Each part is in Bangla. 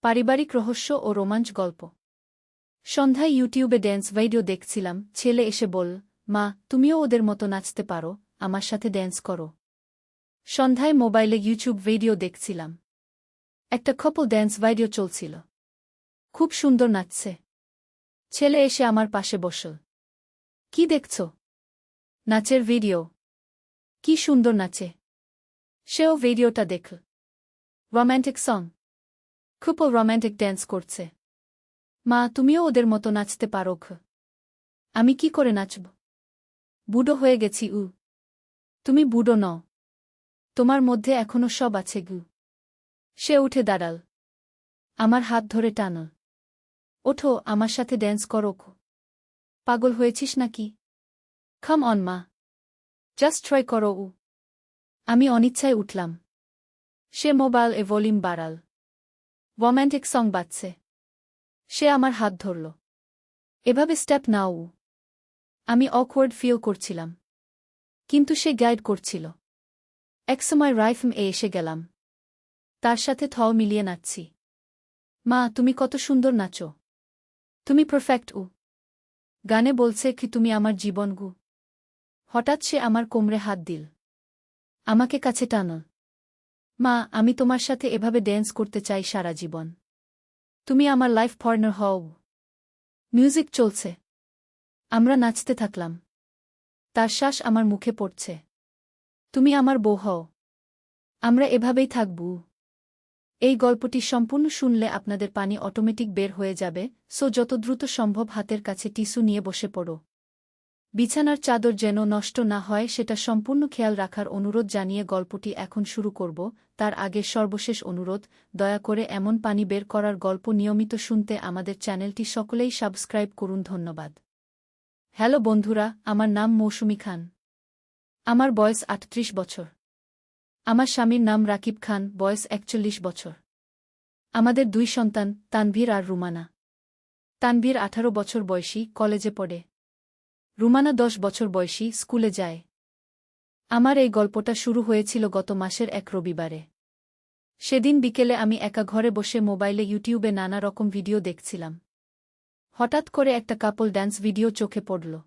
পারিবারিক রহস্য ও রোমাঞ্চ গল্প। সন্ধ্যায় ইউটিউবে ড্যান্স ভিডিও দেখছিলাম, ছেলে এসে বলল, মা, তুমিও ওদের মতো নাচতে পারো, আমার সাথে ড্যান্স করো। সন্ধ্যায় মোবাইলে ইউটিউব ভিডিও দেখছিলাম। একটা কাপল ড্যান্স ভিডিও চলছিল। খুব সুন্দর নাচছে। ছেলে এসে আমার পাশে বসল। কি দেখছ? নাচের ভিডিও। কি সুন্দর নাচে। সেও ভিডিওটা দেখল। Romantic song. Couple romantic dance করছে। মা, তুমিও ওদের মতো নাচতে পারো। আমি কি করে নাচব? বুড়ো হয়ে গেছি। তুমি বুড়ো নও। তোমার মধ্যে এখনো সব আছে। সে উঠে দাঁড়াল। আমার হাত ধরে টানল। ওঠো, আমার সাথে ড্যান্স করো। পাগল হয়েছিস নাকি? কাম অন মা, জাস্ট ট্রাই করো। আমি অনিচ্ছায় উঠলাম। সে মোবাইল ভলিউম বাড়াল। রোম্যান্টিক সং বাজছে। সে আমার হাত ধরল। এভাবে স্টেপ নাও। আমি অকওয়ার্ড ফিল করছিলাম। কিন্তু সে গাইড করছিল। একসময় রাইফম এসে গেলাম। তার সাথে থও মিলিয়ে নাচছি। মা, তুমি কত সুন্দর নাচো। তুমি পারফেক্ট। গানে বলছে কি তুমি আমার জীবন। হঠাৎ সে আমার কোমরে হাত দিল। আমাকে কাছে টানল। মা, আমি তোমার সাথে এভাবে ড্যান্স করতে চাই সারা জীবন। তুমি আমার লাইফ পার্টনার হও। মিউজিক চলছে। আমরা নাচতে থাকলাম। তার শ্বাস আমার মুখে পড়ছে। তুমি আমার বউ হও। আমরা এভাবেই থাকব। এই গল্পটি সম্পূর্ণ শুনলে আপনাদের পানি অটোমেটিক বের হয়ে যাবে, সো যত দ্রুত সম্ভব হাতের কাছে টিস্যু নিয়ে বসে পড়ো। বিছানার চাদর যেন নষ্ট না হয় সেটা সম্পূর্ণ খেয়াল রাখার অনুরোধ জানিয়ে গল্পটি এখন শুরু করব। তার আগে সর্বশেষ অনুরোধ, দয়া করে এমন পানি বের করার গল্প নিয়মিত শুনতে আমাদের চ্যানেলটি সকলেই সাবস্ক্রাইব করুন। ধন্যবাদ। হ্যালো বন্ধুরা, আমার নাম মৌসুমী খান। আমার বয়স ৩৮ বছর। আমার স্বামীর নাম রাকিব খান, বয়স ৪১ বছর। আমাদের ২ সন্তান, তানভীর আর রুমানা। তানভীর ১৮ বছর বয়সী, কলেজে পড়ে। রুমানা ১০ বছর বয়সী, স্কুলে যায়। আমার এই গল্পটা শুরু হয়েছিল গত মাসের এক রবিবারে। সেদিন বিকেলে আমি একা ঘরে বসে মোবাইলে ইউটিউবে নানা রকম ভিডিও দেখছিলাম। হঠাৎ করে একটা কাপল ড্যান্স ভিডিও চোখে পড়ল।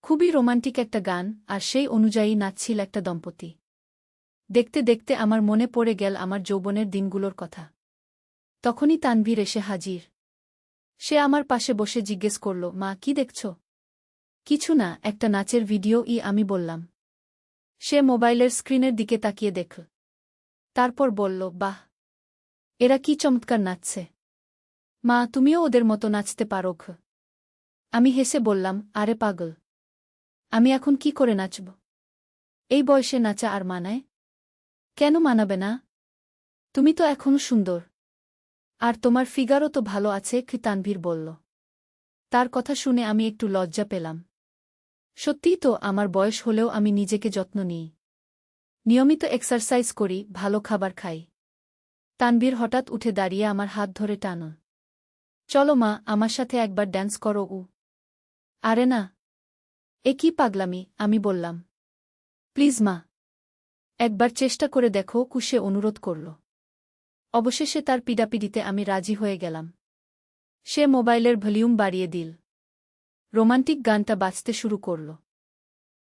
খুবই রোমান্টিক একটা গান, আর সেই অনুযায়ী নাচছিল একটা দম্পতি। দেখতে দেখতে আমার মনে পড়ে গেল আমার যৌবনের দিনগুলোর কথা। তখনই তানভীর এসে হাজির। সে আমার পাশে বসে জিজ্ঞেস করল, মা, কি দেখছ? কিছু না, একটা নাচের ভিডিও। আমি বললাম। সে মোবাইলের স্ক্রিনের দিকে তাকিয়ে দেখল। তারপর বলল, বাহ, এরা কি চমৎকার নাচছে। মা, তুমিও ওদের মতো নাচতে পারো। আমি হেসে বললাম, আরে পাগল, আমি এখন কি করে নাচব? এই বয়সে নাচা আর মানায়? কেন মানাবে না? তুমি তো এখনো সুন্দর। আর তোমার ফিগারও তো ভালো আছে। তানভীর বলল। তার কথা শুনে আমি একটু লজ্জা পেলাম। সত্যিই তো, আমার বয়স হলেও আমি নিজেকে যত্ন নিই। নিয়মিত এক্সারসাইজ করি, ভালো খাবার খাই। তানভীর হঠাৎ উঠে দাঁড়িয়ে আমার হাত ধরে টানল। চলো মা, আমার সাথে একবার ড্যান্স করো। আরে না, এ কি পাগলামি, আমি বললাম। প্লিজ মা, একবার চেষ্টা করে দেখো। সে অনুরোধ করল। অবশেষে তার পিডাপিডিতে আমি রাজি হয়ে গেলাম। সে মোবাইলের ভলিউম বাড়িয়ে দিল। রোমান্টিক গানটা বাজতে শুরু করল।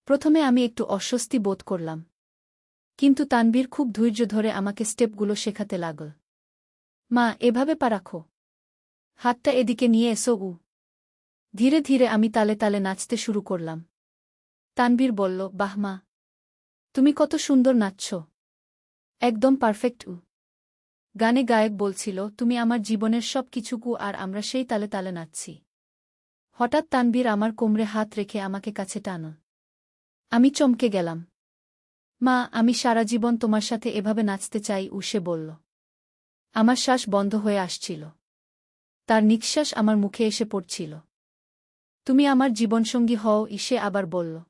প্রথমে আমি একটু অস্বস্তি বোধ করলাম। কিন্তু তানভীর খুব ধৈর্য ধরে আমাকে স্টেপগুলো শেখাতে লাগল। মা, এভাবে পা রাখো। হাতটা এদিকে নিয়ে এসো। ধীরে ধীরে আমি তালে তালে নাচতে শুরু করলাম। তানভীর বলল, বাহ মা, তুমি কত সুন্দর নাচছ। একদম পারফেক্ট। গানে গায়ক বলছিল, তুমি আমার জীবনের সব কিছু। আর আমরা সেই তালে তালে নাচছি। হঠাৎ তানভীর আমার কোমরে হাত রেখে আমাকে কাছে টানল। আমি চমকে গেলাম। মা, আমি সারা জীবন তোমার সাথে এভাবে নাচতে চাই। সে বলল। আমার শ্বাস বন্ধ হয়ে আসছিল। তার নিঃশ্বাস আমার মুখে এসে পড়ছিল। তুমি আমার জীবনসঙ্গী হও। সে আবার বলল।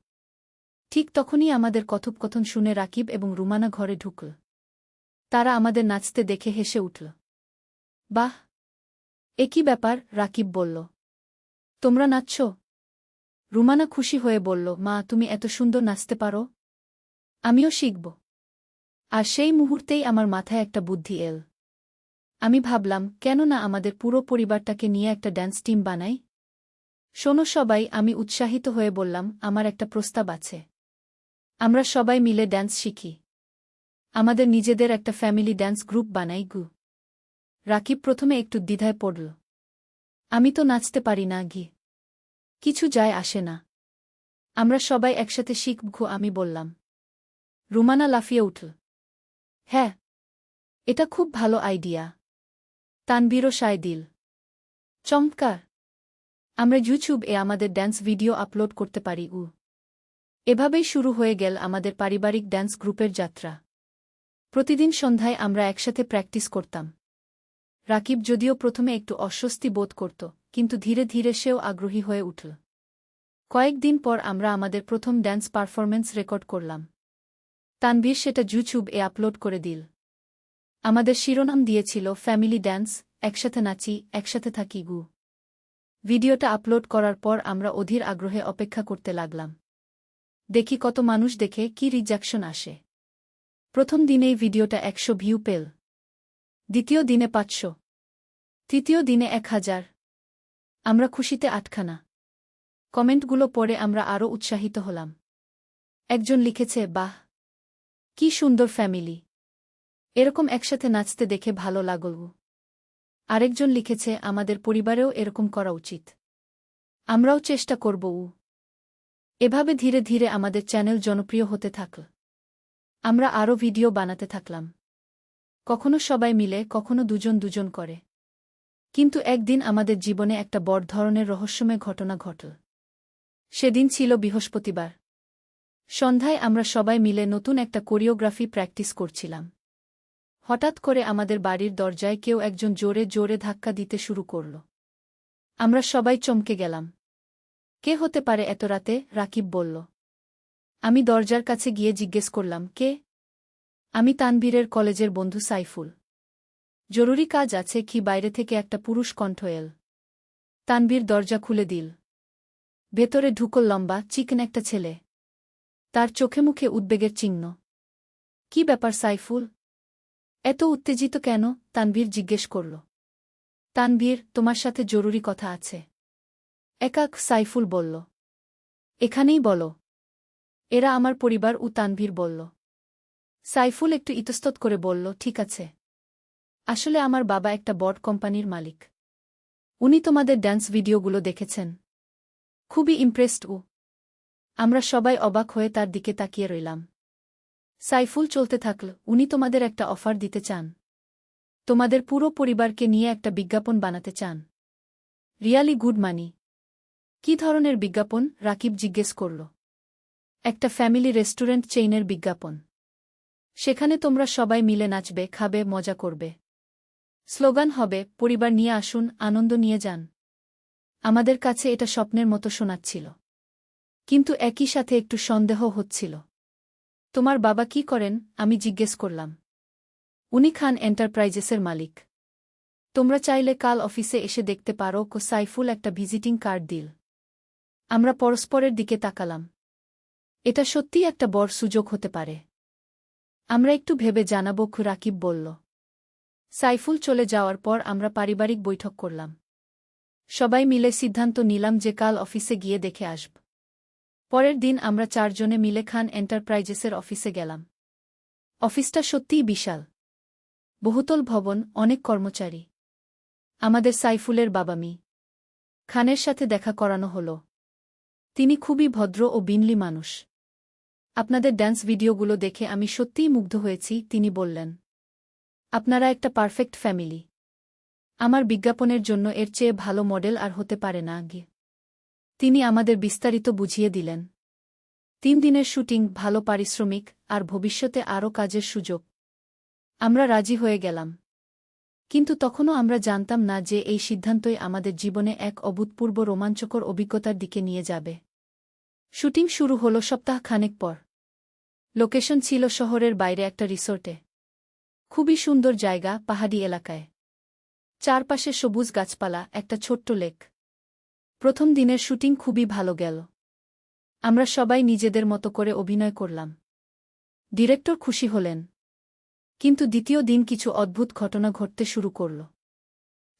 ঠিক তখনই আমাদের কথোপকথন শুনে রাকিব এবং রুমানা ঘরে ঢুকল। তারা আমাদের নাচতে দেখে হেসে উঠল। বাহ, এ কি ব্যাপার? রাকিব বলল। তোমরা নাচছ? রুমানা খুশি হয়ে বলল, মা, তুমি এত সুন্দর নাচতে পারো, আমিও শিখব। আর সেই মুহূর্তেই আমার মাথায় একটা বুদ্ধি এল। আমি ভাবলাম, কেন না আমাদের পুরো পরিবারটাকে নিয়ে একটা ড্যান্স টিম বানাই? শোনো সবাই, আমি উৎসাহিত হয়ে বললাম, আমার একটা প্রস্তাব আছে। আমরা সবাই মিলে ড্যান্স শিখি। আমাদের নিজেদের একটা ফ্যামিলি ড্যান্স গ্রুপ বানাই গু। রাকিব প্রথমে একটু দ্বিধায় পড়ল। আমি তো নাচতে পারি না গি। কিছু যায় আসে না। আমরা সবাই একসাথে শিখব, আমি বললাম। রুমানা লাফিয়ে উঠল। হ্যাঁ, এটা খুব ভালো আইডিয়া। তানবীরও সায় দিল। চমৎকার! আমরা ইউটিউবে আমাদের ড্যান্স ভিডিও আপলোড করতে পারি। এভাবেই শুরু হয়ে গেল আমাদের পারিবারিক ড্যান্স গ্রুপের যাত্রা। প্রতিদিন সন্ধ্যায় আমরা একসাথে প্র্যাকটিস করতাম। রাকিব যদিও প্রথমে একটু অস্বস্তি বোধ করত, কিন্তু ধীরে ধীরে সেও আগ্রহী হয়ে উঠল। কয়েকদিন পর আমরা আমাদের প্রথম ড্যান্স পারফরম্যান্স রেকর্ড করলাম। তানবীর সেটা ইউটিউবে আপলোড করে দিল। আমাদের শিরোনাম দিয়েছিল ফ্যামিলি ড্যান্স, একসাথে নাচি, একসাথে থাকি গু। ভিডিওটা আপলোড করার পর আমরা অধীর আগ্রহে অপেক্ষা করতে লাগলাম। দেখি কত মানুষ দেখে, কি রিজেকশন আসে। প্রথম দিনেই ভিডিওটা 100 ভিউ পেল। দ্বিতীয় দিনে 500। তৃতীয় দিনে 1000। আমরা খুশিতে আটখানা। কমেন্টগুলো পড়ে আমরা আরও উৎসাহিত হলাম। একজন লিখেছে, বাহ, কি সুন্দর ফ্যামিলি, এরকম একসাথে নাচতে দেখে ভালো লাগল। আরেকজন লিখেছে, আমাদের পরিবারেও এরকম করা উচিত, আমরাও চেষ্টা করব। এভাবে ধীরে ধীরে আমাদের চ্যানেল জনপ্রিয় হতে থাকল। আমরা আরও ভিডিও বানাতে থাকলাম। কখনো সবাই মিলে, কখনো দুজন দুজন করে। কিন্তু একদিন আমাদের জীবনে একটা বড় ধরনের রহস্যময় ঘটনা ঘটল। সেদিন ছিল বৃহস্পতিবার। সন্ধ্যায় আমরা সবাই মিলে নতুন একটা কোরিওগ্রাফি প্র্যাকটিস করছিলাম। হঠাৎ করে আমাদের বাড়ির দরজায় কেউ একজন জোরে জোরে ধাক্কা দিতে শুরু করল। আমরা সবাই চমকে গেলাম। কে হতে পারে এত রাতে? রাকিব বলল। আমি দরজার কাছে গিয়ে জিজ্ঞেস করলাম, কে? আমি তানভীরের কলেজের বন্ধু সাইফুল। জরুরি কাজ আছে কি? বাইরে থেকে একটা পুরুষ কণ্ঠ এল। তানভীর দরজা খুলে দিল। ভেতরে ঢুকল লম্বা, চিকন একটা ছেলে। তার চোখে মুখে উদ্বেগের চিহ্ন। কি ব্যাপার সাইফুল, এত উত্তেজিত কেন? তানভীর জিজ্ঞেস করল। তানভীর, তোমার সাথে জরুরি কথা আছে। একাক, সাইফুল বলল। এখানেই বলো। এরা আমার পরিবার। তানভীর বলল। সাইফুল একটু ইতস্তত করে বলল, ঠিক আছে। আসলে আমার বাবা একটা বড় কোম্পানির মালিক। উনি তোমাদের ড্যান্স ভিডিওগুলো দেখেছেন। খুবই ইমপ্রেসড। আমরা সবাই অবাক হয়ে তার দিকে তাকিয়ে রইলাম। সাইফুল চলতে থাকল, উনি তোমাদের একটা অফার দিতে চান। তোমাদের পুরো পরিবারকে নিয়ে একটা বিজ্ঞাপন বানাতে চান। রিয়ালি গুড মানি। কি ধরনের বিজ্ঞাপন? রাকিব জিজ্ঞেস করল। একটা ফ্যামিলি রেস্টুরেন্ট চেইনের বিজ্ঞাপন। সেখানে তোমরা সবাই মিলে নাচবে, খাবে, মজা করবে। স্লোগান হবে, পরিবার নিয়ে আসুন, আনন্দ নিয়ে যান। আমাদের কাছে এটা স্বপ্নের মতো শোনাচ্ছিল। কিন্তু একই সাথে একটু সন্দেহ হচ্ছিল। তোমার বাবা কি করেন? আমি জিজ্ঞেস করলাম। উনি খান এন্টারপ্রাইজেসের মালিক। তোমরা চাইলে কাল অফিসে এসে দেখতে পারো। সাইফুল একটা ভিজিটিং কার্ড দিল। আমরা পরস্পরের দিকে তাকালাম। এটা সত্যিই একটা বড় সুযোগ হতে পারে। আমরা একটু ভেবে জানাবো, রাকিব বলল। সাইফুল চলে যাওয়ার পর আমরা পারিবারিক বৈঠক করলাম। সবাই মিলে সিদ্ধান্ত নিলাম যে কাল অফিসে গিয়ে দেখে আসব। পরের দিন আমরা 4 জনে মিলে খান এন্টারপ্রাইজেসের অফিসে গেলাম। অফিসটা সত্যিই বিশাল। বহুতল ভবন, অনেক কর্মচারী। আমাদের সাইফুলের বাবা মি খানের সাথে দেখা করানো হলো। তিনি খুবই ভদ্র ও বিনয়ী মানুষ। আপনাদের ড্যান্স ভিডিওগুলো দেখে আমি সত্যিই মুগ্ধ হয়েছি, তিনি বললেন। আপনারা একটা পারফেক্ট ফ্যামিলি। আমার বিজ্ঞাপনের জন্য এর চেয়ে ভালো মডেল আর হতে পারে না। তিনি আমাদের বিস্তারিত বুঝিয়ে দিলেন। 3 দিনের শুটিং, ভালো পারিশ্রমিক, আর ভবিষ্যতে আরও কাজের সুযোগ। আমরা রাজি হয়ে গেলাম। কিন্তু তখনও আমরা জানতাম না যে এই সিদ্ধান্তই আমাদের জীবনে এক অভূতপূর্ব রোমাঞ্চকর অভিজ্ঞতার দিকে নিয়ে যাবে। শুটিং শুরু হলো সপ্তাহখানেক পর। লোকেশন ছিল শহরের বাইরে একটা রিসোর্টে। খুবই সুন্দর জায়গা, পাহাড়ি এলাকায়। চারপাশে সবুজ গাছপালা, একটা ছোট্ট লেক। প্রথম দিনের শুটিং খুবই ভালো গেল। আমরা সবাই নিজেদের মতো করে অভিনয় করলাম। ডিরেক্টর খুশি হলেন। কিন্তু দ্বিতীয় দিন কিছু অদ্ভুত ঘটনা ঘটতে শুরু করল।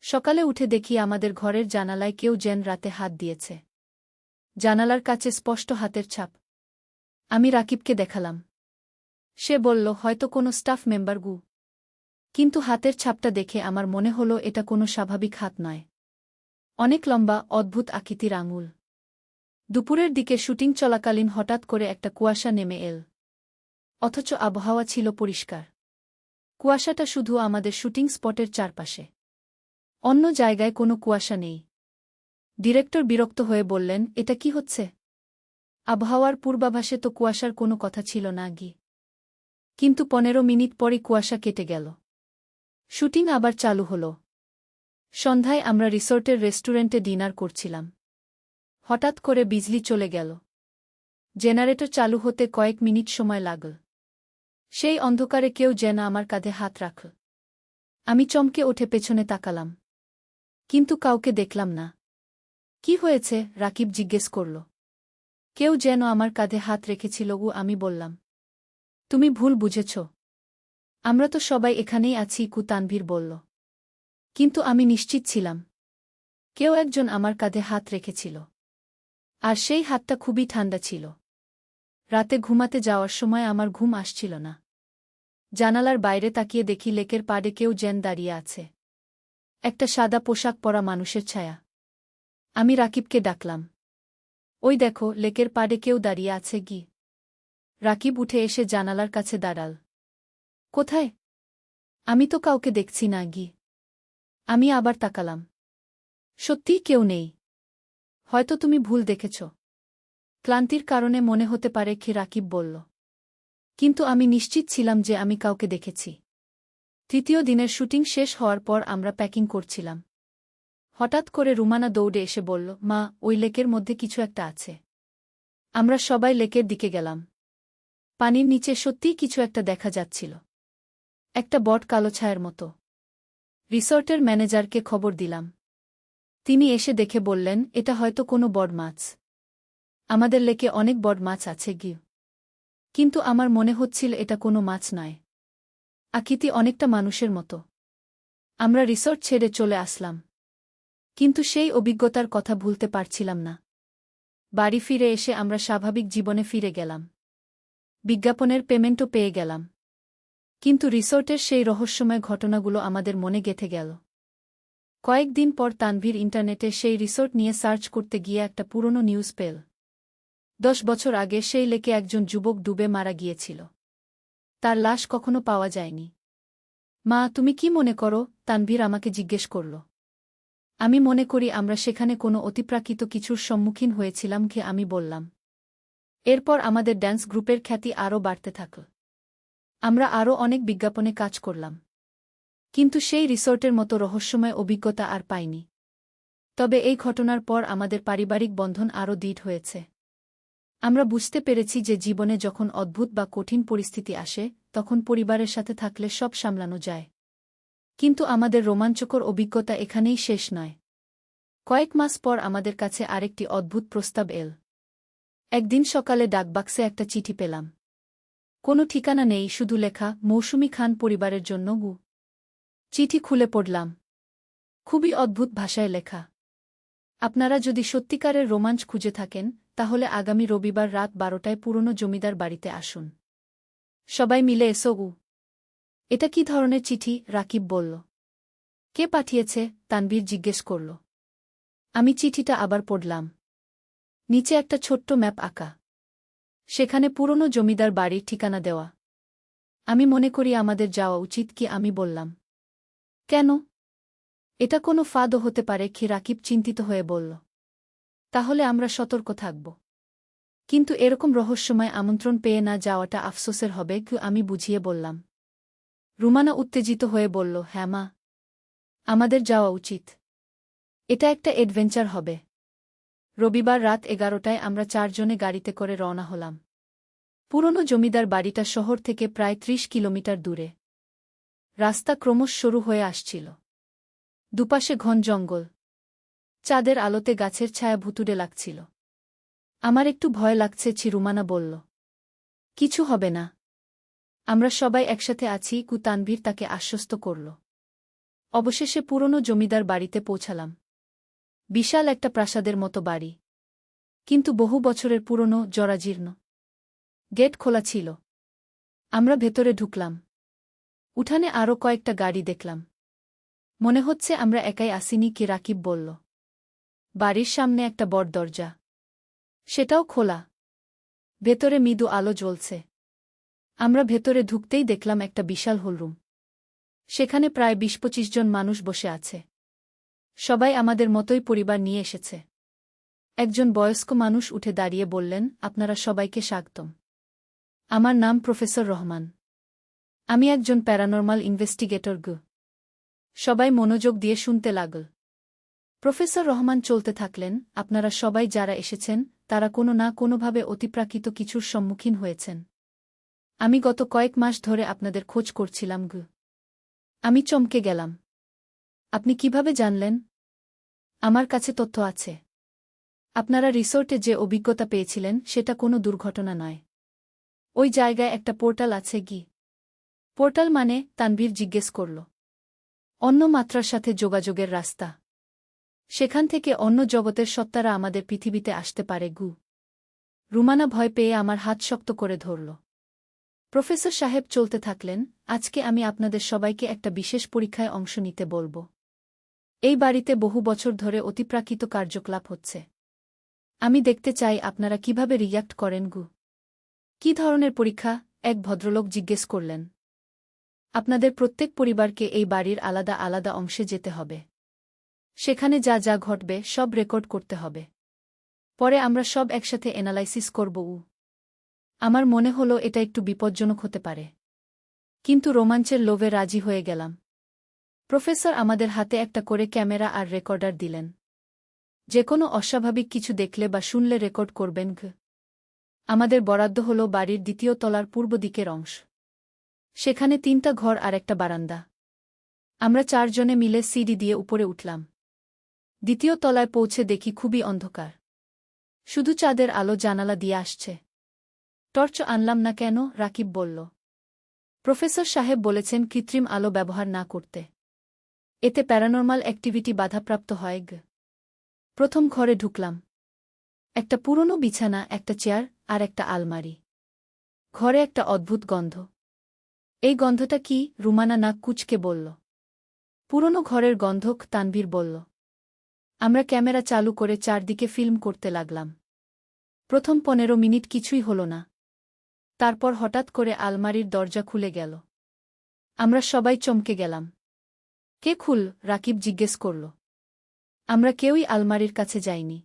সকালে উঠে দেখি আমাদের ঘরের জানালায় কেউ যেন রাতে হাত দিয়েছে। জানালার কাছে স্পষ্ট হাতের ছাপ। আমি রাকিবকে দেখালাম। সে বলল, হয়তো কোনো স্টাফ মেম্বার গু। কিন্তু হাতের ছাপটা দেখে আমার মনে হলো এটা কোনো স্বাভাবিক হাত নয়। অনেক লম্বা, অদ্ভুত আকৃতির আঙুল। দুপুরের দিকে শুটিং চলাকালীন হঠাৎ করে একটা কুয়াশা নেমে এল। অথচ আবহাওয়া ছিল পরিষ্কার। কুয়াশাটা শুধু আমাদের শুটিং স্পটের চারপাশে। অন্য জায়গায় কোনো কুয়াশা নেই। ডিরেক্টর বিরক্ত হয়ে বললেন, এটা কি হচ্ছে? আবহাওয়ার পূর্বাভাসে তো কুয়াশার কোনো কথা ছিল না গি। কিন্তু 15 মিনিট পরই কুয়াশা কেটে গেল। শুটিং আবার চালু হল। সন্ধ্যায় আমরা রিসোর্টের রেস্টুরেন্টে ডিনার করছিলাম। হঠাৎ করে বিজলি চলে গেল। জেনারেটর চালু হতে কয়েক মিনিট সময় লাগল। সেই অন্ধকারে কেউ যেন আমার কাঁধে হাত রাখল। আমি চমকে উঠে পেছনে তাকালাম। কিন্তু কাউকে দেখলাম না। কি হয়েছে? রাকিব জিজ্ঞেস করল। কেউ যেন আমার কাঁধে হাত রেখেছিল আমি বললাম। তুমি ভুল বুঝেছ। আমরা তো সবাই এখানেই আছি তানভীর বলল। কিন্তু আমি নিশ্চিত ছিলাম কেউ একজন আমার কাঁধে হাত রেখেছিল। আর সেই হাতটা খুবই ঠান্ডা ছিল। রাতে ঘুমাতে যাওয়ার সময় আমার ঘুম আসছিল না। জানালার বাইরে তাকিয়ে দেখি লেকের পাড়ে কেউ যেন দাঁড়িয়ে আছে। একটা সাদা পোশাক পরা মানুষের ছায়া। আমি রাকিবকে ডাকলাম। ওই দেখো, লেকের পাড়ে কেউ দাঁড়িয়ে আছে গি। রাকিব উঠে এসে জানালার কাছে দাঁড়াল। কোথায়? আমি তো কাউকে দেখছি না গি। আমি আবার তাকালাম। সত্যিই কেউ নেই। হয়তো তুমি ভুল দেখেছ। ক্লান্তির কারণে মনে হতে পারে রাকিব বলল। কিন্তু আমি নিশ্চিত ছিলাম যে আমি কাউকে দেখেছি। তৃতীয় দিনের শুটিং শেষ হওয়ার পর আমরা প্যাকিং করছিলাম। হঠাৎ করে রুমানা দৌড়ে এসে বলল, মা, ওই লেকের মধ্যে কিছু একটা আছে। আমরা সবাই লেকের দিকে গেলাম। পানির নিচে সত্যিই কিছু একটা দেখা যাচ্ছিল। একটা বট কালো ছায়ার মতো। রিসর্টের ম্যানেজারকে খবর দিলাম। তিনি এসে দেখে বললেন, এটা হয়তো কোনো বড় মাছ। আমাদের লেকে অনেক বড় মাছ আছে গি। কিন্তু আমার মনে হচ্ছিল এটা কোনো মাছ নয়। আকৃতি অনেকটা মানুষের মতো। আমরা রিসর্ট ছেড়ে চলে আসলাম। কিন্তু সেই অভিজ্ঞতার কথা ভুলতে পারছিলাম না। বাড়ি ফিরে এসে আমরা স্বাভাবিক জীবনে ফিরে গেলাম। বিজ্ঞাপনের পেমেন্টও পেয়ে গেলাম। কিন্তু রিসর্টের সেই রহস্যময় ঘটনাগুলো আমাদের মনে গেঁথে গেল। কয়েকদিন পর তানভীর ইন্টারনেটে সেই রিসর্ট নিয়ে সার্চ করতে গিয়ে একটা পুরনো নিউজ পেল। 10 বছর আগে সেই লেকে একজন যুবক ডুবে মারা গিয়েছিল। তার লাশ কখনো পাওয়া যায়নি। মা, তুমি কি মনে করো? তানভীর আমাকে জিজ্ঞেস করল। আমি মনে করি আমরা সেখানে কোনো অতিপ্রাকৃত কিছুর সম্মুখীন হয়েছিলাম আমি বললাম। এরপর আমাদের ড্যান্স গ্রুপের খ্যাতি আরও বাড়তে থাকল। আমরা আরও অনেক বিজ্ঞাপনে কাজ করলাম। কিন্তু সেই রিসর্টের মতো রহস্যময় অভিজ্ঞতা আর পাইনি। তবে এই ঘটনার পর আমাদের পারিবারিক বন্ধন আরও দৃঢ় হয়েছে। আমরা বুঝতে পেরেছি যে জীবনে যখন অদ্ভুত বা কঠিন পরিস্থিতি আসে, তখন পরিবারের সাথে থাকলে সব সামলানো যায়। কিন্তু আমাদের রোমাঞ্চকর অভিজ্ঞতা এখানেই শেষ নয়। কয়েক মাস পর আমাদের কাছে আরেকটি অদ্ভুত প্রস্তাব এল। একদিন সকালে ডাকবাক্সে একটা চিঠি পেলাম। কোনো ঠিকানা নেই, শুধু লেখা, মৌসুমী খান পরিবারের জন্য গু। চিঠি খুলে পড়লাম। খুবই অদ্ভুত ভাষায় লেখা। আপনারা যদি সত্যিকারের রোমাঞ্চ খুঁজে থাকেন, তাহলে আগামী রবিবার রাত 12টায় পুরনো জমিদার বাড়িতে আসুন। সবাই মিলে এসো গু। এটা কি ধরনের চিঠি? রাকিব বলল। কে পাঠিয়েছে? তানভীর জিজ্ঞেস করল। আমি চিঠিটা আবার পড়লাম। নিচে একটা ছোট্ট ম্যাপ আঁকা। সেখানে পুরনো জমিদার বাড়ির ঠিকানা দেওয়া। আমি মনে করি আমাদের যাওয়া উচিত কি? আমি বললাম। কেন? এটা কোনো ফাঁদও হতে পারে রাকিব চিন্তিত হয়ে বলল। তাহলে আমরা সতর্ক থাকব। কিন্তু এরকম রহস্যময় আমন্ত্রণ পেয়ে না যাওয়াটা আফসোসের হবে আমি বুঝিয়ে বললাম। রুমানা উত্তেজিত হয়ে বলল, হ্যাঁ মা, আমাদের যাওয়া উচিত। এটা একটা অ্যাডভেঞ্চার হবে। রবিবার রাত 11টায় আমরা 4 জনে গাড়িতে করে রওনা হলাম। পুরনো জমিদার বাড়িটা শহর থেকে প্রায় 30 কিলোমিটার দূরে। রাস্তা ক্রমশ সরু হয়ে আসছিল। দুপাশে ঘন জঙ্গল। চাঁদের আলোতে গাছের ছায়া ভুতুড়ে লাগছিল। আমার একটু ভয় লাগছে, রুমানা বলল। কিছু হবে না। আমরা সবাই একসাথে আছি, তানভীর তাকে আশ্বস্ত করল। অবশেষে পুরনো জমিদার বাড়িতে পৌঁছালাম। বিশাল একটা প্রাসাদের মতো বাড়ি, কিন্তু বহু বছরের পুরনো, জরাজীর্ণ। গেট খোলা ছিল। আমরা ভেতরে ঢুকলাম। উঠানে আরও কয়েকটা গাড়ি দেখলাম। মনে হচ্ছে আমরা একাই আসিনি, কি রাকিব বলল। বাড়ির সামনে একটা বড় দরজা, সেটাও খোলা। ভেতরে মৃদু আলো জ্বলছে। আমরা ভেতরে ঢুকতেই দেখলাম একটা বিশাল হলরুম। সেখানে প্রায় ২০-২৫ জন মানুষ বসে আছে। সবাই আমাদের মতোই পরিবার নিয়ে এসেছে। একজন বয়স্ক মানুষ উঠে দাঁড়িয়ে বললেন, আপনারা সবাইকে স্বাগতম। আমার নাম প্রফেসর রহমান। আমি একজন প্যারানর্মাল ইনভেস্টিগেটর। সবাই মনোযোগ দিয়ে শুনতে লাগল। প্রফেসর রহমান চলতে থাকলেন, আপনারা সবাই যারা এসেছেন তারা কোনো না কোনোভাবে অতিপ্রাকৃত কিছুর সম্মুখীন হয়েছেন। আমি গত কয়েক মাস ধরে আপনাদের খোঁজ করছিলাম। আমি চমকে গেলাম। আপনি কিভাবে জানলেন? আমার কাছে তথ্য আছে। আপনারা রিসোর্টে যে অভিজ্ঞতা পেয়েছিলেন সেটা কোনো দুর্ঘটনা নয়। ওই জায়গায় একটা পোর্টাল আছে। পোর্টাল মানে? তানভীর জিজ্ঞেস করল। অন্য মাত্রার সাথে যোগাযোগের রাস্তা। সেখান থেকে অন্য জগতের সত্তারা আমাদের পৃথিবীতে আসতে পারে। রুমানা ভয় পেয়ে আমার হাত শক্ত করে ধরল। প্রফেসর সাহেব চলতে থাকলেন, আজকে আমি আপনাদের সবাইকে একটা বিশেষ পরীক্ষায় অংশ নিতে বলব। এই বাড়িতে বহু বছর ধরে অতিপ্রাকৃত কার্যকলাপ হচ্ছে। আমি দেখতে চাই আপনারা কিভাবে রিয়্যাক্ট করেন। কি ধরনের পরীক্ষা? এক ভদ্রলোক জিজ্ঞেস করলেন। আপনাদের প্রত্যেক পরিবারকে এই বাড়ির আলাদা আলাদা অংশে যেতে হবে। সেখানে যা যা ঘটবে সব রেকর্ড করতে হবে। পরে আমরা সব একসাথে অ্যানালাইসিস করব। আমার মনে হলো এটা একটু বিপজ্জনক হতে পারে, কিন্তু রোমাঞ্চের লোভে রাজি হয়ে গেলাম। প্রফেসর আমাদের হাতে একটা করে ক্যামেরা আর রেকর্ডার দিলেন। যে কোনো অস্বাভাবিক কিছু দেখলে বা শুনলে রেকর্ড করবেন। আমাদের বরাদ্দ হল বাড়ির ২য় তলার পূর্ব দিকের অংশ। সেখানে ৩টা ঘর আর একটা বারান্দা। আমরা ৪ জনে মিলে সিঁড়ি দিয়ে উপরে উঠলাম। ২য় তলায় পৌঁছে দেখি খুবই অন্ধকার। শুধু চাঁদের আলো জানালা দিয়ে আসছে। টর্চ আনলাম না কেন? রাকিব বলল। প্রফেসর সাহেব বলেছেন কৃত্রিম আলো ব্যবহার না করতে। এতে প্যারানর্মাল অ্যাক্টিভিটি বাধাপ্রাপ্ত হয়। প্রথম ঘরে ঢুকলাম। একটা পুরনো বিছানা, একটা চেয়ার আর একটা আলমারি। ঘরে একটা অদ্ভুত গন্ধ। এই গন্ধটা কি? রুমানা নাক কুঁচকে বলল। পুরনো ঘরের গন্ধ, তানভীর বলল। আমরা ক্যামেরা চালু করে চারদিকে ফিল্ম করতে লাগলাম। প্রথম ১৫ মিনিট কিছুই হল না। তারপর হঠাৎ করে আলমারির দরজা খুলে গেল। আমরা সবাই চমকে গেলাম। কে খুল? রাকিব জিজ্ঞেস করল। আমরা কেউই আলমারির কাছে যাইনি।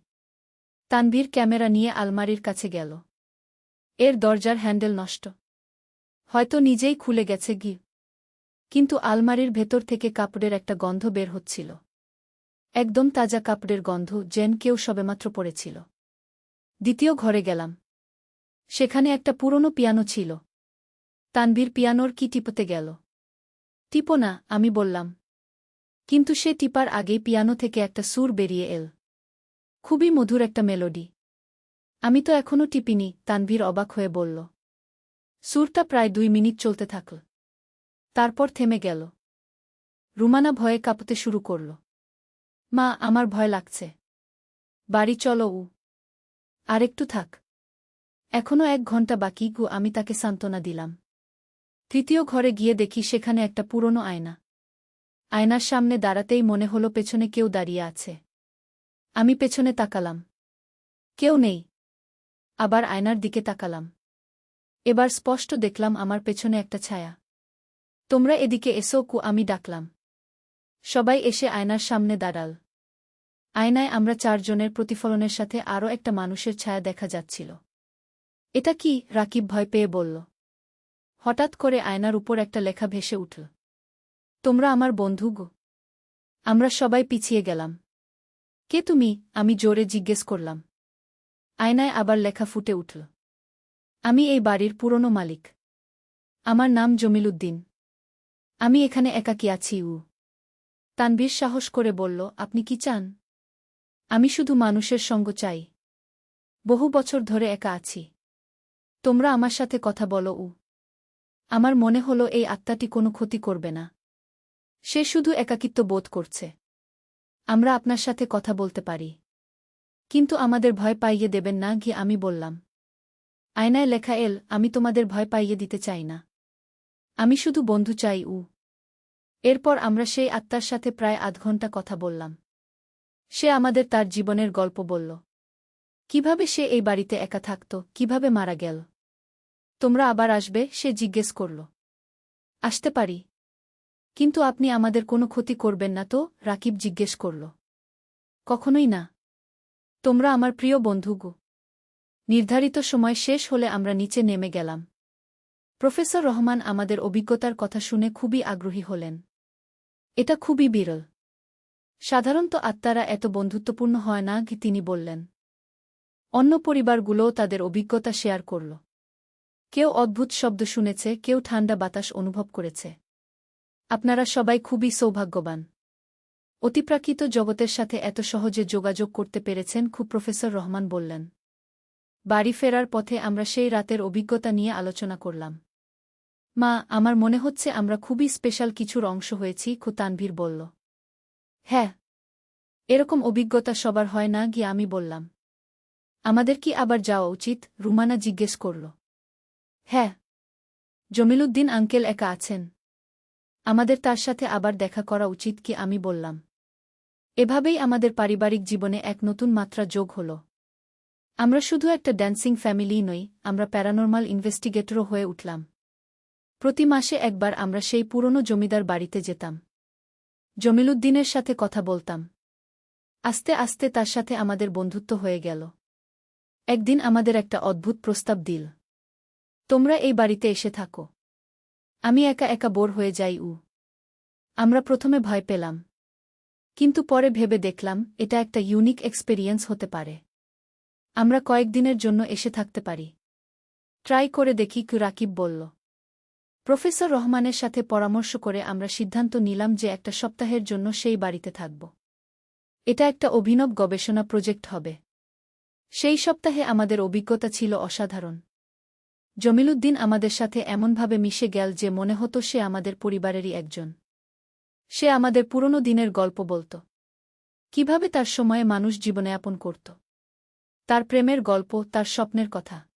তানভীর ক্যামেরা নিয়ে আলমারির কাছে গেল। এর দরজার হ্যান্ডেল নষ্ট। হয়তো নিজেই খুলে গেছে। কিন্তু আলমারির ভেতর থেকে কাপড়ের একটা গন্ধ বের হচ্ছিল। একদম তাজা কাপড়ের গন্ধ, যেন কেউ সবেমাত্র পড়েছিল। ২য় ঘরে গেলাম। সেখানে একটা পুরনো পিয়ানো ছিল। তানভীর পিয়ানোর কি টিপতে গেল। টিপো না, আমি বললাম। কিন্তু সে টিপার আগেই পিয়ানো থেকে একটা সুর বেরিয়ে এল। খুবই মধুর একটা মেলোডি। আমি তো এখনও টিপিনি, তানভীর অবাক হয়ে বলল। সুরটা প্রায় ২ মিনিট চলতে থাকল। তারপর থেমে গেল। রুমানা ভয়ে কাঁপতে শুরু করল। মা, আমার ভয় লাগছে। বাড়ি চলো। আরেকটু থাক। এখনও ১ ঘন্টা বাকি। আমি তাকে সান্ত্বনা দিলাম। ৩য় ঘরে গিয়ে দেখি সেখানে একটা পুরনো আয়না। আয়নার সামনে দাঁড়াতেই মনে হলো পেছনে কেউ দাঁড়িয়ে আছে। আমি পেছনে তাকালাম। কেউ নেই। আবার আয়নার দিকে তাকালাম। এবার স্পষ্ট দেখলাম আমার পেছনে একটা ছায়া। তোমরা এদিকে এসো। আমি ডাকলাম। সবাই এসে আয়নার সামনে দাঁড়াল। আয়নায় আমরা ৪ জনের প্রতিফলনের সাথে আরও একটা মানুষের ছায়া দেখা যাচ্ছিল। এটা কি? রাকিব ভয় পেয়ে বলল। হঠাৎ করে আয়নার উপর একটা লেখা ভেসে উঠল। তোমরা আমার বন্ধু। আমরা সবাই পিছিয়ে গেলাম। কে তুমি? আমি জোরে জিজ্ঞেস করলাম। আয়নায় আবার লেখা ফুটে উঠল। আমি এই বাড়ির পুরনো মালিক। আমার নাম জমিলউদ্দিন। আমি এখানে একাকী আছি। তানভীর সাহস করে বলল, আপনি কি চান? আমি শুধু মানুষের সঙ্গ চাই। বহু বছর ধরে একা আছি। তোমরা আমার সাথে কথা বলো। আমার মনে হলো এই আত্মাটি কোনো ক্ষতি করবে না। সে শুধু একাকিত্ব বোধ করছে। আমরা আপনার সাথে কথা বলতে পারি। কিন্তু আমাদের ভয় পাইয়ে দেবেন না গিয়ে আমি বললাম। আয়নায় লেখা আমি তোমাদের ভয় পাইয়ে দিতে চাই না। আমি শুধু বন্ধু চাই। এরপর আমরা সেই আত্মার সাথে প্রায় আধ ঘন্টা কথা বললাম। সে আমাদের তার জীবনের গল্প বলল। কিভাবে সে এই বাড়িতে একা থাকত, কিভাবে মারা গেল। তোমরা আবার আসবে, সে জিজ্ঞেস করল। আসতে পারি। কিন্তু আপনি আমাদের কোনো ক্ষতি করবেন না তো, রাকিব জিজ্ঞেস করল। কখনোই না। তোমরা আমার প্রিয় বন্ধু গো। নির্ধারিত সময় শেষ হলে আমরা নিচে নেমে গেলাম। প্রফেসর রহমান আমাদের অভিজ্ঞতার কথা শুনে খুবই আগ্রহী হলেন। এটা খুবই বিরল। সাধারণত আত্মারা এত বন্ধুত্বপূর্ণ হয় না তিনি বললেন। অন্য পরিবারগুলোও তাদের অভিজ্ঞতা শেয়ার করল। কেউ অদ্ভুত শব্দ শুনেছে, কেউ ঠান্ডা বাতাস অনুভব করেছে। আপনারা সবাই খুবই সৌভাগ্যবান। অতিপ্রাকৃত জগতের সাথে এত সহজে যোগাযোগ করতে পেরেছেন, প্রফেসর রহমান বললেন। বাড়ি ফেরার পথে আমরা সেই রাতের অভিজ্ঞতা নিয়ে আলোচনা করলাম। মা, আমার মনে হচ্ছে আমরা খুবই স্পেশাল কিছুর অংশ হয়েছি, তানভীর বলল। হ্যাঁ, এরকম অভিজ্ঞতা সবার হয় না গিয়ে আমি বললাম। আমাদের কি আবার যাওয়া উচিত, রুমানা জিজ্ঞেস করল। হ্যাঁ। জমিলুদ্দিন আঙ্কেল একা আছেন। আমাদের তার সাথে আবার দেখা করা উচিত কি আমি বললাম। এভাবেই আমাদের পারিবারিক জীবনে এক নতুন মাত্রা যোগ হল। আমরা শুধু একটা ড্যান্সিং ফ্যামিলি নই, আমরা প্যারানর্মাল ইনভেস্টিগেটরও হয়ে উঠলাম। প্রতি মাসে একবার আমরা সেই পুরনো জমিদার বাড়িতে যেতাম। জমিলুদ্দিনের সাথে কথা বলতাম। আস্তে আস্তে তার সাথে আমাদের বন্ধুত্ব হয়ে গেল। একদিন আমাদের একটা অদ্ভুত প্রস্তাব দিল। তোমরা এই বাড়িতে এসে থাকো। আমি একা একা বোর হয়ে যাই। আমরা প্রথমে ভয় পেলাম। কিন্তু পরে ভেবে দেখলাম এটা একটা ইউনিক এক্সপেরিয়েন্স হতে পারে। আমরা কয়েকদিনের জন্য এসে থাকতে পারি। ট্রাই করে দেখি, রাকিব বলল। প্রফেসর রহমানের সাথে পরামর্শ করে আমরা সিদ্ধান্ত নিলাম যে একটা সপ্তাহের জন্য সেই বাড়িতে থাকব। এটা একটা অভিনব গবেষণা প্রজেক্ট হবে। সেই সপ্তাহে আমাদের অভিজ্ঞতা ছিল অসাধারণ। জমিলুদ্দিন আমাদের সাথে এমনভাবে মিশে গেল যে মনে হতো সে আমাদের পরিবারেরই একজন। সে আমাদের পুরনো দিনের গল্প বলত। কিভাবে তার সময়ে মানুষ জীবনযাপন করত। তার প্রেমের গল্প, তার স্বপ্নের কথা।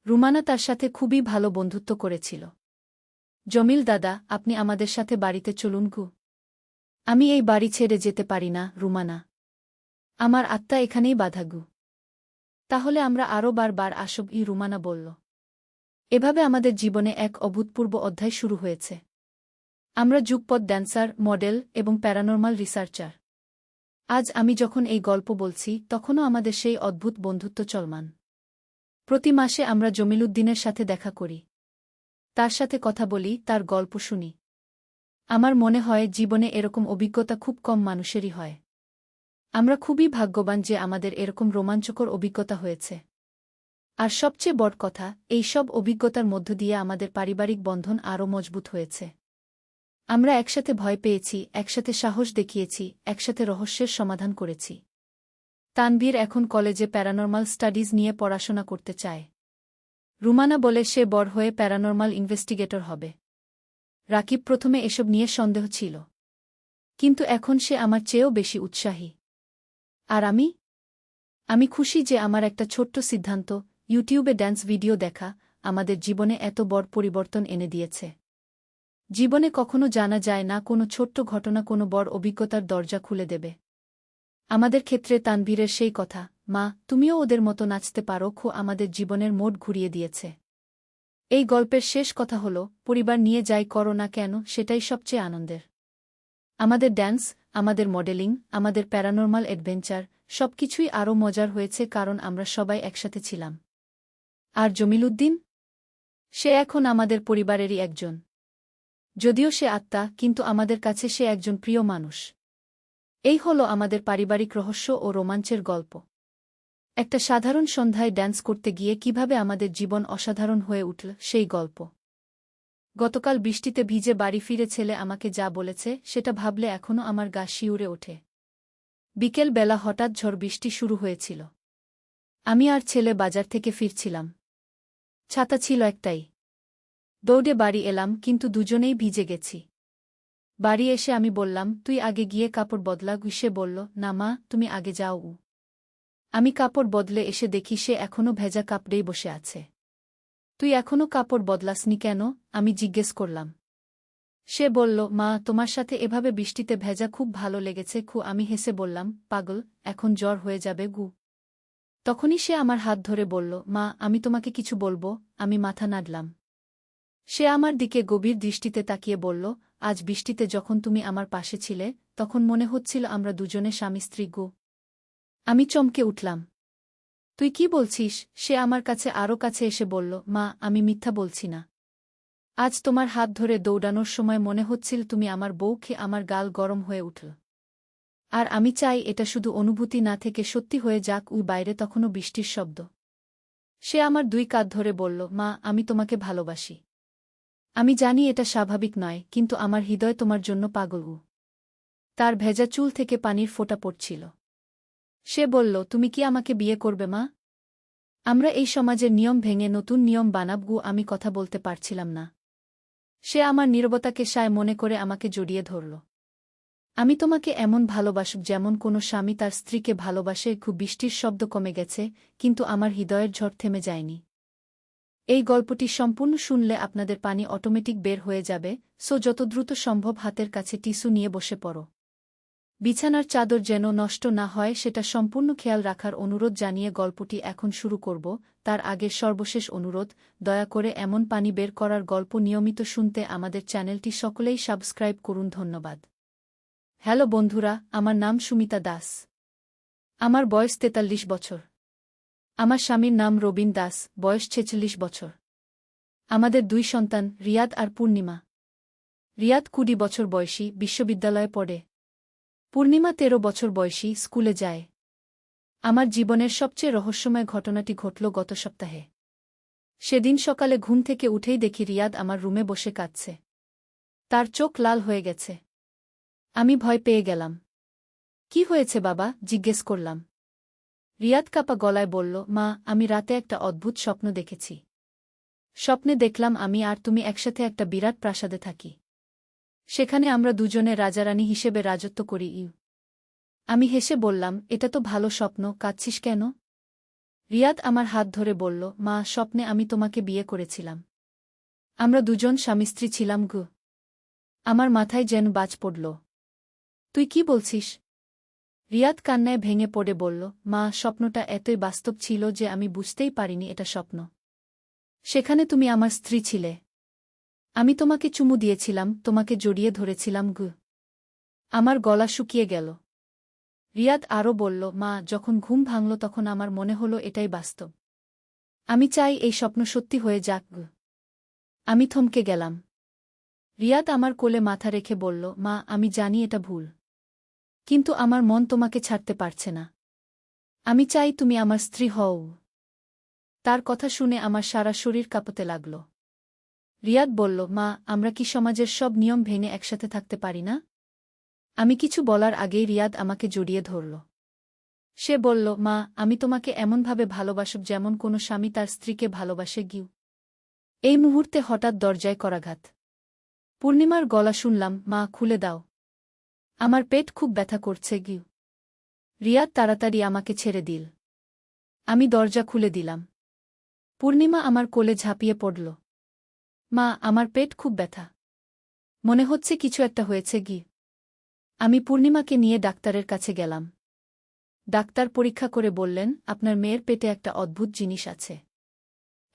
রুমানা তার সাথে খুবই ভালো বন্ধুত্ব করেছিল। জমিল দাদা, আপনি আমাদের সাথে বাড়িতে চলুন গো। আমি এই বাড়ি ছেড়ে যেতে পারি না, রুমানা। আমার আত্মা এখানেই বাঁধা গো। তাহলে আমরা আরও বারবার আসব, রুমানা বলল। এভাবে আমাদের জীবনে এক অভূতপূর্ব অধ্যায় শুরু হয়েছে। আমরা যুগপৎ ড্যান্সার, মডেল এবং প্যারানর্মাল রিসার্চার। আজ আমি যখন এই গল্প বলছি তখনও আমাদের সেই অদ্ভুত বন্ধুত্ব চলমান। প্রতি মাসে আমরা জমিলুদ্দিনের সাথে দেখা করি। তার সাথে কথা বলি, তার গল্প শুনি। আমার মনে হয় জীবনে এরকম অভিজ্ঞতা খুব কম মানুষেরই হয়। আমরা খুবই ভাগ্যবান যে আমাদের এরকম রোমাঞ্চকর অভিজ্ঞতা হয়েছে। আর সবচেয়ে বড় কথা, এই সব অভিজ্ঞতার মধ্য দিয়ে আমাদের পারিবারিক বন্ধন আরও মজবুত হয়েছে। আমরা একসাথে ভয় পেয়েছি, একসাথে সাহস দেখিয়েছি, একসাথে রহস্যের সমাধান করেছি। তানভীর এখন কলেজে প্যারানর্মাল স্টাডিজ নিয়ে পড়াশোনা করতে চায়। রুমানা বলে সে বড় হয়ে প্যারানর্মাল ইনভেস্টিগেটর হবে। রাকিব প্রথমে এসব নিয়ে সন্দেহ ছিল। কিন্তু এখন সে আমার চেয়েও বেশি উৎসাহী। আর আমি খুশি যে আমার একটা ছোট্ট সিদ্ধান্ত, ইউটিউবে ড্যান্স ভিডিও দেখা, আমাদের জীবনে এত বড় পরিবর্তন এনে দিয়েছে। জীবনে কখনো জানা যায় না, কোনো ছোট্ট ঘটনা কোনো বড় অভিজ্ঞতার দরজা খুলে দেবে। আমাদের ক্ষেত্রে তানভীরের সেই কথা, মা, তুমিও ওদের মতো নাচতে পারো, আমাদের জীবনের মোড় ঘুরিয়ে দিয়েছে। এই গল্পের শেষ কথা হল, পরিবার নিয়ে যাই করো না কেন, সেটাই সবচেয়ে আনন্দের। আমাদের ড্যান্স, আমাদের মডেলিং, আমাদের প্যারানর্মাল অ্যাডভেঞ্চার, সবকিছুই আরও মজার হয়েছে কারণ আমরা সবাই একসাথে ছিলাম। আর জমিলুদ্দিন? সে এখন আমাদের পরিবারেরই একজন। যদিও সে আত্মা, কিন্তু আমাদের কাছে সে একজন প্রিয় মানুষ। এই হল আমাদের পারিবারিক রহস্য ও রোমাঞ্চের গল্প। একটা সাধারণ সন্ধ্যায় ড্যান্স করতে গিয়ে কিভাবে আমাদের জীবন অসাধারণ হয়ে উঠল, সেই গল্প। গতকাল বৃষ্টিতে ভিজে বাড়ি ফিরে ছেলে আমাকে যা বলেছে সেটা ভাবলে এখনও আমার গা শিউরে ওঠে। বিকেল বেলা হঠাৎ ঝড় বৃষ্টি শুরু হয়েছিল। আমি আর ছেলে বাজার থেকে ফিরছিলাম। ছাতা ছিল একটাই। দৌড়ে বাড়ি এলাম, কিন্তু দুজনেই ভিজে গেছি। বাড়ি এসে আমি বললাম, তুই আগে গিয়ে কাপড় বদলা। সে বলল, না মা, তুমি আগে যাও। আমি কাপড় বদলে এসে দেখি সে এখনও ভেজা কাপড়েই বসে আছে। তুই এখনও কাপড় বদলাসনি কেন? আমি জিজ্ঞেস করলাম। সে বলল, মা, তোমার সাথে এভাবে বৃষ্টিতে ভেজা খুব ভালো লেগেছে। আমি হেসে বললাম, পাগল, এখন জ্বর হয়ে যাবে গু। তখনই সে আমার হাত ধরে বলল, মা, আমি তোমাকে কিছু বলবো। আমি মাথা নাড়লাম। সে আমার দিকে গভীর দৃষ্টিতে তাকিয়ে বলল, আজ বৃষ্টিতে যখন তুমি আমার পাশে ছিলে, তখন মনে হচ্ছিল আমরা দুজনে স্বামী স্ত্রী গো। আমি চমকে উঠলাম। তুই কি বলছিস? সে আমার কাছে আরও কাছে এসে বলল, মা, আমি মিথ্যা বলছি না। আজ তোমার হাত ধরে দৌড়ানোর সময় মনে হচ্ছিল তুমি আমার বউ। আমার গাল গরম হয়ে উঠল। আর আমি চাই এটা শুধু অনুভূতি না থেকে সত্যি হয়ে যাক। বাইরে তখনও বৃষ্টির শব্দ। সে আমার 2 কাঁধ ধরে বলল, মা, আমি তোমাকে ভালোবাসি। আমি জানি এটা স্বাভাবিক নয়, কিন্তু আমার হৃদয় তোমার জন্য পাগল। তার ভেজা চুল থেকে পানির ফোঁটা পড়ছিল। সে বলল, তুমি কি আমাকে বিয়ে করবে মা? আমরা এই সমাজের নিয়ম ভেঙে নতুন নিয়ম বানাব। আমি কথা বলতে পারছিলাম না। সে আমার নীরবতাকে সায় মনে করে আমাকে জড়িয়ে ধরল। আমি তোমাকে এমন ভালোবাসব যেমন কোনো স্বামী তার স্ত্রীকে ভালোবাসে। বৃষ্টির শব্দ কমে গেছে, কিন্তু আমার হৃদয়ের ঝড় থেমে যায়নি। এই গল্পটি সম্পূর্ণ শুনলে আপনাদের পানি অটোমেটিক বের হয়ে যাবে, যত দ্রুত সম্ভব হাতের কাছে টিস্যু নিয়ে বসে পড়ো। বিছানার চাদর যেন নষ্ট না হয় সেটা সম্পূর্ণ খেয়াল রাখার অনুরোধ জানিয়ে গল্পটি এখন শুরু করব। তার আগের সর্বশেষ অনুরোধ, দয়া করে এমন পানি বের করার গল্প নিয়মিত শুনতে আমাদের চ্যানেলটি সকলেই সাবস্ক্রাইব করুন। ধন্যবাদ। হ্যালো বন্ধুরা, আমার নাম সুমিতা দাস। আমার বয়স 43 বছর। আমার স্বামীর নাম রবিন দাস, বয়স 46 বছর। আমাদের 2 সন্তান, রিয়াদ আর পূর্ণিমা। রিয়াদ 20 বছর বয়সী, বিশ্ববিদ্যালয়ে পড়ে। পূর্ণিমা 13 বছর বয়সী, স্কুলে যায়। আমার জীবনের সবচেয়ে রহস্যময় ঘটনাটি ঘটল গত সপ্তাহে। সেদিন সকালে ঘুম থেকে উঠেই দেখি রিয়াদ আমার রুমে বসে কাঁদছে। তার চোখ লাল হয়ে গেছে। আমি ভয় পেয়ে গেলাম। কি হয়েছে বাবা? জিজ্ঞেস করলাম। রিয়াদ কাঁপা গলায় বলল, মা, আমি রাতে একটা অদ্ভুত স্বপ্ন দেখেছি। স্বপ্নে দেখলাম আমি আর তুমি একসাথে একটা বিরাট প্রাসাদে থাকি। সেখানে আমরা দুজনে রাজারানী হিসেবে রাজত্ব করি। আমি হেসে বললাম, এটা তো ভালো স্বপ্ন, কাঁদছিস কেন? রিয়াদ আমার হাত ধরে বলল, মা, স্বপ্নে আমি তোমাকে বিয়ে করেছিলাম। আমরা দুজন স্বামী স্ত্রী ছিলাম। আমার মাথায় যেন বাজ পড়ল। তুই কি বলছিস? রিয়াদ কান্নায় ভেঙে পড়ে বলল, মা, স্বপ্নটা এতই বাস্তব ছিল যে আমি বুঝতেই পারিনি এটা স্বপ্ন। সেখানে তুমি আমার স্ত্রী ছিলে। আমি তোমাকে চুমু দিয়েছিলাম, তোমাকে জড়িয়ে ধরেছিলাম। আমার গলা শুকিয়ে গেল। রিয়াদ আরও বলল, মা, যখন ঘুম ভাঙল তখন আমার মনে হলো এটাই বাস্তব। আমি চাই এই স্বপ্ন সত্যি হয়ে যাক। আমি থমকে গেলাম। রিয়াদ আমার কোলে মাথা রেখে বলল, মা, আমি জানি এটা ভুল। কিন্তু আমার মন তোমাকে ছাড়তে পারছে না। আমি চাই তুমি আমার স্ত্রী হও। তার কথা শুনে আমার সারা শরীর কাঁপতে লাগল। রিয়াদ বলল, মা, আমরা কি সমাজের সব নিয়ম ভেঙে একসাথে থাকতে পারি না? আমি কিছু বলার আগেই রিয়াদ আমাকে জড়িয়ে ধরল। সে বলল, মা, আমি তোমাকে এমনভাবে ভালোবাসব যেমন কোনো স্বামী তার স্ত্রীকে ভালোবাসে। এই মুহূর্তে হঠাৎ দরজায় করাঘাত। পূর্ণিমার গলা শুনলাম, মা, খুলে দাও। আমার পেট খুব ব্যথা করছে। রিয়াদ তাড়াতাড়ি আমাকে ছেড়ে দিল। আমি দরজা খুলে দিলাম। পূর্ণিমা আমার কোলে ঝাঁপিয়ে পড়ল। মা, আমার পেট খুব ব্যথা। মনে হচ্ছে কিছু একটা হয়েছে। আমি পূর্ণিমাকে নিয়ে ডাক্তারের কাছে গেলাম। ডাক্তার পরীক্ষা করে বললেন, আপনার মেয়ের পেটে একটা অদ্ভুত জিনিস আছে।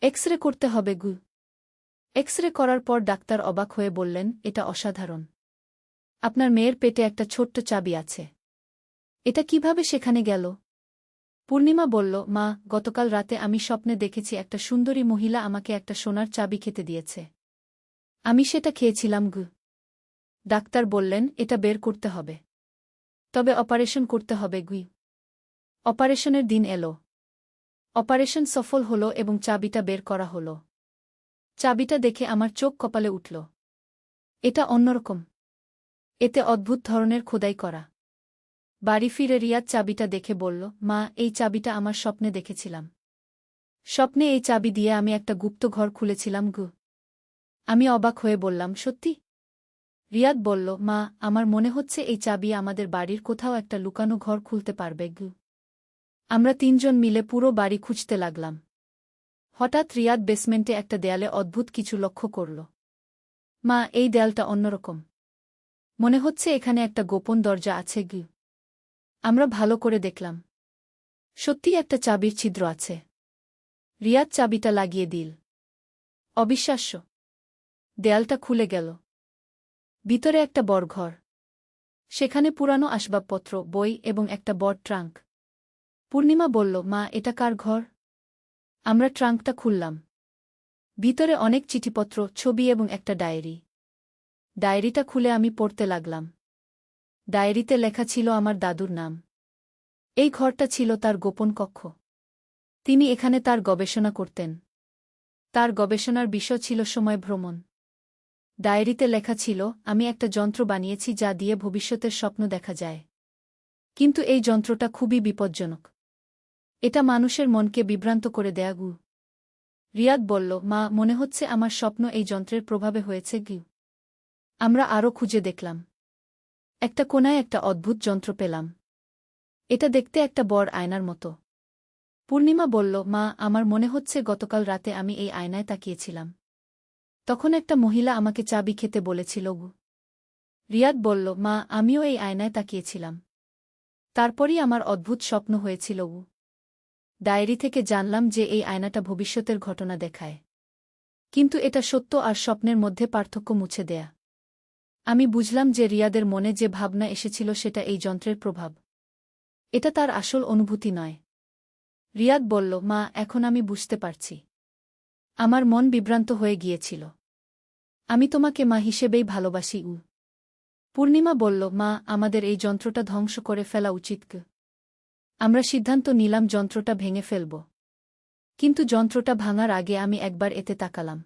এক্স-রে করতে হবে। এক্স-রে করার পর ডাক্তার অবাক হয়ে বললেন, এটা অসাধারণ। আপনার মেয়ের পেটে একটা ছোট্ট চাবি আছে। এটা কিভাবে সেখানে গেল? পূর্ণিমা বলল, মা, গতকাল রাতে আমি স্বপ্নে দেখেছি একটা সুন্দরী মহিলা আমাকে একটা সোনার চাবি খেতে দিয়েছে। আমি সেটা খেয়েছিলাম। ডাক্তার বললেন, এটা বের করতে হবে। তবে অপারেশন করতে হবে। অপারেশনের দিন এলো। অপারেশন সফল হলো এবং চাবিটা বের করা হলো। চাবিটা দেখে আমার চোখ কপালে উঠল। এটা অন্যরকম। এতে অদ্ভুত ধরনের খোদাই করা। বাড়ি ফিরে রিয়াদ চাবিটা দেখে বলল, মা, এই চাবিটা আমার স্বপ্নে দেখেছিলাম। স্বপ্নে এই চাবি দিয়ে আমি একটা গুপ্ত ঘর খুলেছিলাম। আমি অবাক হয়ে বললাম, সত্যি? রিয়াদ বলল, মা, আমার মনে হচ্ছে এই চাবি আমাদের বাড়ির কোথাও একটা লুকানো ঘর খুলতে পারবে। আমরা তিনজন মিলে পুরো বাড়ি খুঁজতে লাগলাম। হঠাৎ রিয়াদ বেসমেন্টে একটা দেয়ালে অদ্ভুত কিছু লক্ষ্য করল। মা, এই দেয়ালটা অন্যরকম। মনে হচ্ছে এখানে একটা গোপন দরজা আছে। আমরা ভালো করে দেখলাম। সত্যি একটা চাবির ছিদ্র আছে। রিয়াদ চাবিটা লাগিয়ে দিল। অবিশ্বাস্য! দেয়ালটা খুলে গেল। ভিতরে একটা বড় ঘর। সেখানে পুরানো আসবাবপত্র, বই এবং একটা বড় ট্রাঙ্ক। পূর্ণিমা বলল, মা, এটা কার ঘর? আমরা ট্রাঙ্কটা খুললাম। ভিতরে অনেক চিঠিপত্র, ছবি এবং একটা ডায়েরি। ডায়েরিটা খুলে আমি পড়তে লাগলাম। ডায়েরিতে লেখা ছিল আমার দাদুর নাম। এই ঘরটা ছিল তার গোপন কক্ষ। তিনি এখানে তার গবেষণা করতেন। তার গবেষণার বিষয় ছিল সময় ভ্রমণ। ডায়েরিতে লেখা ছিল, আমি একটা যন্ত্র বানিয়েছি যা দিয়ে ভবিষ্যতের স্বপ্ন দেখা যায়। কিন্তু এই যন্ত্রটা খুবই বিপজ্জনক। এটা মানুষের মনকে বিভ্রান্ত করে দেয়া। রিয়াদ বলল, মা, মনে হচ্ছে আমার স্বপ্ন এই যন্ত্রের প্রভাবে হয়েছে। আমরা আরও খুঁজে দেখলাম। একটা কোণায় একটা অদ্ভুত যন্ত্র পেলাম। এটা দেখতে একটা বড় আয়নার মতো। পূর্ণিমা বলল, মা, আমার মনে হচ্ছে গতকাল রাতে আমি এই আয়নায় তাকিয়েছিলাম। তখন একটা মহিলা আমাকে চাবি খেতে বলেছিল। রিয়াদ বলল, মা, আমিও এই আয়নায় তাকিয়েছিলাম। তারপরই আমার অদ্ভুত স্বপ্ন হয়েছিল। ডায়েরি থেকে জানলাম যে এই আয়নাটা ভবিষ্যতের ঘটনা দেখায়। কিন্তু এটা সত্য আর স্বপ্নের মধ্যে পার্থক্য মুছে দেয়া। আমি বুঝলাম যে রিয়াদের মনে যে ভাবনা এসেছিল সেটা এই যন্ত্রের প্রভাব। এটা তার আসল অনুভূতি নয়। রিয়াদ বলল, মা, এখন আমি বুঝতে পারছি। আমার মন বিভ্রান্ত হয়ে গিয়েছিল। আমি তোমাকে মা হিসেবেই ভালোবাসি। পূর্ণিমা বলল, মা, আমাদের এই যন্ত্রটা ধ্বংস করে ফেলা উচিত। আমরা সিদ্ধান্ত নিলাম যন্ত্রটা ভেঙে ফেলব। কিন্তু যন্ত্রটা ভাঙার আগে আমি একবার এতে তাকালাম।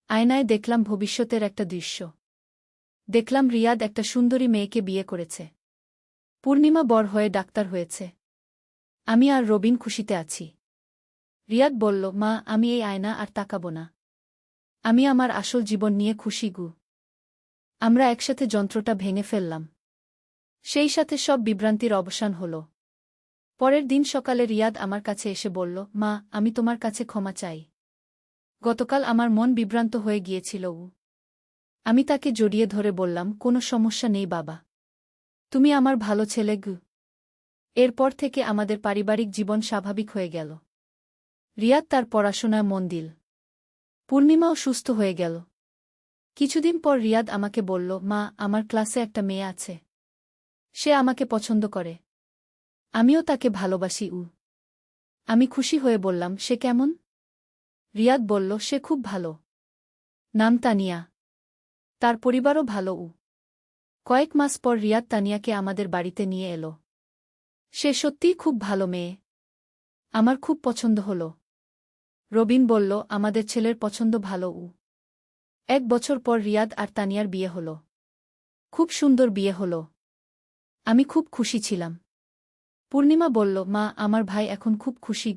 আয়নায় দেখলাম ভবিষ্যতের একটা দৃশ্য। দেখলাম রিয়াদ একটা সুন্দরী মেয়েকে বিয়ে করেছে। পূর্ণিমা বড় হয়ে ডাক্তার হয়েছে। আমি আর রবিন খুশিতে আছি। রিয়াদ বলল, মা, আমি এই আয়না আর তাকাব না। আমি আমার আসল জীবন নিয়ে খুশি। আমরা একসাথে যন্ত্রটা ভেঙে ফেললাম। সেই সাথে সব বিভ্রান্তির অবসান হল। পরের দিন সকালে রিয়াদ আমার কাছে এসে বলল, মা, আমি তোমার কাছে ক্ষমা চাই। গতকাল আমার মন বিভ্রান্ত হয়ে গিয়েছিল। আমি তাকে জড়িয়ে ধরে বললাম, কোনো সমস্যা নেই বাবা। তুমি আমার ভালো ছেলে। এরপর থেকে আমাদের পারিবারিক জীবন স্বাভাবিক হয়ে গেল। রিয়াদ তার পড়াশোনায় মন দিল। পূর্ণিমাও সুস্থ হয়ে গেল। কিছুদিন পর রিয়াদ আমাকে বলল, মা, আমার ক্লাসে একটা মেয়ে আছে। সে আমাকে পছন্দ করে। আমিও তাকে ভালোবাসি। আমি খুশি হয়ে বললাম, সে কেমন? রিয়াদ বলল, সে খুব ভালো। নাম তানিয়া। তার পরিবারও ভালো। কয়েক মাস পর রিয়াদ তানিয়াকে আমাদের বাড়িতে নিয়ে এলো। সে সত্যিই খুব ভালো মেয়ে। আমার খুব পছন্দ হল। রবিন বলল, আমাদের ছেলের পছন্দ ভালো। 1 বছর পর রিয়াদ আর তানিয়ার বিয়ে হল। খুব সুন্দর বিয়ে হল। আমি খুব খুশি ছিলাম। পূর্ণিমা বলল, মা, আমার ভাই এখন খুব খুশি।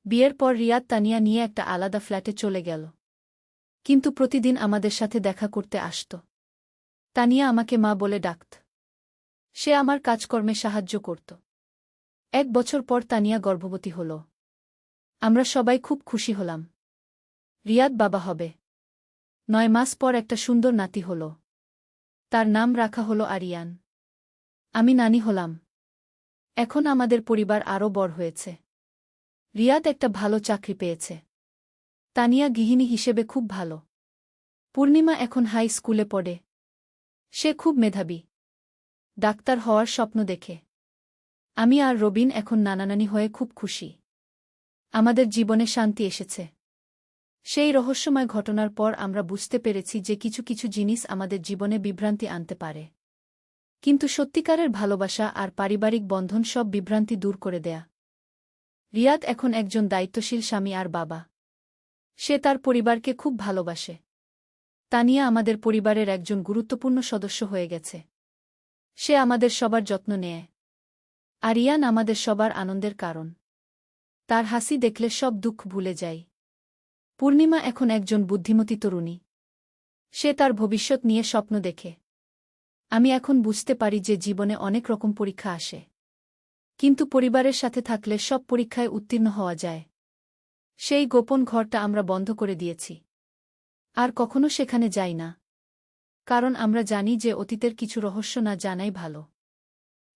বিয়ের পর রিয়াদ তানিয়া নিয়ে একটা আলাদা ফ্ল্যাটে চলে গেল। কিন্তু প্রতিদিন আমাদের সাথে দেখা করতে আসত। তানিয়া আমাকে মা বলে ডাকত। সে আমার কাজকর্মে সাহায্য করত। 1 বছর পর তানিয়া গর্ভবতী হল। আমরা সবাই খুব খুশি হলাম। রিয়াদ বাবা হবে। 9 মাস পর একটা সুন্দর নাতি হল। তার নাম রাখা হল আরিয়ান। আমি নানি হলাম। এখন আমাদের পরিবার আরও বড় হয়েছে। রিয়াদ একটা ভালো চাকরি পেয়েছে। তানিয়া গৃহিণী হিসেবে খুব ভালো। পূর্ণিমা এখন হাই স্কুলে পড়ে। সে খুব মেধাবী। ডাক্তার হওয়ার স্বপ্ন দেখে। আমি আর রবিন এখন নানানানি হয়ে খুব খুশি। আমাদের জীবনে শান্তি এসেছে। সেই রহস্যময় ঘটনার পর আমরা বুঝতে পেরেছি যে কিছু কিছু জিনিস আমাদের জীবনে বিভ্রান্তি আনতে পারে। কিন্তু সত্যিকারের ভালোবাসা আর পারিবারিক বন্ধন সব বিভ্রান্তি দূর করে দেয়া। রিয়াদ এখন একজন দায়িত্বশীল স্বামী আর বাবা। সে তার পরিবারকে খুব ভালোবাসে। তানিয়া আমাদের পরিবারের একজন গুরুত্বপূর্ণ সদস্য হয়ে গেছে। সে আমাদের সবার যত্ন নেয়। আরিয়ান আমাদের সবার আনন্দের কারণ। তার হাসি দেখলে সব দুঃখ ভুলে যাই। পূর্ণিমা এখন একজন বুদ্ধিমতী তরুণী। সে তার ভবিষ্যৎ নিয়ে স্বপ্ন দেখে। আমি এখন বুঝতে পারি যে জীবনে অনেক রকম পরীক্ষা আসে, কিন্তু পরিবারের সাথে থাকলে সব পরীক্ষায় উত্তীর্ণ হওয়া যায়। সেই গোপন ঘরটা আমরা বন্ধ করে দিয়েছি, আর কখনো সেখানে যাই না, কারণ আমরা জানি যে অতীতের কিছু রহস্য না জানাই ভালো।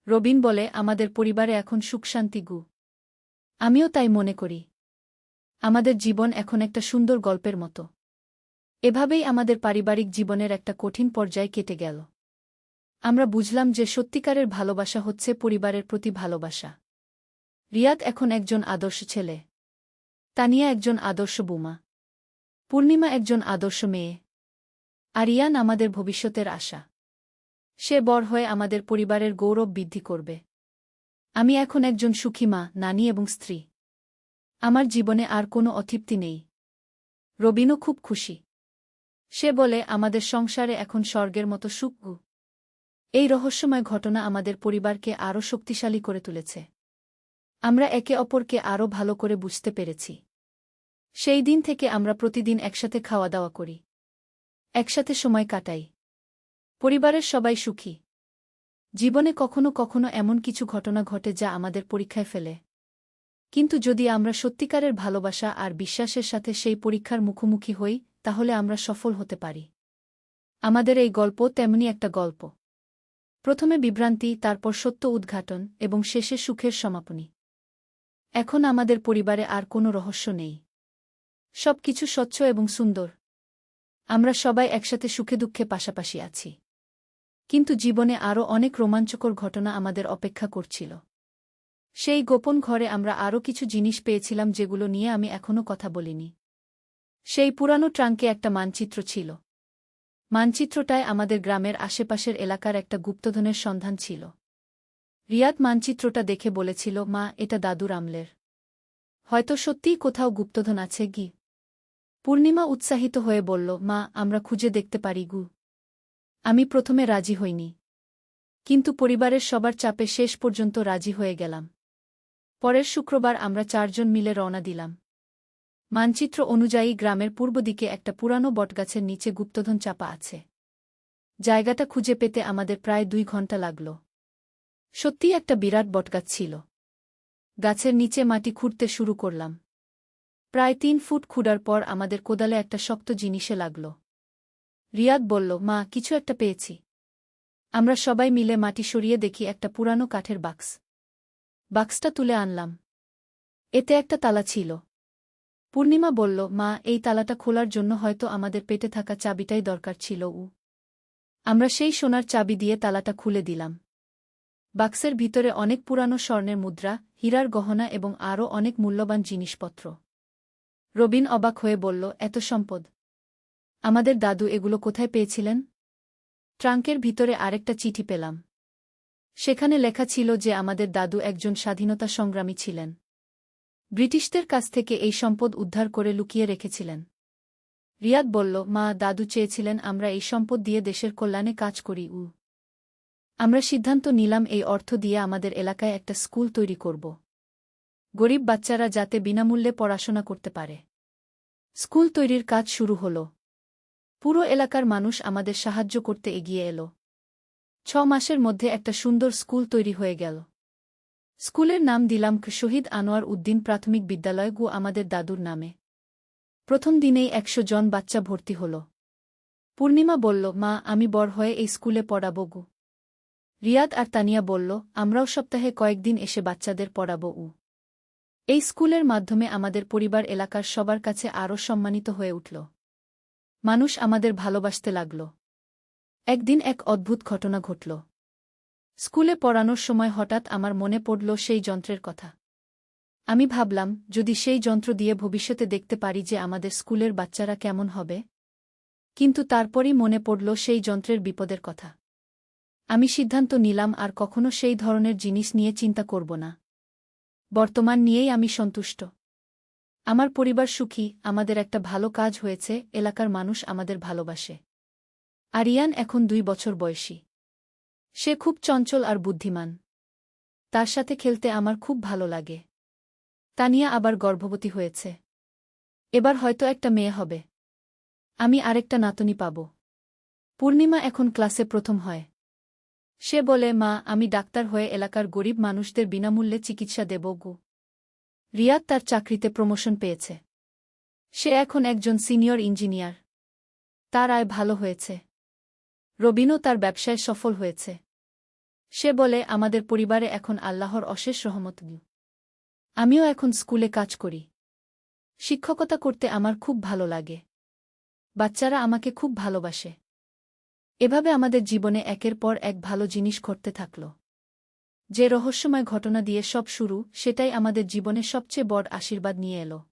রবিন বলে, আমাদের পরিবারে এখন সুখশান্তি গু। আমিও তাই মনে করি। আমাদের জীবন এখন একটা সুন্দর গল্পের মতো। এভাবেই আমাদের পারিবারিক জীবনের একটা কঠিন পর্যায় কেটে গেল। আমরা বুঝলাম যে সত্যিকারের ভালোবাসা হচ্ছে পরিবারের প্রতি ভালোবাসা। রিয়াদ এখন একজন আদর্শ ছেলে। তানিয়া একজন আদর্শ বুমা। পূর্ণিমা একজন আদর্শ মেয়ে। আরিয়ান আমাদের ভবিষ্যতের আশা। সে বড় হয়ে আমাদের পরিবারের গৌরব বৃদ্ধি করবে। আমি এখন একজন সুখী মা, নানী এবং স্ত্রী। আমার জীবনে আর কোনো অতৃপ্তি নেই। রবিনও খুব খুশি। সে বলে, আমাদের সংসারে এখন স্বর্গের মতো সুখ। এই রহস্যময় ঘটনা আমাদের পরিবারকে আরও শক্তিশালী করে তুলেছে। আমরা একে অপরকে আরও ভালো করে বুঝতে পেরেছি। সেই দিন থেকে আমরা প্রতিদিন একসাথে খাওয়া দাওয়া করি, একসাথে সময় কাটাই। পরিবারের সবাই সুখী। জীবনে কখনো কখনো এমন কিছু ঘটনা ঘটে যা আমাদের পরীক্ষায় ফেলে, কিন্তু যদি আমরা সত্যিকারের ভালোবাসা আর বিশ্বাসের সাথে সেই পরীক্ষার মুখোমুখি হই, তাহলে আমরা সফল হতে পারি। আমাদের এই গল্প তেমনি একটা গল্প। প্রথমে বিভ্রান্তি, তারপর সত্য উদ্ঘাটন এবং শেষে সুখের সমাপনী। এখন আমাদের পরিবারে আর কোনো রহস্য নেই। সবকিছু স্বচ্ছ এবং সুন্দর। আমরা সবাই একসাথে সুখে দুঃখে পাশাপাশি আছি। কিন্তু জীবনে আরও অনেক রোমাঞ্চকর ঘটনা আমাদের অপেক্ষা করছিল। সেই গোপন ঘরে আমরা আরও কিছু জিনিস পেয়েছিলাম যেগুলো নিয়ে আমি এখনও কথা বলিনি। সেই পুরানো ট্রাঙ্কে একটা মানচিত্র ছিল। মানচিত্রটায় আমাদের গ্রামের আশেপাশের এলাকার একটা গুপ্তধনের সন্ধান ছিল। রিয়াদ মানচিত্রটা দেখে বলেছিল, মা, এটা দাদুর আমলের। হয়তো সত্যিই কোথাও গুপ্তধন আছে গি। পূর্ণিমা উৎসাহিত হয়ে বলল, মা, আমরা খুঁজে দেখতে পারি গু। আমি প্রথমে রাজি হইনি, কিন্তু পরিবারের সবার চাপে শেষ পর্যন্ত রাজি হয়ে গেলাম। পরের শুক্রবার আমরা 4 জন মিলে রওনা দিলাম। মানচিত্র অনুযায়ী গ্রামের পূর্ব দিকে একটা পুরানো বটগাছের নিচে গুপ্তধন চাপা আছে। জায়গাটা খুঁজে পেতে আমাদের প্রায় 2 ঘন্টা লাগল। সত্যিই একটা বিরাট বটগাছ ছিল। গাছের নিচে মাটি খুঁড়তে শুরু করলাম। প্রায় 3 ফুট খুঁড়ার পর আমাদের কোদালে একটা শক্ত জিনিসে লাগল। রিয়াদ বলল, মা, কিছু একটা পেয়েছি। আমরা সবাই মিলে মাটি সরিয়ে দেখি একটা পুরানো কাঠের বাক্স। বাক্সটা তুলে আনলাম। এতে একটা তালা ছিল। পূর্ণিমা বলল, মা, এই তালাটা খোলার জন্য হয়তো আমাদের পেটে থাকা চাবিটাই দরকার ছিল। আমরা সেই সোনার চাবি দিয়ে তালাটা খুলে দিলাম। বাক্সের ভিতরে অনেক পুরানো স্বর্ণের মুদ্রা, হীরার গহনা এবং আরও অনেক মূল্যবান জিনিসপত্র। রবিন অবাক হয়ে বলল, এত সম্পদ! আমাদের দাদু এগুলো কোথায় পেয়েছিলেন? ট্রাঙ্কের ভিতরে আরেকটা চিঠি পেলাম। সেখানে লেখা ছিল যে আমাদের দাদু একজন স্বাধীনতা সংগ্রামী ছিলেন। ব্রিটিশদের কাছ থেকে এই সম্পদ উদ্ধার করে লুকিয়ে রেখেছিলেন। রিয়াদ বলল, মা, দাদু চেয়েছিলেন আমরা এই সম্পদ দিয়ে দেশের কল্যাণে কাজ করি। আমরা সিদ্ধান্ত নিলাম এই অর্থ দিয়ে আমাদের এলাকায় একটা স্কুল তৈরি করব। গরিব বাচ্চারা যাতে বিনামূল্যে পড়াশোনা করতে পারে। স্কুল তৈরির কাজ শুরু হল। পুরো এলাকার মানুষ আমাদের সাহায্য করতে এগিয়ে এলো। 6 মাসের মধ্যে একটা সুন্দর স্কুল তৈরি হয়ে গেল। স্কুলের নাম দিলাম শহীদ আনোয়ার উদ্দিন প্রাথমিক বিদ্যালয় গু, আমাদের দাদুর নামে। প্রথম দিনেই 100 জন বাচ্চা ভর্তি হল। পূর্ণিমা বলল, মা, আমি বড় হয়ে এই স্কুলে পড়াবো গু। রিয়াদ আর তানিয়া বলল, আমরাও সপ্তাহে কয়েকদিন এসে বাচ্চাদের পড়াবো। এই স্কুলের মাধ্যমে আমাদের পরিবার এলাকার সবার কাছে আরও সম্মানিত হয়ে উঠল। মানুষ আমাদের ভালোবাসতে লাগল। একদিন এক অদ্ভুত ঘটনা ঘটল। স্কুলে পড়ানোর সময় হঠাৎ আমার মনে পড়ল সেই যন্ত্রের কথা। আমি ভাবলাম, যদি সেই যন্ত্র দিয়ে ভবিষ্যতে দেখতে পারি যে আমাদের স্কুলের বাচ্চারা কেমন হবে। কিন্তু তারপরই মনে পড়ল সেই যন্ত্রের বিপদের কথা। আমি সিদ্ধান্ত নিলাম আর কখনো সেই ধরনের জিনিস নিয়ে চিন্তা করব না। বর্তমান নিয়েই আমি সন্তুষ্ট। আমার পরিবার সুখী, আমাদের একটা ভালো কাজ হয়েছে, এলাকার মানুষ আমাদের ভালোবাসে। আরিয়ান এখন 2 বছর বয়সী। সে খুব চঞ্চল আর বুদ্ধিমান। তার সাথে খেলতে আমার খুব ভালো লাগে। তানিয়া আবার গর্ভবতী হয়েছে। এবার হয়তো একটা মেয়ে হবে। আমি আরেকটা নাতনি পাব। পূর্ণিমা এখন ক্লাসে প্রথম হয়। সে বলে, মা, আমি ডাক্তার হয়ে এলাকার গরিব মানুষদের বিনামূল্যে চিকিৎসা দেব গো। রিয়াদ তার চাকরিতে প্রমোশন পেয়েছে। সে এখন একজন সিনিয়র ইঞ্জিনিয়ার। তার আয় ভালো হয়েছে। রবিনও তার ব্যবসায় সফল হয়েছে। সে বলে, আমাদের পরিবারে এখন আল্লাহর অশেষ রহমত। আমিও এখন স্কুলে কাজ করি। শিক্ষকতা করতে আমার খুব ভালো লাগে। বাচ্চারা আমাকে খুব ভালোবাসে। এভাবে আমাদের জীবনে একের পর এক ভালো জিনিস ঘটতে থাকল। যে রহস্যময় ঘটনা দিয়ে সব শুরু, সেটাই আমাদের জীবনে সবচেয়ে বড় আশীর্বাদ নিয়ে এলো।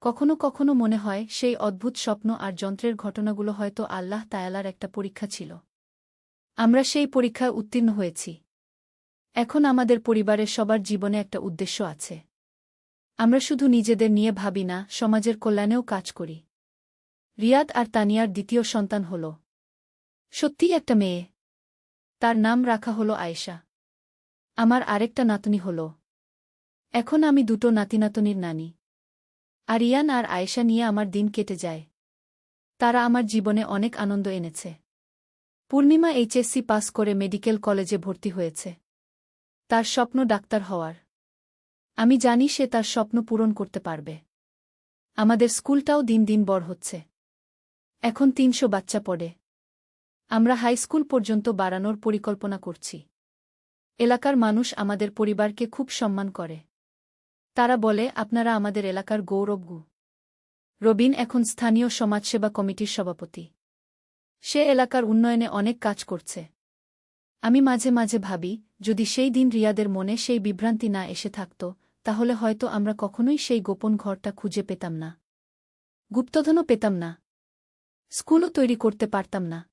কখনো কখনো মনে হয় সেই অদ্ভুত স্বপ্ন আর যন্ত্রের ঘটনাগুলো হয়তো আল্লাহ তায়ালার একটা পরীক্ষা ছিল। আমরা সেই পরীক্ষায় উত্তীর্ণ হয়েছি। এখন আমাদের পরিবারের সবার জীবনে একটা উদ্দেশ্য আছে। আমরা শুধু নিজেদের নিয়ে ভাবি না, সমাজের কল্যাণেও কাজ করি। রিয়াদ আর তানিয়ার দ্বিতীয় সন্তান হল সত্যিই একটা মেয়ে। তার নাম রাখা হল আয়েশা। আমার আরেকটা নাতনি হল। এখন আমি দুটো নাতিনাতনির নানি। আরিয়ান আর আয়েশা নিয়ে আমার দিন কেটে যায়। তারা আমার জীবনে অনেক আনন্দ এনেছে। পূর্ণিমা এইচএসসি পাস করে মেডিকেল কলেজে ভর্তি হয়েছে। তার স্বপ্ন ডাক্তার হওয়ার। আমি জানি সে তার স্বপ্ন পূরণ করতে পারবে। আমাদের স্কুলটাও দিন দিন বড় হচ্ছে। এখন ৩০০ বাচ্চা পড়ে। আমরা হাই স্কুল পর্যন্ত বাড়ানোর পরিকল্পনা করছি। এলাকার মানুষ আমাদের পরিবারকে খুব সম্মান করে। তারা বলে, আপনারা আমাদের এলাকার গৌরব। রবিন এখন স্থানীয় সমাজসেবা কমিটির সভাপতি। সে এলাকার উন্নয়নে অনেক কাজ করছে। আমি মাঝে মাঝে ভাবি, যদি সেই দিন রিয়াদের মনে সেই বিভ্রান্তি না এসে থাকত, তাহলে হয়তো আমরা কখনোই সেই গোপন ঘরটা খুঁজে পেতাম না। গুপ্তধনও পেতাম না। স্কুলও তৈরি করতে পারতাম না।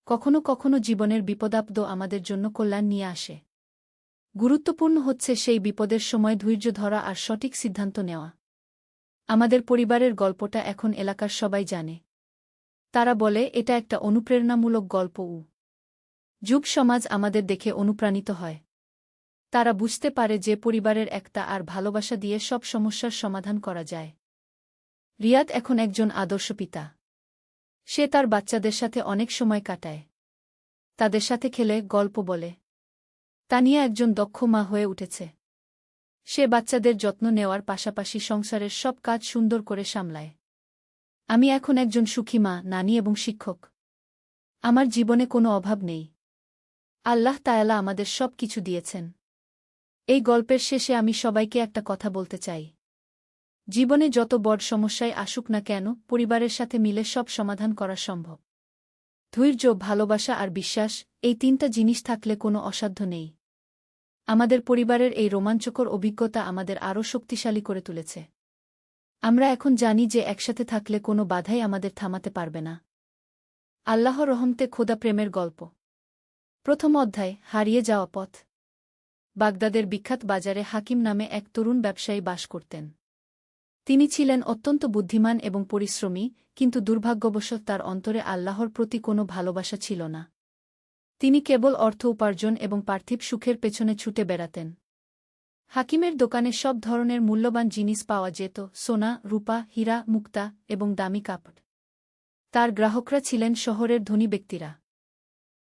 কখনো কখনো জীবনের বিপদাপদ আমাদের জন্য কল্যাণ নিয়ে আসে। গুরুত্বপূর্ণ হচ্ছে সেই বিপদের সময় ধৈর্য ধরা আর সঠিক সিদ্ধান্ত নেওয়া। আমাদের পরিবারের গল্পটা এখন এলাকার সবাই জানে। তারা বলে, এটা একটা অনুপ্রেরণামূলক গল্প। যুব সমাজ আমাদের দেখে অনুপ্রাণিত হয়। তারা বুঝতে পারে যে পরিবারের একতা আর ভালোবাসা দিয়ে সব সমস্যার সমাধান করা যায়। রিয়াদ এখন একজন আদর্শ পিতা। সে তার বাচ্চাদের সাথে অনেক সময় কাটায়। তাদের সাথে খেলে, গল্প বলে। তানিয়া একজন দক্ষ মা হয়ে উঠেছে। সে বাচ্চাদের যত্ন নেওয়ার পাশাপাশি সংসারের সব কাজ সুন্দর করে সামলায়। আমি এখন একজন সুখী মা, নানি এবং শিক্ষক। আমার জীবনে কোনো অভাব নেই। আল্লাহ তায়ালা আমাদের সব কিছু দিয়েছেন। এই গল্পের শেষে আমি সবাইকে একটা কথা বলতে চাই। জীবনে যত বড় সমস্যায় আসুক না কেন, পরিবারের সাথে মিলে সব সমাধান করা সম্ভব। ধৈর্য, ভালোবাসা আর বিশ্বাস, এই ৩টা জিনিস থাকলে কোনো অসাধ্য নেই। আমাদের পরিবারের এই রোমাঞ্চকর অভিজ্ঞতা আমাদের আরও শক্তিশালী করে তুলেছে। আমরা এখন জানি যে একসাথে থাকলে কোনো বাধাই আমাদের থামাতে পারবে না। আল্লাহর রহমতে খোদা প্রেমের গল্প। প্রথম অধ্যায়, হারিয়ে যাওয়া পথ। বাগদাদের বিখ্যাত বাজারে হাকিম নামে এক তরুণ ব্যবসায়ী বাস করতেন। তিনি ছিলেন অত্যন্ত বুদ্ধিমান এবং পরিশ্রমী, কিন্তু দুর্ভাগ্যবশত তার অন্তরে আল্লাহর প্রতি কোনো ভালোবাসা ছিল না। তিনি কেবল অর্থ উপার্জন এবং পার্থিব সুখের পেছনে ছুটে বেড়াতেন। হাকিমের দোকানে সব ধরনের মূল্যবান জিনিস পাওয়া যেত, সোনা, রূপা, হীরা, মুক্তা এবং দামি কাপড়। তার গ্রাহকরা ছিলেন শহরের ধনী ব্যক্তিরা।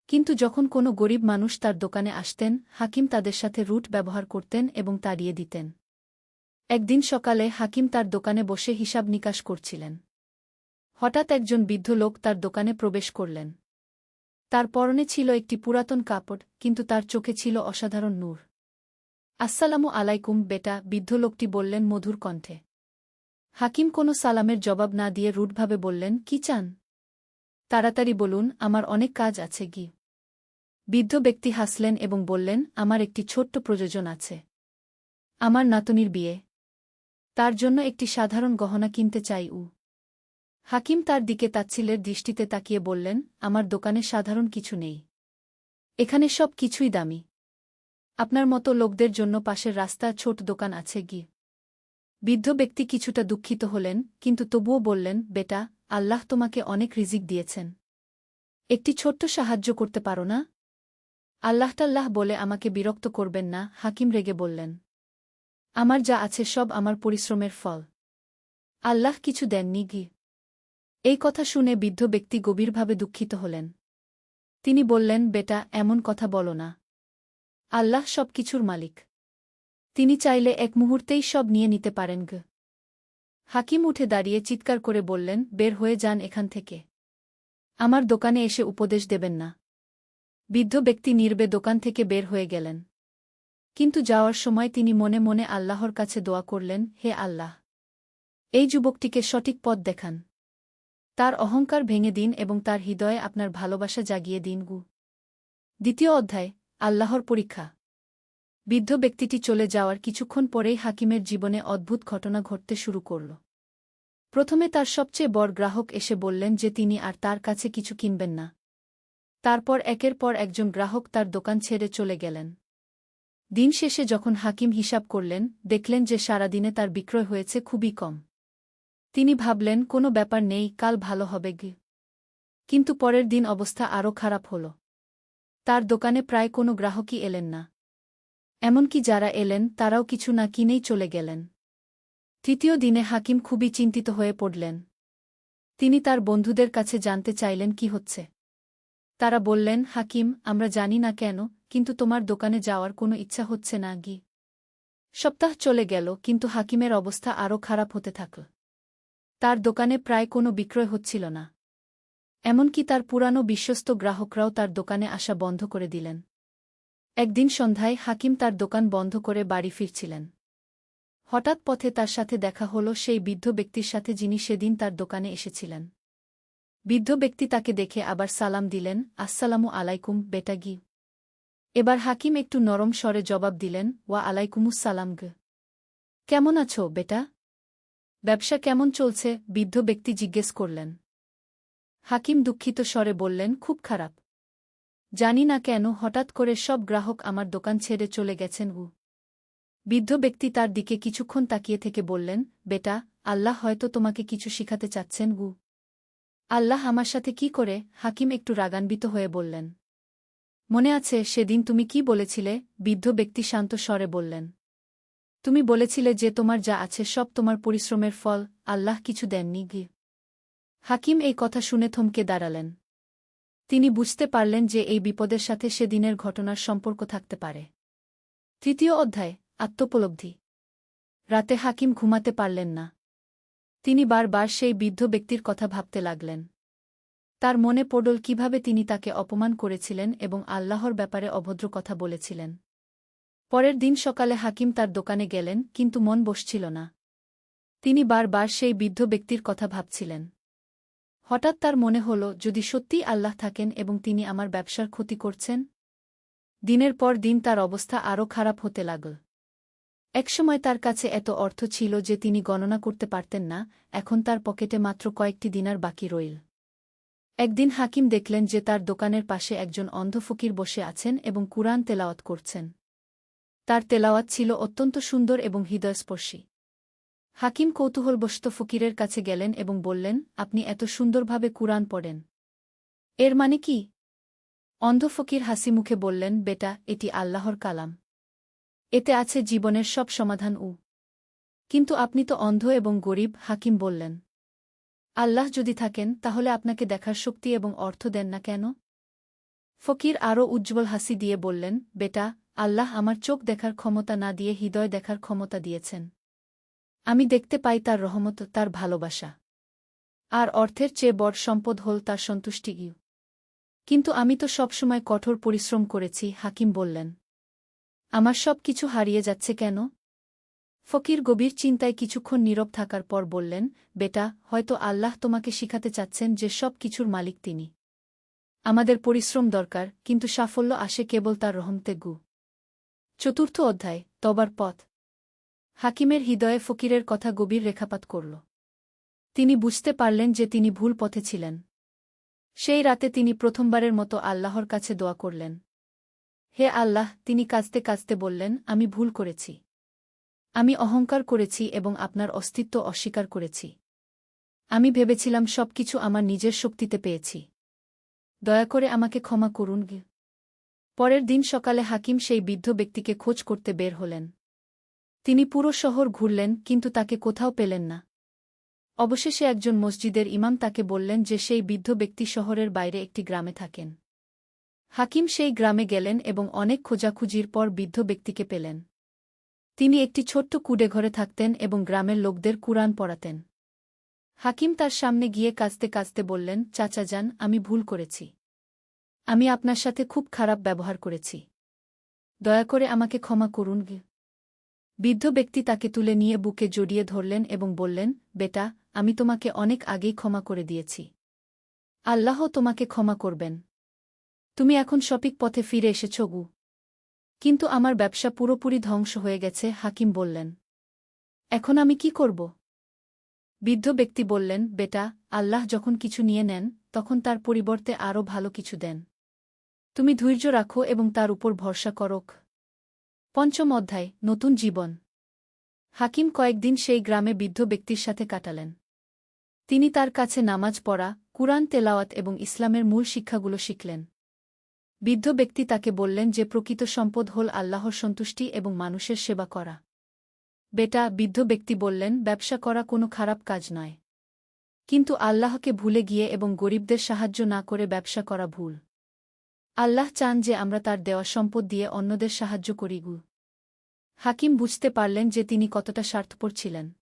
কিন্তু যখন কোনো গরিব মানুষ তার দোকানে আসতেন, হাকিম তাদের সাথে রুট ব্যবহার করতেন এবং তাড়িয়ে দিতেন। একদিন সকালে হাকিম তার দোকানে বসে হিসাব নিকাশ করছিলেন। হঠাৎ একজন বৃদ্ধ লোক তার দোকানে প্রবেশ করলেন। তার পরনে ছিল একটি পুরাতন কাপড়, কিন্তু তার চোখে ছিল অসাধারণ নূর। আসসালামু আলাইকুম বেটা, বৃদ্ধ লোকটি বললেন মধুর কণ্ঠে। হাকিম কোনো সালামের জবাব না দিয়ে রুটভাবে বললেন, কি চান? তাড়াতাড়ি বলুন, আমার অনেক কাজ আছে। বৃদ্ধ ব্যক্তি হাসলেন এবং বললেন, আমার একটি ছোট্ট প্রয়োজন আছে। আমার নাতনির বিয়ে। তার জন্য একটি সাধারণ গহনা কিনতে চাই। হাকিম তার দিকে তাচ্ছিলের দৃষ্টিতে তাকিয়ে বললেন, আমার দোকানে সাধারণ কিছু নেই। এখানে সব কিছুই দামি। আপনার মতো লোকদের জন্য পাশের রাস্তা ছোট দোকান আছে। বৃদ্ধ ব্যক্তি কিছুটা দুঃখিত হলেন, কিন্তু তবুও বললেন, বেটা, আল্লাহ তোমাকে অনেক রিজিক দিয়েছেন। একটি ছোট্ট সাহায্য করতে পারো না? আল্লাহটাল্লাহ বলে আমাকে বিরক্ত করবেন না, হাকিম রেগে বললেন। আমার যা আছে সব আমার পরিশ্রমের ফল। আল্লাহ কিছু দেননি গি। এই কথা শুনে বৃদ্ধ ব্যক্তি গভীরভাবে দুঃখিত হলেন। তিনি বললেন, বেটা, এমন কথা বলো না। আল্লাহ সব কিছুর মালিক। তিনি চাইলে এক মুহূর্তেই সব নিয়ে নিতে পারেন গ। হাকিম উঠে দাঁড়িয়ে চিৎকার করে বললেন, বের হয়ে যান এখান থেকে। আমার দোকানে এসে উপদেশ দেবেন না। বৃদ্ধ ব্যক্তি নীরবে দোকান থেকে বের হয়ে গেলেন। কিন্তু যাওয়ার সময় তিনি মনে মনে আল্লাহর কাছে দোয়া করলেন, হে আল্লাহ, এই যুবকটিকে সঠিক পথ দেখান। তার অহংকার ভেঙে দিন এবং তার হৃদয়ে আপনার ভালোবাসা জাগিয়ে দিন গু। দ্বিতীয় অধ্যায়, আল্লাহর পরীক্ষা। বৃদ্ধ ব্যক্তিটি চলে যাওয়ার কিছুক্ষণ পরেই হাকিমের জীবনে অদ্ভুত ঘটনা ঘটতে শুরু করল। প্রথমে তার সবচেয়ে বড় গ্রাহক এসে বললেন যে তিনি আর তার কাছে কিছু কিনবেন না। তারপর একের পর একজন গ্রাহক তার দোকান ছেড়ে চলে গেলেন। দিন শেষে যখন হাকিম হিসাব করলেন, দেখলেন যে সারাদিনে তার বিক্রয় হয়েছে খুবই কম। তিনি ভাবলেন, কোনো ব্যাপার নেই, কাল ভালো হবে গে। কিন্তু পরের দিন অবস্থা আরও খারাপ হল। তার দোকানে প্রায় কোনো গ্রাহকই এলেন না। এমনকি যারা এলেন তারাও কিছু না কিনেই চলে গেলেন। তৃতীয় দিনে হাকিম খুবই চিন্তিত হয়ে পড়লেন। তিনি তার বন্ধুদের কাছে জানতে চাইলেন কি হচ্ছে। তারা বললেন, হাকিম, আমরা জানি না কেন, কিন্তু তোমার দোকানে যাওয়ার কোনো ইচ্ছা হচ্ছে না গি। সপ্তাহ চলে গেল, কিন্তু হাকিমের অবস্থা আরও খারাপ হতে থাকল। তার দোকানে প্রায় কোনো বিক্রয় হচ্ছিল না। এমনকি তার পুরানো বিশ্বস্ত গ্রাহকরাও তার দোকানে আসা বন্ধ করে দিলেন। একদিন সন্ধ্যায় হাকিম তার দোকান বন্ধ করে বাড়ি ফিরছিলেন। হঠাৎ পথে তার সাথে দেখা হল সেই বৃদ্ধ ব্যক্তির সাথে যিনি সেদিন তার দোকানে এসেছিলেন। বৃদ্ধ ব্যক্তি তাকে দেখে আবার সালাম দিলেন, আসসালামু আলাইকুম বেটা গি। এবার হাকিম একটু নরম স্বরে জবাব দিলেন, ওয়া আলাইকুমুসসালাম গ। কেমন আছো বেটা? ব্যবসা কেমন চলছে? বৃদ্ধ ব্যক্তি জিজ্ঞেস করলেন। হাকিম দুঃখিত স্বরে বললেন, খুব খারাপ। জানি না কেন হঠাৎ করে সব গ্রাহক আমার দোকান ছেড়ে চলে গেছেন উ। বৃদ্ধ ব্যক্তি তার দিকে কিছুক্ষণ তাকিয়ে থেকে বললেন, বেটা, আল্লাহ হয়তো তোমাকে কিছু শিখাতে চাচ্ছেন গু। আল্লাহ আমার সাথে কি করে? হাকিম একটু রাগান্বিত হয়ে বললেন। মনে আছে সেদিন তুমি কি বলেছিলে? বৃদ্ধ ব্যক্তি শান্ত স্বরে বললেন। তুমি বলেছিলে যে তোমার যা আছে সব তোমার পরিশ্রমের ফল, আল্লাহ কিছু দেননি গি। হাকিম এই কথা শুনে থমকে দাঁড়ালেন। তিনি বুঝতে পারলেন যে এই বিপদের সাথে সেদিনের ঘটনার সম্পর্ক থাকতে পারে। তৃতীয় অধ্যায়, আত্মোপলব্ধি। রাতে হাকিম ঘুমাতে পারলেন না। তিনি বারবার সেই বৃদ্ধ ব্যক্তির কথা ভাবতে লাগলেন। তার মনে পড়ল কিভাবে তিনি তাকে অপমান করেছিলেন এবং আল্লাহর ব্যাপারে অভদ্র কথা বলেছিলেন। পরের দিন সকালে হাকিম তার দোকানে গেলেন, কিন্তু মন বসছিল না। তিনি বারবার সেই বৃদ্ধ ব্যক্তির কথা ভাবছিলেন। হঠাৎ তার মনে হল, যদি সত্যিই আল্লাহ থাকেন এবং তিনি আমার ব্যবসার ক্ষতি করছেন। দিনের পর দিন তার অবস্থা আরও খারাপ হতে লাগল। একসময় তার কাছে এত অর্থ ছিল যে তিনি গণনা করতে পারতেন না, এখন তার পকেটে মাত্র কয়েকটি দিনার বাকি রইল। একদিন হাকিম দেখলেন যে তার দোকানের পাশে একজন অন্ধ ফকির বসে আছেন এবং কুরআন তেলাওয়াত করছেন। তার তেলাওয়াত ছিল অত্যন্ত সুন্দর এবং হৃদয়স্পর্শী। হাকিম কৌতূহলবশত ফকিরের কাছে গেলেন এবং বললেন, আপনি এত সুন্দরভাবে কুরআন পড়েন, এর মানে কি? অন্ধ ফকির হাসি মুখে বললেন, বেটা, এটি আল্লাহর কালাম। এতে আছে জীবনের সব সমাধান উ। কিন্তু আপনি তো অন্ধ এবং গরিব। হাকিম বললেন, আল্লাহ যদি থাকেন তাহলে আপনাকে দেখার শক্তি এবং অর্থ দেন না কেন? ফকির আরও উজ্জ্বল হাসি দিয়ে বললেন, বেটা, আল্লাহ আমার চোখ দেখার ক্ষমতা না দিয়ে হৃদয় দেখার ক্ষমতা দিয়েছেন। আমি দেখতে পাই তার রহমত, তার ভালোবাসা। আর অর্থের চেয়ে বড় সম্পদ হল তার সন্তুষ্টি। কিন্তু আমি তো সবসময় কঠোর পরিশ্রম করেছি। হাকিম বললেন, আমার সব কিছু হারিয়ে যাচ্ছে কেন? ফকির গভীর চিন্তায় কিছুক্ষণ নীরব থাকার পর বললেন, বেটা, হয়তো আল্লাহ তোমাকে শিখাতে চাচ্ছেন যে সব কিছুর মালিক তিনি। আমাদের পরিশ্রম দরকার, কিন্তু সাফল্য আসে কেবল তার রহমতে গু। চতুর্থ অধ্যায়, তওবার পথ। হাকিমের হৃদয়ে ফকিরের কথা গভীর রেখাপাত করল। তিনি বুঝতে পারলেন যে তিনি ভুল পথে ছিলেন। সেই রাতে তিনি প্রথমবারের মতো আল্লাহর কাছে দোয়া করলেন। হে আল্লাহ, তিনি কাঁদতে কাঁদতে বললেন, আমি ভুল করেছি। আমি অহংকার করেছি এবং আপনার অস্তিত্ব অস্বীকার করেছি। আমি ভেবেছিলাম সবকিছু আমার নিজের শক্তিতে পেয়েছি। দয়া করে আমাকে ক্ষমা করুন গে। পরের দিন সকালে হাকিম সেই বৃদ্ধ ব্যক্তিকে খোঁজ করতে বের হলেন। তিনি পুরো শহর ঘুরলেন, কিন্তু তাকে কোথাও পেলেন না। অবশেষে একজন মসজিদের ইমাম তাকে বললেন যে সেই বৃদ্ধ ব্যক্তি শহরের বাইরে একটি গ্রামে থাকেন। হাকিম সেই গ্রামে গেলেন এবং অনেক খোঁজাখুঁজির পর বৃদ্ধ ব্যক্তিকে পেলেন। তিনি একটি ছোট্ট কুঁড়েঘরে থাকতেন এবং গ্রামের লোকদের কুরআন পড়াতেন। হাকিম তার সামনে গিয়ে কাঁদতে কাঁদতে বললেন, চাচা যান, আমি ভুল করেছি। আমি আপনার সাথে খুব খারাপ ব্যবহার করেছি। দয়া করে আমাকে ক্ষমা করুন। বৃদ্ধ ব্যক্তি তাকে তুলে নিয়ে বুকে জড়িয়ে ধরলেন এবং বললেন, বেটা, আমি তোমাকে অনেক আগেই ক্ষমা করে দিয়েছি। আল্লাহ তোমাকে ক্ষমা করবেন। তুমি এখন সঠিক পথে ফিরে এসেছ গু। কিন্তু আমার ব্যবসা পুরোপুরি ধ্বংস হয়ে গেছে, হাকিম বললেন। এখন আমি কি করব? বৃদ্ধ ব্যক্তি বললেন, বেটা, আল্লাহ যখন কিছু নিয়ে নেন তখন তার পরিবর্তে আরও ভালো কিছু দেন। তুমি ধৈর্য রাখো এবং তার উপর ভরসা করো। পঞ্চম অধ্যায়, নতুন জীবন। হাকিম কয়েকদিন সেই গ্রামে বৃদ্ধ ব্যক্তির সাথে কাটালেন। তিনি তার কাছে নামাজ পড়া, কুরআন তেলাওয়াত এবং ইসলামের মূল শিক্ষাগুলো শিখলেন। বৃদ্ধ ব্যক্তি তাকে বললেন যে প্রকৃত সম্পদ হল আল্লাহর সন্তুষ্টি এবং মানুষের সেবা করা। বেটা, বৃদ্ধ ব্যক্তি বললেন, ব্যবসা করা কোনো খারাপ কাজ নয়। কিন্তু আল্লাহকে ভুলে গিয়ে এবং গরিবদের সাহায্য না করে ব্যবসা করা ভুল। আল্লাহ চান যে আমরা তার দেওয়া সম্পদ দিয়ে অন্যদের সাহায্য করি। হাকিম বুঝতে পারলেন যে তিনি কতটা স্বার্থপর ছিলেন।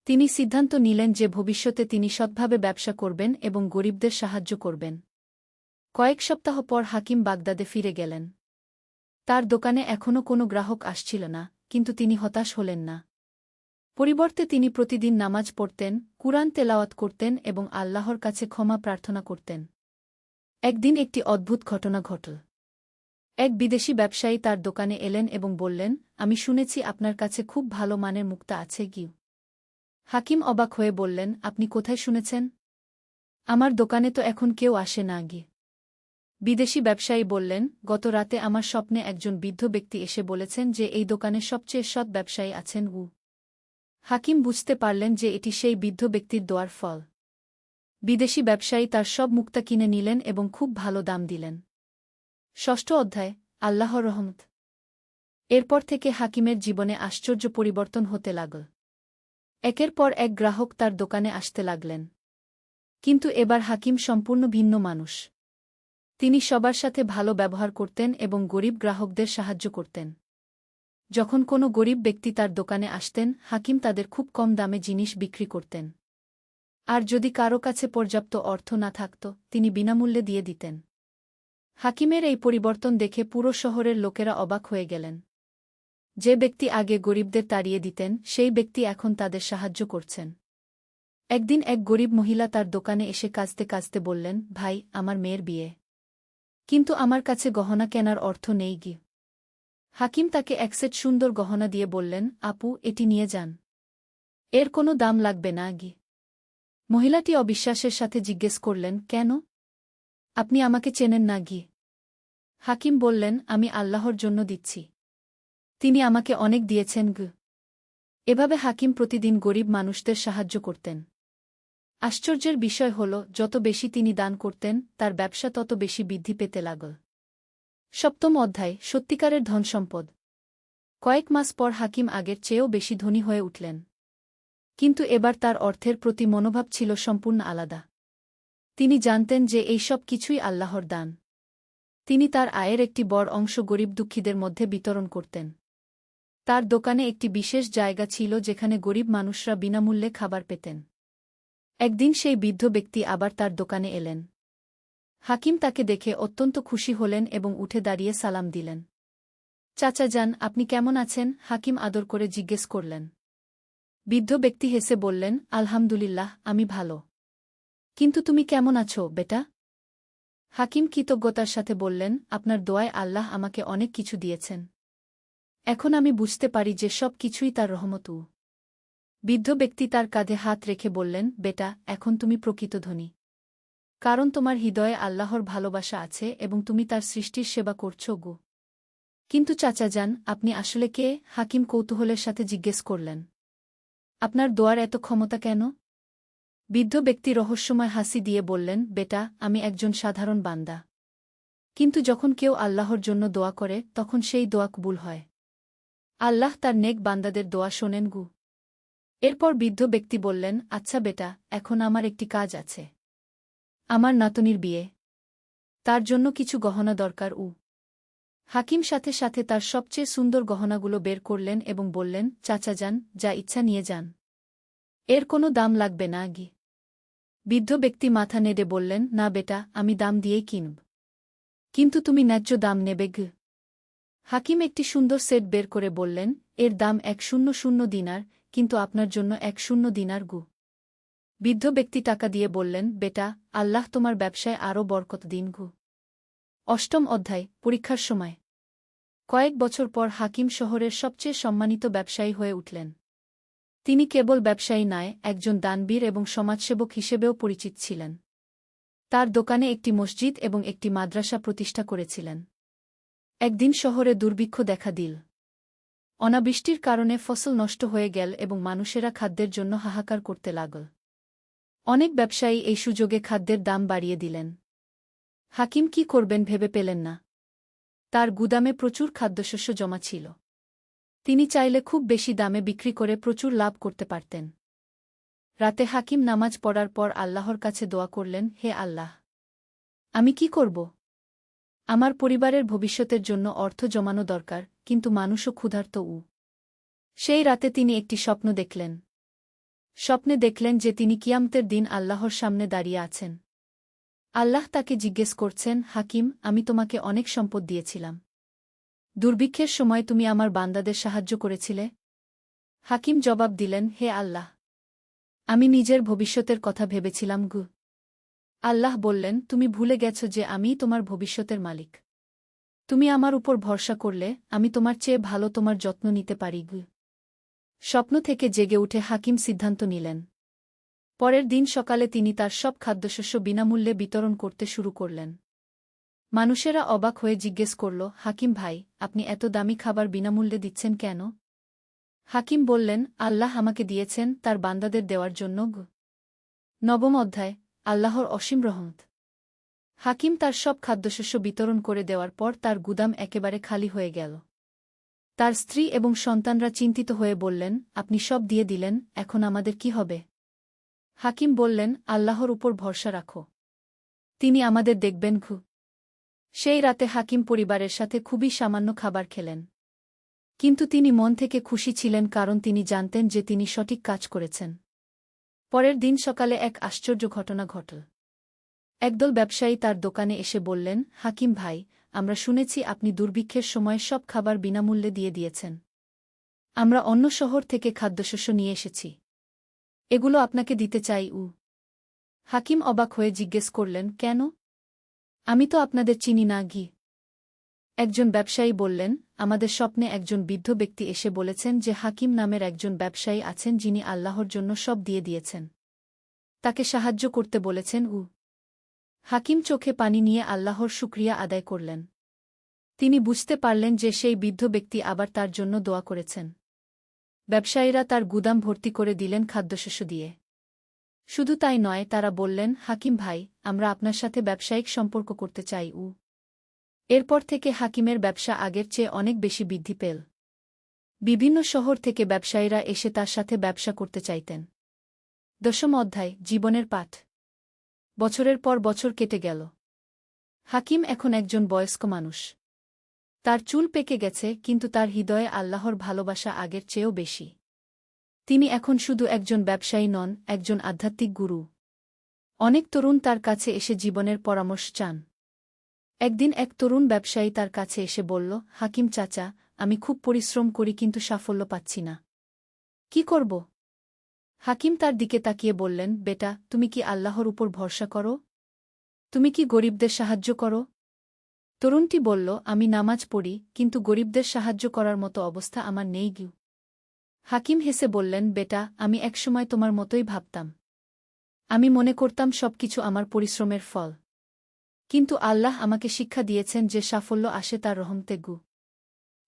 তিনি সিদ্ধান্ত নিলেন যে ভবিষ্যতে তিনি সৎভাবে ব্যবসা করবেন এবং গরিবদের সাহায্য করবেন। কয়েক সপ্তাহ পর হাকিম বাগদাদে ফিরে গেলেন। তার দোকানে এখনও কোনো গ্রাহক আসছিল না, কিন্তু তিনি হতাশ হলেন না। পরিবর্তে তিনি প্রতিদিন নামাজ পড়তেন, কুরআন তেলাওয়াত করতেন এবং আল্লাহর কাছে ক্ষমা প্রার্থনা করতেন। একদিন একটি অদ্ভুত ঘটনা ঘটল। এক বিদেশি ব্যবসায়ী তার দোকানে এলেন এবং বললেন, আমি শুনেছি আপনার কাছে খুব ভালো মানের মুক্তা আছে। হাকিম অবাক হয়ে বললেন, আপনি কোথায় শুনেছেন? আমার দোকানে তো এখন কেউ আসে না। বিদেশি ব্যবসায়ী বললেন, গত রাতে আমার স্বপ্নে একজন বৃদ্ধ ব্যক্তি এসে বলেছেন যে এই দোকানে সবচেয়ে সৎ ব্যবসায়ী আছেন। হাকিম বুঝতে পারলেন যে এটি সেই বৃদ্ধ ব্যক্তির দোয়ার ফল। বিদেশি ব্যবসায়ী তার সব মুক্তা কিনে নিলেন এবং খুব ভালো দাম দিলেন। ষষ্ঠ অধ্যায়, আল্লাহর রহমত। এরপর থেকে হাকিমের জীবনে আশ্চর্য পরিবর্তন হতে লাগল। একের পর এক গ্রাহক তার দোকানে আসতে লাগলেন। কিন্তু এবার হাকিম সম্পূর্ণ ভিন্ন মানুষ। তিনি সবার সাথে ভালো ব্যবহার করতেন এবং গরিব গ্রাহকদের সাহায্য করতেন। যখন কোনো গরিব ব্যক্তি তার দোকানে আসতেন, হাকিম তাদের খুব কম দামে জিনিস বিক্রি করতেন। আর যদি কারো কাছে পর্যাপ্ত অর্থ না থাকত, তিনি বিনামূল্যে দিয়ে দিতেন। হাকিমের এই পরিবর্তন দেখে পুরো শহরের লোকেরা অবাক হয়ে গেলেন। যে ব্যক্তি আগে গরিবদের তাড়িয়ে দিতেন, সেই ব্যক্তি এখন তাদের সাহায্য করছেন। একদিন এক গরিব মহিলা তার দোকানে এসে কাঁদতে কাঁদতে বললেন, ভাই, আমার মেয়ের বিয়ে, কিন্তু আমার কাছে গহনা কেনার অর্থ নেই। হাকিম তাকে এক সেট সুন্দর গহনা দিয়ে বললেন, আপু, এটি নিয়ে যান। এর কোনো দাম লাগবে না। মহিলাটি অবিশ্বাসের সাথে জিজ্ঞেস করলেন, কেন? আপনি আমাকে চেনেন না? হাকিম বললেন, আমি আল্লাহর জন্য দিচ্ছি। তিনি আমাকে অনেক দিয়েছেন। এভাবে হাকিম প্রতিদিন গরিব মানুষদের সাহায্য করতেন। আশ্চর্যের বিষয় হল, যত বেশি তিনি দান করতেন, তার ব্যবসা তত বেশি বৃদ্ধি পেতে লাগল। সপ্তম অধ্যায়, সত্যিকারের ধনসম্পদ। কয়েক মাস পর হাকিম আগের চেয়েও বেশি ধনী হয়ে উঠলেন। কিন্তু এবার তার অর্থের প্রতি মনোভাব ছিল সম্পূর্ণ আলাদা। তিনি জানতেন যে এই সব কিছুই আল্লাহর দান। তিনি তার আয়ের একটি বড় অংশ গরিব দুঃখীদের মধ্যে বিতরণ করতেন। তার দোকানে একটি বিশেষ জায়গা ছিল যেখানে গরিব মানুষরা বিনামূল্যে খাবার পেতেন। একদিন সেই বৃদ্ধ ব্যক্তি আবার তার দোকানে এলেন। হাকিম তাকে দেখে অত্যন্ত খুশি হলেন এবং উঠে দাঁড়িয়ে সালাম দিলেন। চাচা যান, আপনি কেমন আছেন? হাকিম আদর করে জিজ্ঞেস করলেন। বৃদ্ধ ব্যক্তি হেসে বললেন, আলহামদুলিল্লাহ, আমি ভালো। কিন্তু তুমি কেমন আছো, বেটা? হাকিম কৃতজ্ঞতার সাথে বললেন, আপনার দোয়ায় আল্লাহ আমাকে অনেক কিছু দিয়েছেন। এখন আমি বুঝতে পারি যে সব কিছুই তার রহমত। বৃদ্ধ ব্যক্তি তার কাঁধে হাত রেখে বললেন, বেটা, এখন তুমি প্রকৃত ধনী। কারণ তোমার হৃদয়ে আল্লাহর ভালোবাসা আছে এবং তুমি তার সৃষ্টির সেবা করছ। কিন্তু চাচা যান, আপনি আসলে কে? হাকিম কৌতূহলের সাথে জিজ্ঞেস করলেন। আপনার দোয়ার এত ক্ষমতা কেন? বৃদ্ধ ব্যক্তি রহস্যময় হাসি দিয়ে বললেন, বেটা, আমি একজন সাধারণ বান্দা। কিন্তু যখন কেউ আল্লাহর জন্য দোয়া করে, তখন সেই দোয়া কবুল হয়। আল্লাহ তার নেক বান্দাদের দোয়া শোনেন। এরপর বৃদ্ধ ব্যক্তি বললেন, আচ্ছা বেটা, এখন আমার একটি কাজ আছে। আমার নাতনির বিয়ে, তার জন্য কিছু গহনা দরকার। হাকিম সাথে সাথে তার সবচেয়ে সুন্দর গহনাগুলো বের করলেন এবং বললেন, চাচা যান, যা ইচ্ছা নিয়ে যান, এর কোনো দাম লাগবে না। বৃদ্ধ ব্যক্তি মাথা নেড়ে বললেন, না বেটা, আমি দাম দিয়েই কিনব, কিন্তু তুমি ন্যায্য দাম নেবে। হাকিম একটি সুন্দর সেট বের করে বললেন, এর দাম 100 দিনার, কিন্তু আপনার জন্য 100 দিনার। বৃদ্ধ ব্যক্তি টাকা দিয়ে বললেন, বেটা, আল্লাহ তোমার ব্যবসায় আরও বরকত দিন। অষ্টম অধ্যায়, পরীক্ষার সময়। কয়েক বছর পর হাকিম শহরের সবচেয়ে সম্মানিত ব্যবসায়ী হয়ে উঠলেন। তিনি কেবল ব্যবসায়ী নয়, একজন দানবীর এবং সমাজসেবক হিসেবেও পরিচিত ছিলেন। তার দোকানে একটি মসজিদ এবং একটি মাদ্রাসা প্রতিষ্ঠা করেছিলেন। একদিন শহরে দুর্ভিক্ষ দেখা দিল। অনাবৃষ্টির কারণে ফসল নষ্ট হয়ে গেল এবং মানুষেরা খাদ্যের জন্য হাহাকার করতে লাগল। অনেক ব্যবসায়ী এই সুযোগে খাদ্যের দাম বাড়িয়ে দিলেন। হাকিম কি করবেন ভেবে পেলেন না। তার গুদামে প্রচুর খাদ্যশস্য জমা ছিল। তিনি চাইলে খুব বেশি দামে বিক্রি করে প্রচুর লাভ করতে পারতেন। রাতে হাকিম নামাজ পড়ার পর আল্লাহর কাছে দোয়া করলেন, হে আল্লাহ, আমি কি করব? আমার পরিবারের ভবিষ্যতের জন্য অর্থ জমানো দরকার, কিন্তু মানুষও ক্ষুধার্ত। সেই রাতে তিনি একটি স্বপ্ন দেখলেন। স্বপ্নে দেখলেন যে তিনি কিয়ামতের দিন আল্লাহর সামনে দাঁড়িয়ে আছেন। আল্লাহ তাকে জিজ্ঞেস করছেন, হাকিম, আমি তোমাকে অনেক সম্পদ দিয়েছিলাম। দুর্ভিক্ষের সময় তুমি আমার বান্দাদের সাহায্য করেছিলে। হাকিম জবাব দিলেন, হে আল্লাহ, আমি নিজের ভবিষ্যতের কথা ভেবেছিলাম। আল্লাহ বললেন, তুমি ভুলে গেছ যে আমিই তোমার ভবিষ্যতের মালিক। তুমি আমার উপর ভরসা করলে আমি তোমার চেয়ে ভালো তোমার যত্ন নিতে পারি। স্বপ্ন থেকে জেগে উঠে হাকিম সিদ্ধান্ত নিলেন। পরের দিন সকালে তিনি তার সব খাদ্যশস্য বিনামূল্যে বিতরণ করতে শুরু করলেন। মানুষেরা অবাক হয়ে জিজ্ঞেস করল, হাকিম ভাই, আপনি এত দামি খাবার বিনামূল্যে দিচ্ছেন কেন? হাকিম বললেন, আল্লাহ আমাকে দিয়েছেন তার বান্দাদের দেওয়ার জন্য। নবম অধ্যায়, আল্লাহর অসীম রহমত। হাকিম তার সব খাদ্যশস্য বিতরণ করে দেওয়ার পর তার গুদাম একেবারে খালি হয়ে গেল। তার স্ত্রী এবং সন্তানরা চিন্তিত হয়ে বললেন, আপনি সব দিয়ে দিলেন, এখন আমাদের কি হবে? হাকিম বললেন, আল্লাহর উপর ভরসা রাখো, তিনি আমাদের দেখবেন। সেই রাতে হাকিম পরিবারের সাথে খুবই সামান্য খাবার খেলেন। কিন্তু তিনি মন থেকে খুশি ছিলেন, কারণ তিনি জানতেন যে তিনি সঠিক কাজ করেছেন। পরের দিন সকালে এক আশ্চর্য ঘটনা ঘটল। একদল ব্যবসায়ী তার দোকানে এসে বললেন, হাকিম ভাই, আমরা শুনেছি আপনি দুর্ভিক্ষের সময় সব খাবার বিনামূল্যে দিয়ে দিয়েছেন। আমরা অন্য শহর থেকে খাদ্যশস্য নিয়ে এসেছি, এগুলো আপনাকে দিতে চাই। হাকিম অবাক হয়ে জিজ্ঞেস করলেন, কেন? আমি তো আপনাদের চিনি না। একজন ব্যবসায়ী বললেন, আমাদের স্বপ্নে একজন বৃদ্ধ ব্যক্তি এসে বলেছেন যে হাকিম নামের একজন ব্যবসায়ী আছেন যিনি আল্লাহর জন্য সব দিয়ে দিয়েছেন, তাকে সাহায্য করতে বলেছেন। হাকিম চোখে পানি নিয়ে আল্লাহর শুকরিয়া আদায় করলেন। তিনি বুঝতে পারলেন যে সেই বৃদ্ধ ব্যক্তি আবার তার জন্য দোয়া করেছেন। ব্যবসায়ীরা তার গুদাম ভর্তি করে দিলেন খাদ্যশস্য দিয়ে। শুধু তাই নয়, তারা বললেন, হাকিম ভাই, আমরা আপনার সাথে ব্যবসায়িক সম্পর্ক করতে চাই। এরপর থেকে হাকিমের ব্যবসা আগের চেয়ে অনেক বেশি বৃদ্ধি পেল। বিভিন্ন শহর থেকে ব্যবসায়ীরা এসে তার সাথে ব্যবসা করতে চাইতেন। দশম অধ্যায়, জীবনের পাঠ। বছরের পর বছর কেটে গেল। হাকিম এখন একজন বয়স্ক মানুষ। তার চুল পেকে গেছে, কিন্তু তার হৃদয়ে আল্লাহর ভালোবাসা আগের চেয়েও বেশি। তিনি এখন শুধু একজন ব্যবসায়ী নন, একজন আধ্যাত্মিক গুরু। অনেক তরুণ তার কাছে এসে জীবনের পরামর্শ চান। একদিন এক তরুণ ব্যবসায়ী তার কাছে এসে বলল, হাকিম চাচা, আমি খুব পরিশ্রম করি কিন্তু সাফল্য পাচ্ছি না, কি করব? হাকিম তার দিকে তাকিয়ে বললেন, বেটা, তুমি কি আল্লাহর উপর ভরসা করো? তুমি কি গরিবদের সাহায্য করো? তরুণটি বলল, আমি নামাজ পড়ি, কিন্তু গরিবদের সাহায্য করার মতো অবস্থা আমার নেই। হাকিম হেসে বললেন, বেটা, আমি একসময় তোমার মতোই ভাবতাম। আমি মনে করতাম সবকিছু আমার পরিশ্রমের ফল। কিন্তু আল্লাহ আমাকে শিক্ষা দিয়েছেন যে সাফল্য আসে তার রহমতে।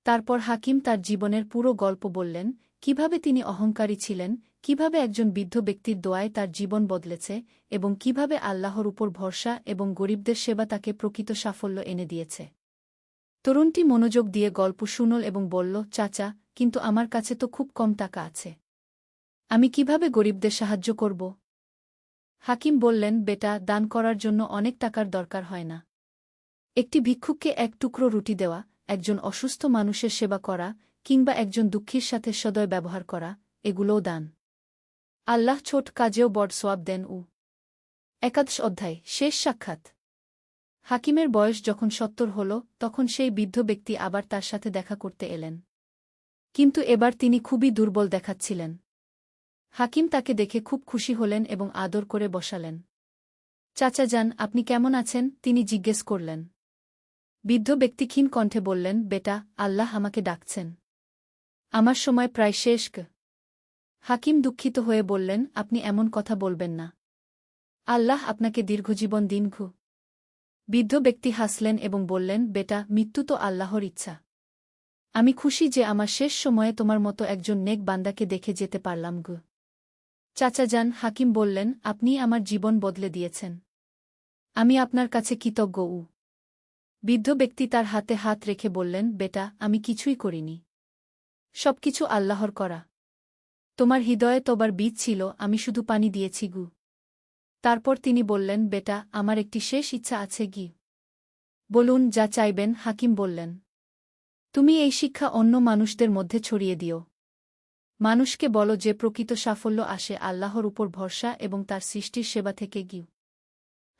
তারপর হাকিম তার জীবনের পুরো গল্প বললেন, কিভাবে তিনি অহংকারী ছিলেন, কিভাবে একজন বৃদ্ধ ব্যক্তির দোয়ায় তার জীবন বদলেছে, এবং কিভাবে আল্লাহর উপর ভরসা এবং গরিবদের সেবা তাকে প্রকৃত সাফল্য এনে দিয়েছে। তরুণটি মনোযোগ দিয়ে গল্প শুনল এবং বলল, চাচা, কিন্তু আমার কাছে তো খুব কম টাকা আছে। আমি কিভাবে গরিবদের সাহায্য করব? হাকিম বললেন, বেটা, দান করার জন্য অনেক টাকার দরকার হয় না। একটি ভিক্ষুককে এক টুকরো রুটি দেওয়া, একজন অসুস্থ মানুষের সেবা করা, কিংবা একজন দুঃখীর সাথে সদয় ব্যবহার করা, এগুলোও দান। আল্লাহ ছোট কাজেও বড় সোয়াব দেন। একাদশ অধ্যায়, শেষ সাক্ষাৎ। হাকিমের বয়স যখন ৭০ হল, তখন সেই বৃদ্ধ ব্যক্তি আবার তার সাথে দেখা করতে এলেন। কিন্তু এবার তিনি খুবই দুর্বল দেখাচ্ছিলেন। হাকিম তাকে দেখে খুব খুশি হলেন এবং আদর করে বসালেন। চাচা যান, আপনি কেমন আছেন? তিনি জিজ্ঞেস করলেন। বৃদ্ধ ব্যক্তি ক্ষীণ কণ্ঠে বললেন, বেটা, আল্লাহ আমাকে ডাকছেন। আমার সময় প্রায় শেষ। হাকিম দুঃখিত হয়ে বললেন, আপনি এমন কথা বলবেন না। আল্লাহ আপনাকে দীর্ঘজীবন দিন। বৃদ্ধ ব্যক্তি হাসলেন এবং বললেন, বেটা, মৃত্যু তো আল্লাহর ইচ্ছা। আমি খুশি যে আমার শেষ সময়ে তোমার মতো একজন নেক বান্দাকে দেখে যেতে পারলাম। চাচা যান, হাকিম বললেন, আপনিই আমার জীবন বদলে দিয়েছেন। আমি আপনার কাছে কৃতজ্ঞ। বৃদ্ধ ব্যক্তি তার হাতে হাত রেখে বললেন, বেটা, আমি কিছুই করিনি। সবকিছু আল্লাহর করা। তোমার হৃদয়ে তোবার বীজ ছিল, আমি শুধু পানি দিয়েছি। তারপর তিনি বললেন, বেটা, আমার একটি শেষ ইচ্ছা আছে। বলুন, যা চাইবেন। হাকিম বললেন, তুমি এই শিক্ষা অন্য মানুষদের মধ্যে ছড়িয়ে দিও। মানুষকে বলো যে প্রকৃত সাফল্য আসে আল্লাহর উপর ভরসা এবং তার সৃষ্টির সেবা থেকে।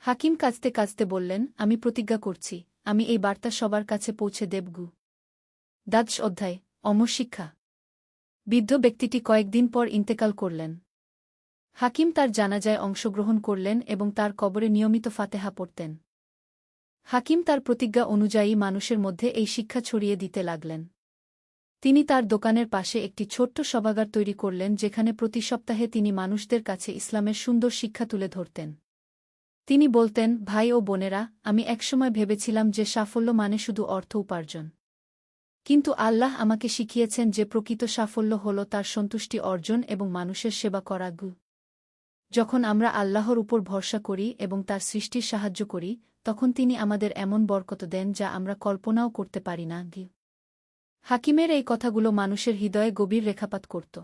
হাকিম কাঁদতে কাঁদতে বললেন, আমি প্রতিজ্ঞা করছি, আমি এই বার্তা সবার কাছে পৌঁছে দেব। দ্বাদশ অধ্যায়, অমর শিক্ষা। বৃদ্ধ ব্যক্তিটি কয়েকদিন পর ইন্তেকাল করলেন। হাকিম তার জানাজায় অংশগ্রহণ করলেন এবং তার কবরে নিয়মিত ফাতেহা পড়তেন। হাকিম তার প্রতিজ্ঞা অনুযায়ী মানুষের মধ্যে এই শিক্ষা ছড়িয়ে দিতে লাগলেন। তিনি তার দোকানের পাশে একটি ছোট্ট সভাগার তৈরি করলেন, যেখানে প্রতি সপ্তাহে তিনি মানুষদের কাছে ইসলামের সুন্দর শিক্ষা তুলে ধরতেন। তিনি বলতেন, ভাই ও বোনেরা, আমি একসময় ভেবেছিলাম যে সাফল্য মানে শুধু অর্থ উপার্জন। কিন্তু আল্লাহ আমাকে শিখিয়েছেন যে প্রকৃত সাফল্য হল তার সন্তুষ্টি অর্জন এবং মানুষের সেবা করা। যখন আমরা আল্লাহর উপর ভরসা করি এবং তার সৃষ্টির সাহায্য করি, তখন তিনি আমাদের এমন বরকত দেন যা আমরা কল্পনাও করতে পারি না। হাকিমের এই কথাগুলো মানুষের হৃদয়ে গভীর রেখাপাত করত।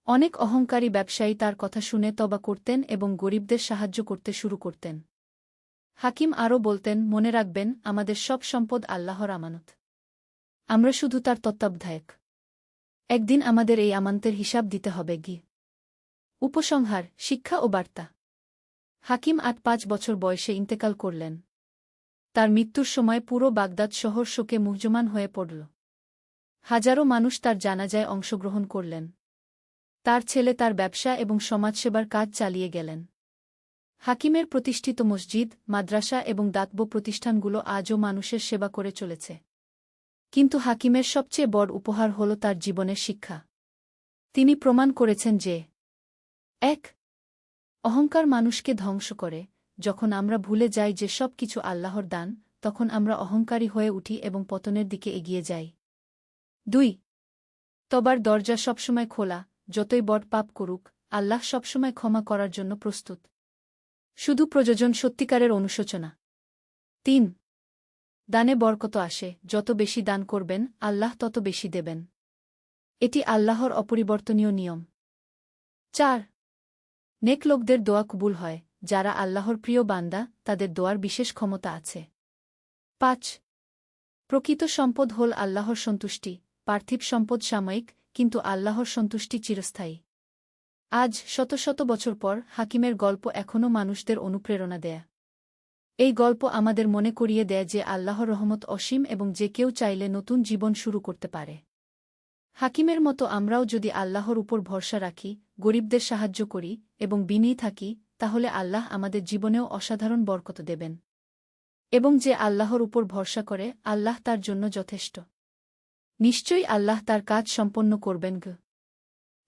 অনেক অহংকারী ব্যবসায়ী তার কথা শুনে তওবা করতেন এবং গরিবদের সাহায্য করতে শুরু করতেন। হাকিম আরও বলতেন, মনে রাখবেন, আমাদের সব সম্পদ আল্লাহর আমানত। আমরা শুধু তার তত্ত্বাবধায়ক। একদিন আমাদের এই আমানতের হিসাব দিতে হবে। উপসংহার, শিক্ষা ও বার্তা। হাকিম ৮-৫ বছর বয়সে ইন্তেকাল করলেন। তার মৃত্যুর সময় পুরো বাগদাদ শহর শোকে মুহ্যমান হয়ে পড়ল। হাজারো মানুষ তার জানাজায় অংশগ্রহণ করলেন। তার ছেলে তার ব্যবসা এবং সমাজসেবার কাজ চালিয়ে গেলেন। হাকিমের প্রতিষ্ঠিত মসজিদ, মাদ্রাসা এবং দাতব্য প্রতিষ্ঠানগুলো আজও মানুষের সেবা করে চলেছে। কিন্তু হাকিমের সবচেয়ে বড় উপহার হল তার জীবনের শিক্ষা। তিনি প্রমাণ করেছেন যে ১. অহংকার মানুষকে ধ্বংস করে। যখন আমরা ভুলে যাই যে সব কিছু আল্লাহর দান, তখন আমরা অহংকারী হয়ে উঠি এবং পতনের দিকে এগিয়ে যাই। ২. তবার দরজা সবসময় খোলা, যতই বড় পাপ করুক, আল্লাহ সবসময় ক্ষমা করার জন্য প্রস্তুত। শুধু প্রয়োজন সত্যিকারের অনুশোচনা। ৩. দানে বরকত আসে, যত বেশি দান করবেন, আল্লাহ তত বেশি দেবেন। এটি আল্লাহর অপরিবর্তনীয় নিয়ম। ৪. নেক লোকদের দোয়া কবুল হয়, যারা আল্লাহর প্রিয় বান্দা, তাদের দোয়ার বিশেষ ক্ষমতা আছে। ৫. প্রকৃত সম্পদ হল আল্লাহর সন্তুষ্টি। পার্থিব সম্পদ সাময়িক, কিন্তু আল্লাহর সন্তুষ্টি চিরস্থায়ী। আজ শত শত বছর পর হাকিমের গল্প এখনও মানুষদের অনুপ্রেরণা দেয়। এই গল্প আমাদের মনে করিয়ে দেয় যে আল্লাহর রহমত অসীম এবং যে কেউ চাইলে নতুন জীবন শুরু করতে পারে। হাকিমের মতো আমরাও যদি আল্লাহর উপর ভরসা রাখি, গরিবদের সাহায্য করি এবং বিনয়ী থাকি, তাহলে আল্লাহ আমাদের জীবনেও অসাধারণ বরকত দেবেন। এবং যে আল্লাহর উপর ভরসা করে, আল্লাহ তার জন্য যথেষ্ট। নিশ্চয়ই আল্লাহ তার কাজ সম্পন্ন করবেন।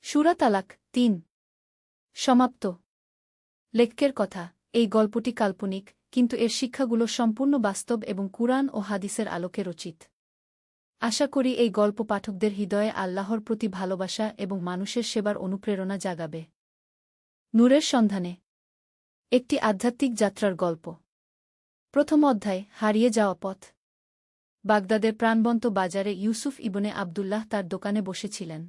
সূরা তালাক ৩। সমাপ্ত। লেখকের কথা, এই গল্পটি কাল্পনিক, কিন্তু এর শিক্ষাগুলো সম্পূর্ণ বাস্তব এবং কুরআন ও হাদিসের আলোকে রচিত। আশা করি এই গল্প পাঠকদের হৃদয়ে আল্লাহর প্রতি ভালোবাসা এবং মানুষের সেবার অনুপ্রেরণা জাগাবে। নূরের সন্ধানে। একটি আধ্যাত্মিক যাত্রার গল্প। প্রথম অধ্যায়, হারিয়ে যাওয়া পথ। বাগদাদের প্রাণবন্ত বাজারে ইউসুফ ইবনে আবদুল্লাহ তার দোকানে বসেছিলেন।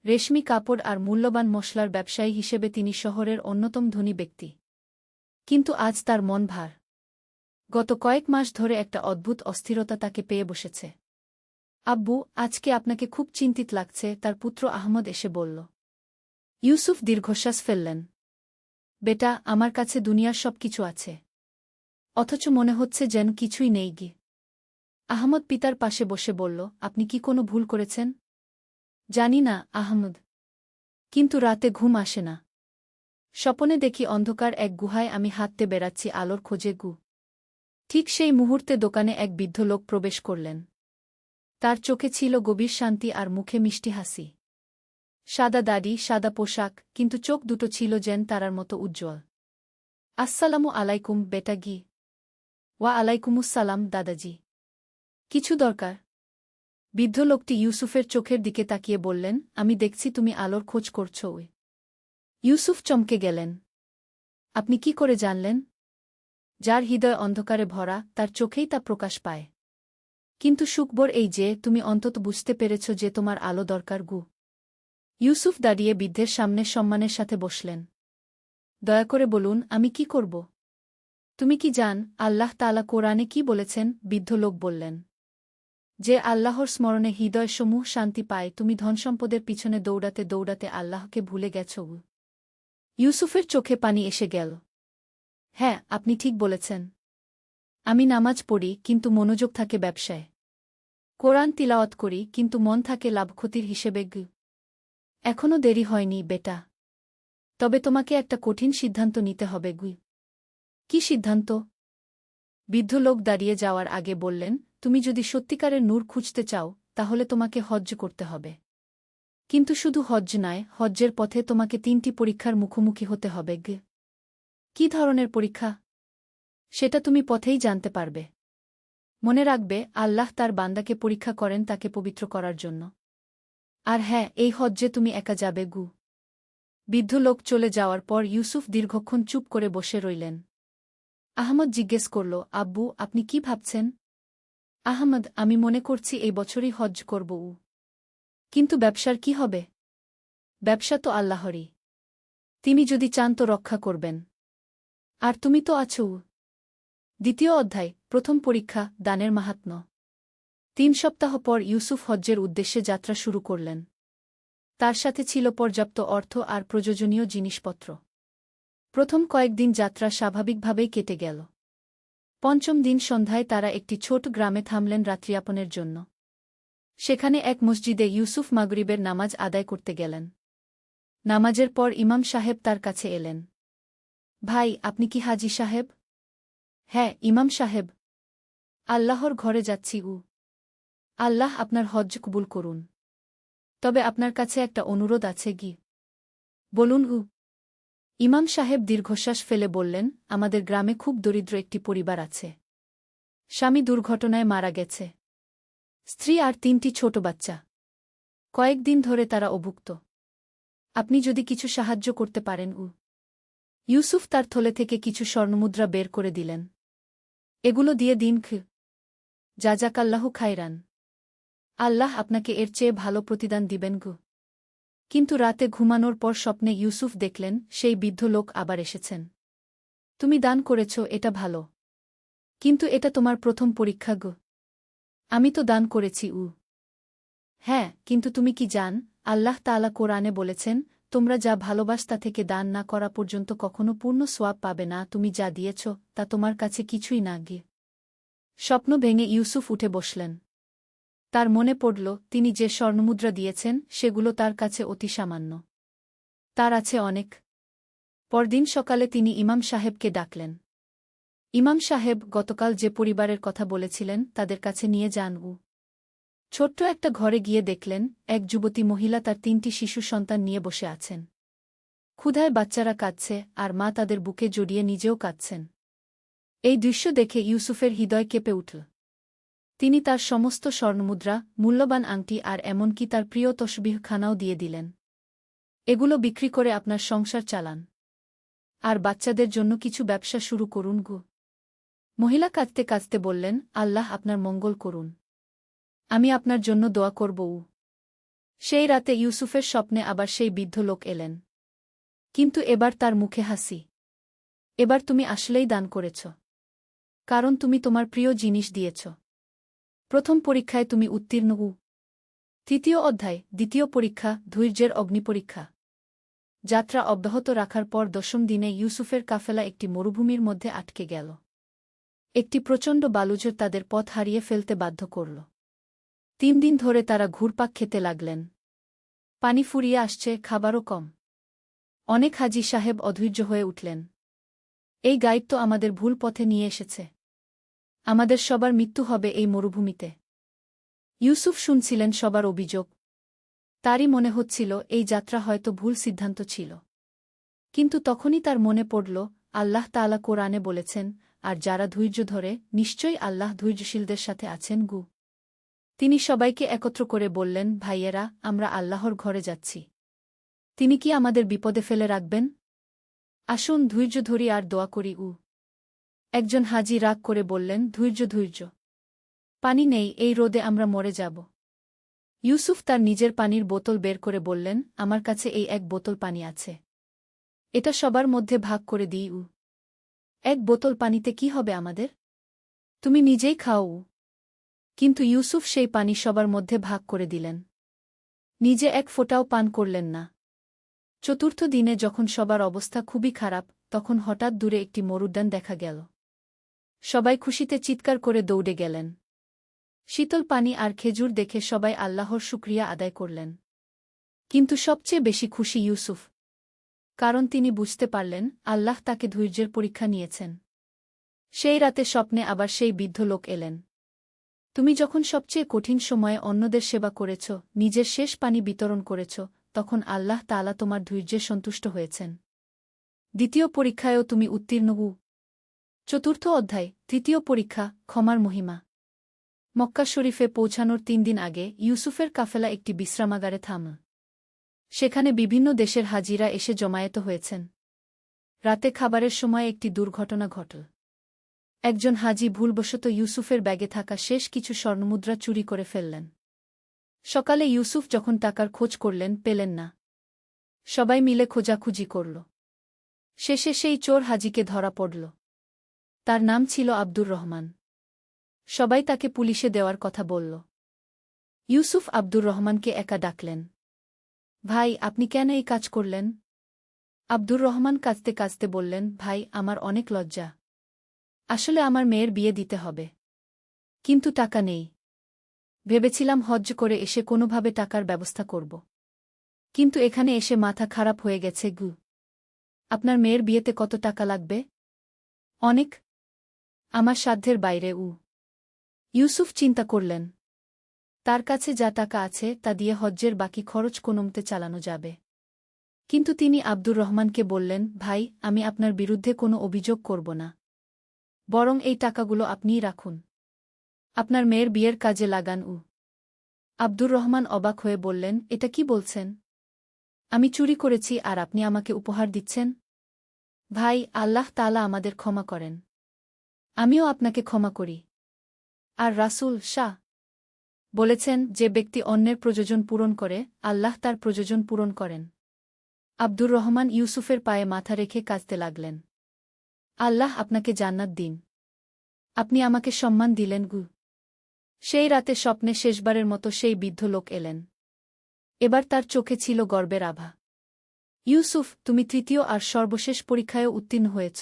রেশমি কাপড় আর মূল্যবান মশলার ব্যবসায়ী হিসেবে তিনি শহরের অন্যতম ধনী ব্যক্তি। কিন্তু আজ তার মন ভার। গত কয়েক মাস ধরে একটা অদ্ভুত অস্থিরতা তাকে পেয়ে বসেছে। আব্বু, আজকে আপনাকে খুব চিন্তিত লাগছে, তার পুত্র আহমদ এসে বলল। ইউসুফ দীর্ঘশ্বাস ফেললেন। বেটা, আমার কাছে দুনিয়ার সব কিছু আছে, অথচ মনে হচ্ছে যেন কিছুই নেই গি। আহমদ পিতার পাশে বসে বলল, আপনি কি কোনো ভুল করেছেন? জানি না আহমদ, কিন্তু রাতে ঘুম আসে না। স্বপনে দেখি অন্ধকার এক গুহায় আমি হাঁটতে বেড়াচ্ছি আলোর খোঁজে গু। ঠিক সেই মুহূর্তে দোকানে এক বৃদ্ধ লোক প্রবেশ করলেন। তার চোখে ছিল গভীর শান্তি আর মুখে মিষ্টি হাসি। সাদা দাড়ি, সাদা পোশাক, কিন্তু চোখ দুটো ছিল যেন তারার মতো উজ্জ্বল। আসসালামু আলাইকুম বেটা গি। ওয়া আলাইকুমুসসালাম দাদাজি। কিছু দরকার? বৃদ্ধ লোকটি ইউসুফের চোখের দিকে তাকিয়ে বললেন, আমি দেখছি তুমি আলোর খোঁজ করছ। ইউসুফ চমকে গেলেন। আপনি কি করে জানলেন? যার হৃদয় অন্ধকারে ভরা তার চোখেই তা প্রকাশ পায়। কিন্তু সুখবর এই যে তুমি অন্তত বুঝতে পেরেছ যে তোমার আলো দরকার গু। ইউসুফ দাঁড়িয়ে বৃদ্ধের সামনে সম্মানের সাথে বসলেন। দয়া করে বলুন, আমি কি করব? তুমি কি জান আল্লাহ তাআলা কোরআনে কি বলেছেন? বৃদ্ধ লোক বললেন, যে আল্লাহর স্মরণে হৃদয়সমূহ শান্তি পায়। তুমি ধনসম্পদের পিছনে দৌড়াতে দৌড়াতে আল্লাহকে ভুলে গেছ। ইউসুফের চোখে পানি এসে গেল। হ্যাঁ, আপনি ঠিক বলেছেন। আমি নামাজ পড়ি, কিন্তু মনোযোগ থাকে ব্যবসায়। কোরআন তিলাওয়াত করি, কিন্তু মন থাকে লাভ-ক্ষতির হিসেবে। এখনও দেরি হয়নি বেটা, তবে তোমাকে একটা কঠিন সিদ্ধান্ত নিতে হবে। কি সিদ্ধান্ত? বৃদ্ধ লোক দাঁড়িয়ে যাওয়ার আগে বললেন, তুমি যদি সত্যিকারের নূর খুঁজতে চাও, তাহলে তোমাকে হজ্জ করতে হবে। কিন্তু শুধু হজ্জ নয়, হজ্জের পথে তোমাকে 3টি পরীক্ষার মুখোমুখি হতে হবে। কি ধরনের পরীক্ষা? সেটা তুমি পথেই জানতে পারবে। মনে রাখবে, আল্লাহ তার বান্দাকে পরীক্ষা করেন তাকে পবিত্র করার জন্য। আর হ্যাঁ, এই হজ্জে তুমি একা যাবে। বৃদ্ধ লোক চলে যাওয়ার পর ইউসুফ দীর্ঘক্ষণ চুপ করে বসে রইলেন। আহমদ জিজ্ঞেস করল, আব্বু, আপনি কি ভাবছেন? আহমদ, আমি মনে করছি এই বছরই হজ্জ করব। কিন্তু ব্যবসার কি হবে? ব্যবসা তো আল্লাহরই। তিনি যদি চান তো রক্ষা করবেন। আর তুমি তো আছো। দ্বিতীয় অধ্যায়, প্রথম পরীক্ষা, দানের মাহাত্ম্য। 3 সপ্তাহ পর ইউসুফ হজ্জের উদ্দেশ্যে যাত্রা শুরু করলেন। তার সাথে ছিল পর্যাপ্ত অর্থ আর প্রয়োজনীয় জিনিসপত্র। প্রথম কয়েকদিন যাত্রা স্বাভাবিকভাবেই কেটে গেল। 5ম দিন সন্ধ্যায় তারা একটি ছোট গ্রামে থামলেন রাত্রিযাপনের জন্য। সেখানে এক মসজিদে ইউসুফ মাগরিবের নামাজ আদায় করতে গেলেন। নামাজের পর ইমাম সাহেব তার কাছে এলেন। ভাই, আপনি কি হাজী সাহেব? হ্যাঁ ইমাম সাহেব। আল্লাহর ঘরে যাচ্ছি। আল্লাহ আপনার হজ্জ কবুল করুন। তবে আপনার কাছে একটা অনুরোধ আছে। বলুন। ইমাম সাহেব দীর্ঘশ্বাস ফেলে বললেন, আমাদের গ্রামে খুব দরিদ্র একটি পরিবার আছে। স্বামী দুর্ঘটনায় মারা গেছে। স্ত্রী আর 3টি ছোট বাচ্চা। কয়েকদিন ধরে তারা অভুক্ত। আপনি যদি কিছু সাহায্য করতে পারেন। ইউসুফ তার থলে থেকে কিছু স্বর্ণমুদ্রা বের করে দিলেন। এগুলো দিয়ে দিন। জাযাকাল্লাহু খায়রান। আল্লাহ আপনাকে এর চেয়ে ভালো প্রতিদান দিবেন। কিন্তু রাতে ঘুমানোর পর স্বপ্নে ইউসুফ দেখলেন সেই বৃদ্ধ লোক আবার এসেছেন। তুমি দান করেছ, এটা ভালো। কিন্তু এটা তোমার প্রথম পরীক্ষা। আমি তো দান করেছি। হ্যাঁ, কিন্তু তুমি কি জান, আল্লাহ তাআলা কোরআনে বলেছেন, তোমরা যা ভালোবাসা থেকে দান না করা পর্যন্ত কখনো পূর্ণ সোয়াব পাবে না। তুমি যা দিয়েছ তা তোমার কাছে কিছুই না। স্বপ্ন ভেঙে ইউসুফ উঠে বসলেন। তার মনে পড়ল, তিনি যে স্বর্ণমুদ্রা দিয়েছেন সেগুলো তার কাছে অতি সামান্য। তার আছে অনেক। পরদিন সকালে তিনি ইমাম সাহেবকে ডাকলেন। ইমাম সাহেব গতকাল যে পরিবারের কথা বলেছিলেন তাদের কাছে নিয়ে যান। ছোট্ট একটা ঘরে গিয়ে দেখলেন এক যুবতী মহিলা তার 3টি শিশু সন্তান নিয়ে বসে আছেন। ক্ষুধায় বাচ্চারা কাঁদছে আর মা তাদের বুকে জড়িয়ে নিজেও কাঁদছেন। এই দৃশ্য দেখে ইউসুফের হৃদয় কেঁপে উঠল। তিনি তার সমস্ত স্বর্ণমুদ্রা, মূল্যবান আংটি আর এমনকি তার প্রিয় তসবিহ খানাও দিয়ে দিলেন। এগুলো বিক্রি করে আপনার সংসার চালান। আর বাচ্চাদের জন্য কিছু ব্যবসা শুরু করুন। মহিলা কাঁদতে কাঁদতে বললেন, আল্লাহ আপনার মঙ্গল করুন। আমি আপনার জন্য দোয়া করব। সেই রাতে ইউসুফের স্বপ্নে আবার সেই বৃদ্ধ লোক এলেন। কিন্তু এবার তার মুখে হাসি। এবার তুমি আসলেই দান করেছ। কারণ তুমি তোমার প্রিয় জিনিস দিয়েছ। প্রথম পরীক্ষায় তুমি উত্তীর্ণ। তৃতীয় অধ্যায়, দ্বিতীয় পরীক্ষা, ধৈর্যের অগ্নিপরীক্ষা। যাত্রা অব্যাহত রাখার পর 10ম দিনে ইউসুফের কাফেলা একটি মরুভূমির মধ্যে আটকে গেল। একটি প্রচণ্ড বালুঝড় তাদের পথ হারিয়ে ফেলতে বাধ্য করল। 3 দিন ধরে তারা ঘুরপাক খেতে লাগলেন। পানি ফুরিয়ে আসছে, খাবারও কম। অনেক হাজী সাহেব অধৈর্য হয়ে উঠলেন। এই গাইড তো আমাদের ভুল পথে নিয়ে এসেছে। আমাদের সবার মৃত্যু হবে এই মরুভূমিতে। ইউসুফ শুনছিলেন সবার অভিযোগ। তারই মনে হচ্ছিল এই যাত্রা হয়তো ভুল সিদ্ধান্ত ছিল। কিন্তু তখনই তার মনে পড়ল, আল্লাহ তাআলা কোরআনে বলেছেন, আর যারা ধৈর্য ধরে, নিশ্চয়ই আল্লাহ ধৈর্যশীলদের সাথে আছেন। তিনি সবাইকে একত্র করে বললেন, ভাইয়েরা, আমরা আল্লাহর ঘরে যাচ্ছি। তিনি কি আমাদের বিপদে ফেলে রাখবেন? আসুন ধৈর্য ধরি আর দোয়া করি। একজন হাজী রাগ করে বললেন, ধৈর্য। পানি নেই, এই রোদে আমরা মরে যাব। ইউসুফ তার নিজের পানির বোতল বের করে বললেন, আমার কাছে এই এক বোতল পানি আছে। এটা সবার মধ্যে ভাগ করে দিই। এক বোতল পানিতে কি হবে আমাদের? তুমি নিজেই খাও। কিন্তু ইউসুফ সেই পানি সবার মধ্যে ভাগ করে দিলেন। নিজে এক ফোঁটাও পান করলেন না। চতুর্থ দিনে যখন সবার অবস্থা খুবই খারাপ, তখন হঠাৎ দূরে একটি মরুদ্যান দেখা গেল। সবাই খুশিতে চিৎকার করে দৌড়ে গেলেন। শীতল পানি আর খেজুর দেখে সবাই আল্লাহর শুকরিয়া আদায় করলেন। কিন্তু সবচেয়ে বেশি খুশি ইউসুফ। কারণ তিনি বুঝতে পারলেন, আল্লাহ তাকে ধৈর্যের পরীক্ষা নিয়েছেন। সেই রাতে স্বপ্নে আবার সেই বৃদ্ধ লোক এলেন। তুমি যখন সবচেয়ে কঠিন সময়ে অন্যদের সেবা করেছ, নিজের শেষ পানি বিতরণ করেছ, তখন আল্লাহ তাআলা তোমার ধৈর্যে সন্তুষ্ট হয়েছেন। দ্বিতীয় পরীক্ষায়ও তুমি উত্তীর্ণ। চতুর্থ অধ্যায়, তৃতীয় পরীক্ষা, ক্ষমার মহিমা। মক্কা শরীফে পৌঁছানোর 3 দিন আগে ইউসুফের কাফেলা একটি বিশ্রামাগারে থামল। সেখানে বিভিন্ন দেশের হাজিরা এসে জমায়েত হয়েছেন। রাতে খাবারের সময় একটি দুর্ঘটনা ঘটল। একজন হাজি ভুলবশত ইউসুফের ব্যাগে থাকা শেষ কিছু স্বর্ণমুদ্রা চুরি করে ফেললেন। সকালে ইউসুফ যখন টাকার খোঁজ করলেন, পেলেন না। সবাই মিলে খোঁজাখুঁজি করল। শেষে সেই চোর হাজিকে ধরা পড়ল। তার নাম ছিল আব্দুর রহমান। সবাই তাকে পুলিশে দেওয়ার কথা বলল। ইউসুফ আব্দুর রহমানকে একা ডাকলেন। ভাই, আপনি কেন এই কাজ করলেন? আব্দুর রহমান কাঁদতে কাঁদতে বললেন, ভাই, আমার অনেক লজ্জা। আসলে আমার মেয়ের বিয়ে দিতে হবে। কিন্তু টাকা নেই। ভেবেছিলাম হজ্জ করে এসে কোনোভাবে টাকার ব্যবস্থা করব। কিন্তু এখানে এসে মাথা খারাপ হয়ে গেছে। আপনার মেয়ের বিয়েতে কত টাকা লাগবে? অনেক। আমার সাধ্যের বাইরে। ইউসুফ চিন্তা করলেন। তার কাছে যা টাকা আছে তা দিয়ে হজ্জের বাকি খরচ কোনোমতে চালানো যাবে। কিন্তু তিনি আব্দুর রহমানকে বললেন, ভাই, আমি আপনার বিরুদ্ধে কোনো অভিযোগ করব না। বরং এই টাকাগুলো আপনিই রাখুন। আপনার মেয়ের বিয়ের কাজে লাগান। আব্দুর রহমান অবাক হয়ে বললেন, এটা কি বলছেন? আমি চুরি করেছি আর আপনি আমাকে উপহার দিচ্ছেন? ভাই, আল্লাহ তাআলা আমাদের ক্ষমা করেন। আমিও আপনাকে ক্ষমা করি। আর রাসূল শাহ বলেছেন, যে ব্যক্তি অন্যের প্রয়োজন পূরণ করে, আল্লাহ তার প্রয়োজন পূরণ করেন। আব্দুর রহমান ইউসুফের পায়ে মাথা রেখে কাঁদতে লাগলেন। আল্লাহ আপনাকে জান্নাত দিন। আপনি আমাকে সম্মান দিলেন। সেই রাতে স্বপ্নে শেষবারের মতো সেই বৃদ্ধ লোক এলেন। এবার তার চোখে ছিল গর্বের আভা। ইউসুফ, তুমি তৃতীয় আর সর্বশেষ পরীক্ষায়ও উত্তীর্ণ হয়েছ।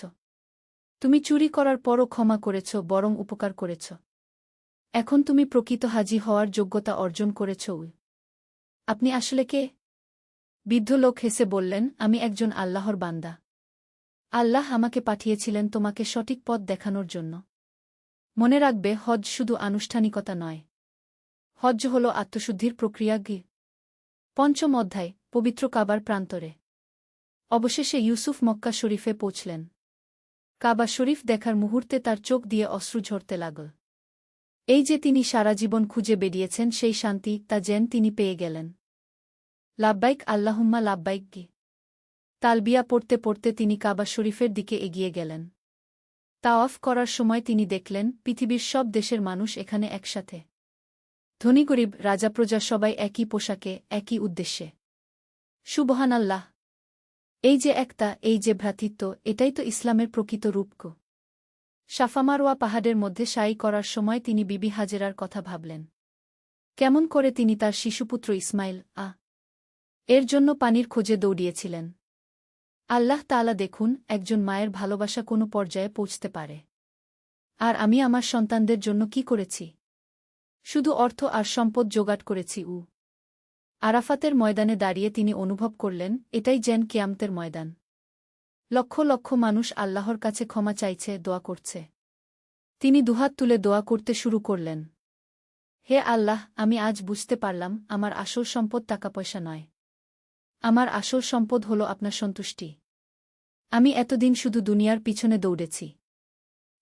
তুমি চুরি করার পরও ক্ষমা করেছ, বরং উপকার করেছ। এখন তুমি প্রকৃত হাজী হওয়ার যোগ্যতা অর্জন করেছ। আপনি আসলে কে? বৃদ্ধ লোক হেসে বললেন, আমি একজন আল্লাহর বান্দা। আল্লাহ আমাকে পাঠিয়েছিলেন তোমাকে সঠিক পথ দেখানোর জন্য। মনে রাখবে, হজ্জ শুধু আনুষ্ঠানিকতা নয়। হজ্জ হল আত্মশুদ্ধির প্রক্রিয়া। পঞ্চম অধ্যায়, পবিত্র কাবার প্রান্তরে। অবশেষে ইউসুফ মক্কা শরীফে পৌঁছলেন। কাবা শরীফ দেখার মুহূর্তে তার চোখ দিয়ে অশ্রু ঝরতে লাগল। এই যে তিনি সারা জীবন খুঁজে বেরিয়েছেন, সেই শান্তি, তা যেন তিনি পেয়ে গেলেন। লাব্বাইক আল্লাহুম্মা লাব্বাইক। তালবিয়া পড়তে পড়তে তিনি কাবা শরীফের দিকে এগিয়ে গেলেন। তাওয়াফ করার সময় তিনি দেখলেন, পৃথিবীর সব দেশের মানুষ এখানে একসাথে। ধনী গরিব রাজা প্রজা সবাই একই পোশাকে একই উদ্দেশ্যে। সুবহানাল্লাহ! এই যে একতা, এই যে ভ্রাতৃত্ব, এটাই তো ইসলামের প্রকৃত রূপ। সাফা মারওয়া পাহাড়ের মধ্যে সাই করার সময় তিনি বিবি হাজেরার কথা ভাবলেন। কেমন করে তিনি তার শিশুপুত্র ইসমাইল এর জন্য পানির খোঁজে দৌড়িয়েছিলেন। আল্লাহ তাআলা দেখুন, একজন মায়ের ভালোবাসা কোনো পর্যায়ে পৌঁছতে পারে। আর আমি আমার সন্তানদের জন্য কি করেছি? শুধু অর্থ আর সম্পদ জোগাড় করেছি। আরাফাতের ময়দানে দাঁড়িয়ে তিনি অনুভব করলেন, এটাই যেন কিয়ামতের ময়দান। লক্ষ লক্ষ মানুষ আল্লাহর কাছে ক্ষমা চাইছে, দোয়া করছে। তিনি দুহাত তুলে দোয়া করতে শুরু করলেন। হে আল্লাহ, আমি আজ বুঝতে পারলাম আমার আসল সম্পদ টাকা পয়সা নয়। আমার আসল সম্পদ হল আপনার সন্তুষ্টি। আমি এতদিন শুধু দুনিয়ার পিছনে দৌড়েছি।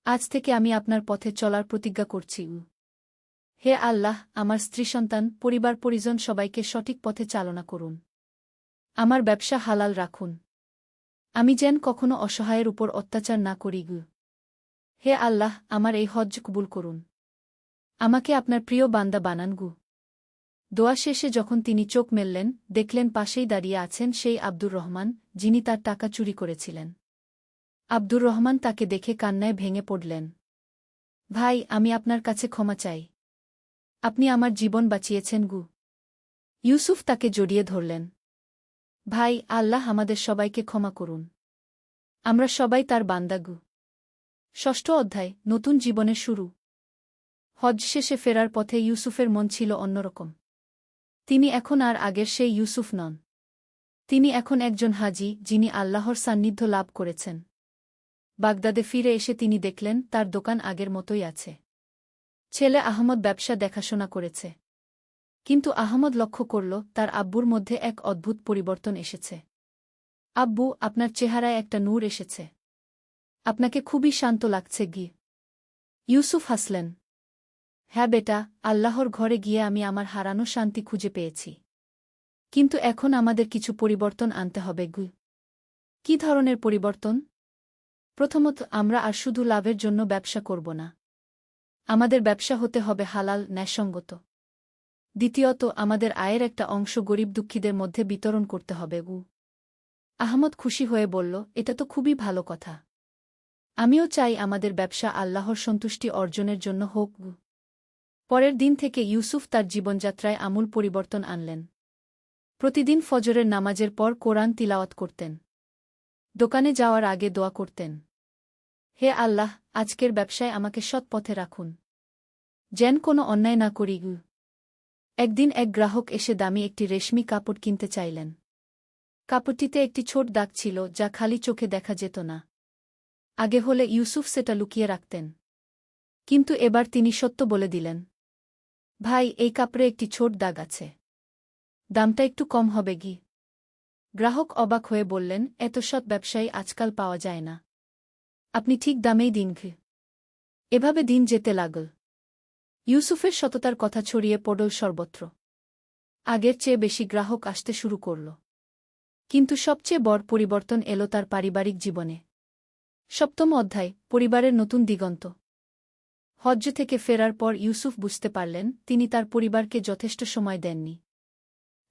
আজ থেকে আমি আপনার পথে চলার প্রতিজ্ঞা করছি। হে আল্লাহ, আমার স্ত্রী সন্তান পরিবার পরিজন সবাইকে সঠিক পথে চালনা করুন। আমার ব্যবসা হালাল রাখুন। আমি যেন কখনো অসহায়ের উপর অত্যাচার না করি। হে আল্লাহ, আমার এই হজ্জ কবুল করুন। আমাকে আপনার প্রিয় বান্দা বানান। দোয়া শেষে যখন তিনি চোখ মেললেন, দেখলেন পাশেই দাঁড়িয়ে আছেন সেই আব্দুর রহমান, যিনি তার টাকা চুরি করেছিলেন। আব্দুর রহমান তাকে দেখে কান্নায় ভেঙে পড়লেন। ভাই, আমি আপনার কাছে ক্ষমা চাই। আপনি আমার জীবন বাঁচিয়েছেন। ইউসুফ তাকে জড়িয়ে ধরলেন। ভাই, আল্লাহ আমাদের সবাইকে ক্ষমা করুন। আমরা সবাই তার বান্দা। ষষ্ঠ অধ্যায়, নতুন জীবনের শুরু। হজ শেষে ফেরার পথে ইউসুফের মন ছিল অন্যরকম। তিনি এখন আর আগের সেই ইউসুফ নন। তিনি এখন একজন হাজি, যিনি আল্লাহর সান্নিধ্য লাভ করেছেন। বাগদাদে ফিরে এসে তিনি দেখলেন তার দোকান আগের মতোই আছে। ছেলে আহমদ ব্যবসা দেখাশোনা করেছে। কিন্তু আহমদ লক্ষ্য করল তার আব্বুর মধ্যে এক অদ্ভুত পরিবর্তন এসেছে। আব্বু, আপনার চেহারায় একটা নূর এসেছে। আপনাকে খুবই শান্ত লাগছে। ইউসুফ হাসলেন। হ্যাঁ বেটা, আল্লাহর ঘরে গিয়ে আমি আমার হারানো শান্তি খুঁজে পেয়েছি। কিন্তু এখন আমাদের কিছু পরিবর্তন আনতে হবে। কি ধরনের পরিবর্তন? প্রথমত, আমরা আর শুধু লাভের জন্য ব্যবসা করব না। আমাদের ব্যবসা হতে হবে হালাল, ন্যায়সঙ্গত। দ্বিতীয়ত, আমাদের আয়ের একটা অংশ গরিব দুঃখীদের মধ্যে বিতরণ করতে হবে। আহমদ খুশি হয়ে বলল, এটা তো খুবই ভালো কথা। আমিও চাই আমাদের ব্যবসা আল্লাহর সন্তুষ্টি অর্জনের জন্য হোক। পরের দিন থেকে ইউসুফ তার জীবনযাত্রায় আমূল পরিবর্তন আনলেন। প্রতিদিন ফজরের নামাজের পর কোরআন তিলাওয়াত করতেন। দোকানে যাওয়ার আগে দোয়া করতেন। হে আল্লাহ, আজকের ব্যবসায় আমাকে সৎ পথে রাখুন। যেন কোনো অন্যায় না করি। একদিন এক গ্রাহক এসে দামি একটি রেশমি কাপড় কিনতে চাইলেন। কাপড়টিতে একটি ছোট দাগ ছিল, যা খালি চোখে দেখা যেত না। আগে হলে ইউসুফ সেটা লুকিয়ে রাখতেন। কিন্তু এবার তিনি সত্য বলে দিলেন। ভাই, এই কাপড়ে একটি ছোট দাগ আছে। দামটা একটু কম হবে। গ্রাহক অবাক হয়ে বললেন, এত সৎ ব্যবসায়ী আজকাল পাওয়া যায় না। আপনি ঠিক দামেই দিন। এভাবে দিন যেতে লাগল। ইউসুফের সততার কথা ছড়িয়ে পড়ল সর্বত্র। আগের চেয়ে বেশি গ্রাহক আসতে শুরু করল। কিন্তু সবচেয়ে বড় পরিবর্তন এলো তার পারিবারিক জীবনে। সপ্তম অধ্যায়, পরিবারের নতুন দিগন্ত। হজ্জ থেকে ফেরার পর ইউসুফ বুঝতে পারলেন তিনি তার পরিবারকে যথেষ্ট সময় দেননি।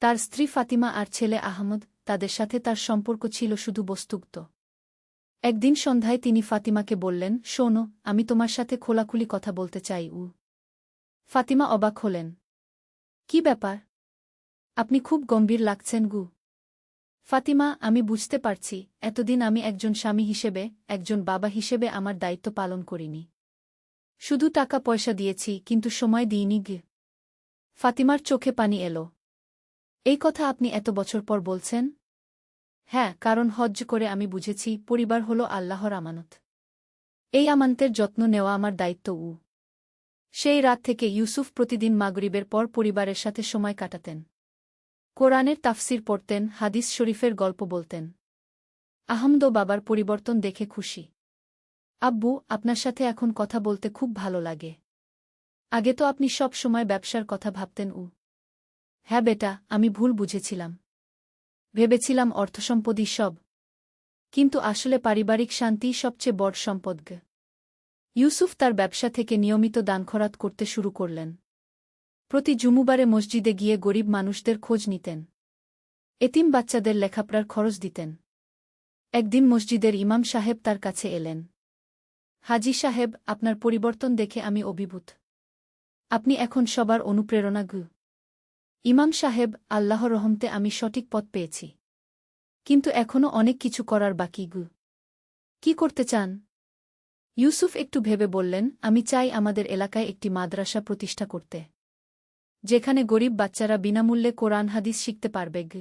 তার স্ত্রী ফাতিমা আর ছেলে আহমদ, তাদের সাথে তার সম্পর্ক ছিল শুধু বস্তুগত। একদিন সন্ধ্যায় তিনি ফাতিমাকে বললেন, শোনো, আমি তোমার সাথে খোলাখুলি কথা বলতে চাই। ফাতিমা অবাক হলেন। কি ব্যাপার? আপনি খুব গম্ভীর লাগছেন। ফাতিমা, আমি বুঝতে পারছি এতদিন আমি একজন স্বামী হিসেবে, একজন বাবা হিসেবে আমার দায়িত্ব পালন করিনি। শুধু টাকা পয়সা দিয়েছি, কিন্তু সময় দিইনি। ফাতিমার চোখে পানি এলো। এই কথা আপনি এত বছর পর বলছেন? হ্যাঁ, কারণ হজ্জ করে আমি বুঝেছি পরিবার হল আল্লাহর আমানত। এই আমানতের যত্ন নেওয়া আমার দায়িত্ব। সেই রাত থেকে ইউসুফ প্রতিদিন মাগরিবের পর পরিবারের সাথে সময় কাটাতেন। কোরআনের তাফসির পড়তেন, হাদিস শরীফের গল্প বলতেন। আহমদ বাবার পরিবর্তন দেখে খুশি। আব্বু, আপনার সাথে এখন কথা বলতে খুব ভালো লাগে। আগে তো আপনি সব সময় ব্যবসার কথা ভাবতেন। হ্যাঁ বেটা, আমি ভুল বুঝেছিলাম। ভেবেছিলাম অর্থসম্পদই সব। কিন্তু আসলে পারিবারিক শান্তিই সবচেয়ে বড় সম্পদ। ইউসুফ তার ব্যবসা থেকে নিয়মিত দান খরাত করতে শুরু করলেন। প্রতি জুমুবারে মসজিদে গিয়ে গরিব মানুষদের খোঁজ নিতেন। এতিম বাচ্চাদের লেখাপড়ার খরচ দিতেন। একদিন মসজিদের ইমাম সাহেব তার কাছে এলেন। হাজি সাহেব, আপনার পরিবর্তন দেখে আমি অভিভূত। আপনি এখন সবার অনুপ্রেরণা গু। ইমাম সাহেব, আল্লাহর রহমতে আমি সঠিক পথ পেয়েছি। কিন্তু এখনও অনেক কিছু করার বাকি গু। কি করতে চান? ইউসুফ একটু ভেবে বললেন, আমি চাই আমাদের এলাকায় একটি মাদ্রাসা প্রতিষ্ঠা করতে, যেখানে গরিব বাচ্চারা বিনামূল্যে কোরআন হাদিস শিখতে পারবে গু।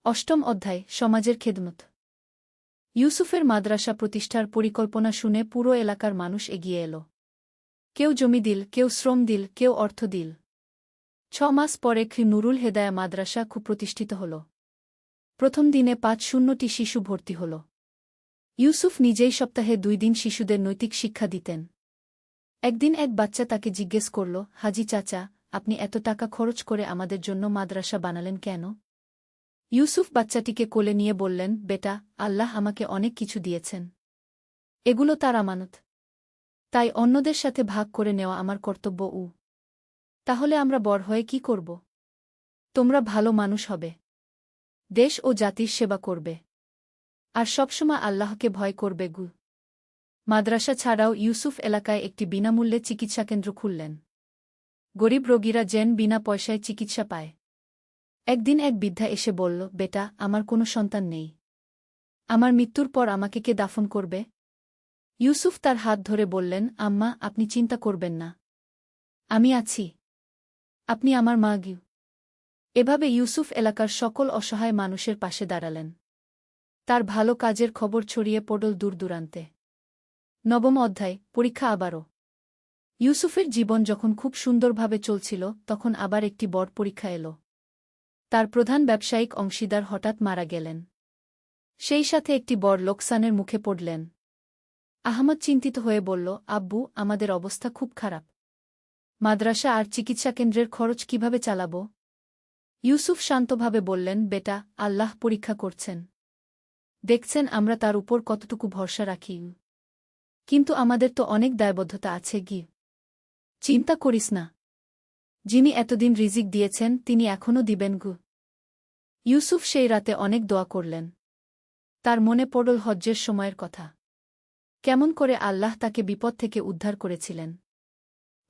অষ্টম অধ্যায়, সমাজের খেদমত। ইউসুফের মাদ্রাসা প্রতিষ্ঠার পরিকল্পনা শুনে পুরো এলাকার মানুষ এগিয়ে এল। কেউ জমি দিল, কেউ শ্রম দিল, কেউ অর্থ দিল। 6 মাস পরে নুরুল হেদায়া মাদ্রাসা প্রতিষ্ঠিত হল। প্রথম দিনে 500টি শিশু ভর্তি হল। ইউসুফ নিজেই সপ্তাহে 2 দিন শিশুদের নৈতিক শিক্ষা দিতেন। একদিন এক বাচ্চা তাকে জিজ্ঞেস করল, হাজি চাচা, আপনি এত টাকা খরচ করে আমাদের জন্য মাদ্রাসা বানালেন কেন? ইউসুফ বাচ্চাটিকে কোলে নিয়ে বললেন, বেটা, আল্লাহ আমাকে অনেক কিছু দিয়েছেন। এগুলো তার আমানত। তাই অন্যদের সাথে ভাগ করে নেওয়া আমার কর্তব্য। তাহলে আমরা বড় হয়ে কি করব? তোমরা ভালো মানুষ হবে, দেশ ও জাতির সেবা করবে, আর সবসময় আল্লাহকে ভয় করবে গু। মাদ্রাসা ছাড়াও ইউসুফ এলাকায় একটি বিনামূল্যে চিকিৎসাকেন্দ্র খুললেন। গরিব রোগীরা যেন বিনা পয়সায় চিকিৎসা পায়। একদিন এক বৃদ্ধা এসে বলল, বেটা, আমার কোনো সন্তান নেই। আমার মৃত্যুর পর আমাকে কে দাফন করবে? ইউসুফ তার হাত ধরে বললেন, আম্মা, আপনি চিন্তা করবেন না, আমি আছি। আপনি আমার মা গু। এভাবে ইউসুফ এলাকার সকল অসহায় মানুষের পাশে দাঁড়ালেন। তার ভালো কাজের খবর ছড়িয়ে পড়ল দূরদূরান্তে। নবম অধ্যায়, পরীক্ষা আবারও। ইউসুফের জীবন যখন খুব সুন্দরভাবে চলছিল, তখন আবার একটি বড় পরীক্ষা এল। তার প্রধান ব্যবসায়িক অংশীদার হঠাৎ মারা গেলেন। সেই সাথে একটি বড় লোকসানের মুখে পড়লেন। আহমদ চিন্তিত হয়ে বলল, আব্বু, আমাদের অবস্থা খুব খারাপ। মাদ্রাসা আর চিকিৎসাকেন্দ্রের খরচ কিভাবে চালাব? ইউসুফ শান্তভাবে বললেন, বেটা, আল্লাহ পরীক্ষা করছেন। দেখছেন আমরা তার উপর কতটুকু ভরসা রাখি। কিন্তু আমাদের তো অনেক দায়বদ্ধতা আছে গি। চিন্তা করিস না, যিনি এতদিন রিজিক দিয়েছেন তিনি এখনও দিবেন গু। ইউসুফ সেই রাতে অনেক দোয়া করলেন। তার মনে পড়ল হজ্জের সময়ের কথা, কেমন করে আল্লাহ তাকে বিপদ থেকে উদ্ধার করেছিলেন।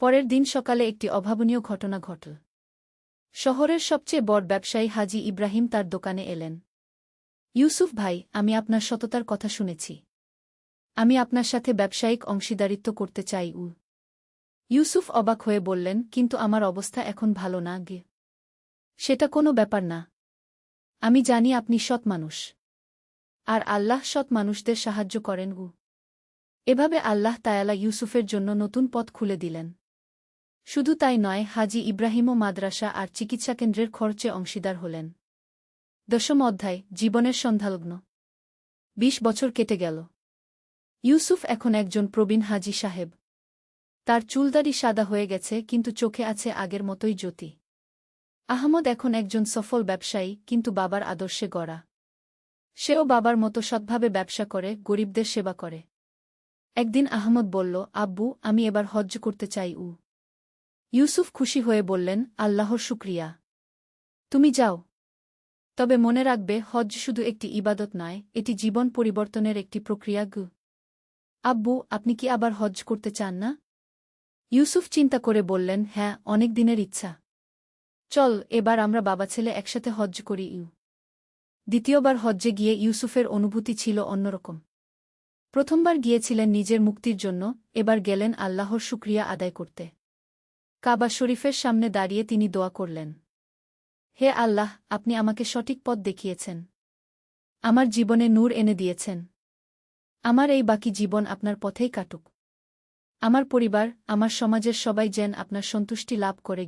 পরের দিন সকালে একটি অভাবনীয় ঘটনা ঘটল। শহরের সবচেয়ে বড় ব্যবসায়ী হাজি ইব্রাহিম তার দোকানে এলেন। ইউসুফ ভাই, আমি আপনার সততার কথা শুনেছি। আমি আপনার সাথে ব্যবসায়িক অংশীদারিত্ব করতে চাই। ইউসুফ অবাক হয়ে বললেন, কিন্তু আমার অবস্থা এখন ভালো না গে। সেটা কোনো ব্যাপার না, আমি জানি আপনি সৎ মানুষ, আর আল্লাহ সৎ মানুষদের সাহায্য করেন। এভাবে আল্লাহ তায়ালা ইউসুফের জন্য নতুন পথ খুলে দিলেন। শুধু তাই নয়, হাজি ইব্রাহিমও মাদ্রাসা আর চিকিৎসাকেন্দ্রের খরচে অংশীদার হলেন। দশম অধ্যায়, জীবনের সন্ধ্যালগ্ন। 20 বছর কেটে গেল। ইউসুফ এখন একজন প্রবীণ হাজি সাহেব। তার চুলদাড়ি সাদা হয়ে গেছে, কিন্তু চোখে আছে আগের মতোই জ্যোতি। আহমদ এখন একজন সফল ব্যবসায়ী, কিন্তু বাবার আদর্শে গড়া। সেও বাবার মতো সৎভাবে ব্যবসা করে, গরিবদের সেবা করে। একদিন আহমদ বলল, আব্বু, আমি এবার হজ্জ করতে চাই। ইউসুফ খুশি হয়ে বললেন, আল্লাহর শুকরিয়া, তুমি যাও। তবে মনে রাখবে, হজ্জ শুধু একটি ইবাদত নয়, এটি জীবন পরিবর্তনের একটি প্রক্রিয়া। আব্বু, আপনি কি আবার হজ্জ করতে চান না? ইউসুফ চিন্তা করে বললেন, হ্যাঁ, অনেক দিনের ইচ্ছা। চল, এবার আমরা বাবা ছেলে একসাথে হজ্জ করি। দ্বিতীয়বার হজ্জে গিয়ে ইউসুফের অনুভূতি ছিল অন্যরকম। প্রথমবার গিয়েছিলেন নিজের মুক্তির জন্য, এবার গেলেন আল্লাহর শুকরিয়া আদায় করতে। কাবা শরীফের সামনে দাঁড়িয়ে তিনি দোয়া করলেন, হে আল্লাহ, আপনি আমাকে সঠিক পথ দেখিয়েছেন, আমার জীবনে নূর এনে দিয়েছেন। আমার এই বাকি জীবন আপনার পথেই কাটুক। আমার পরিবার, আমার সমাজের সবাই যেন আপনার সন্তুষ্টি লাভ করে।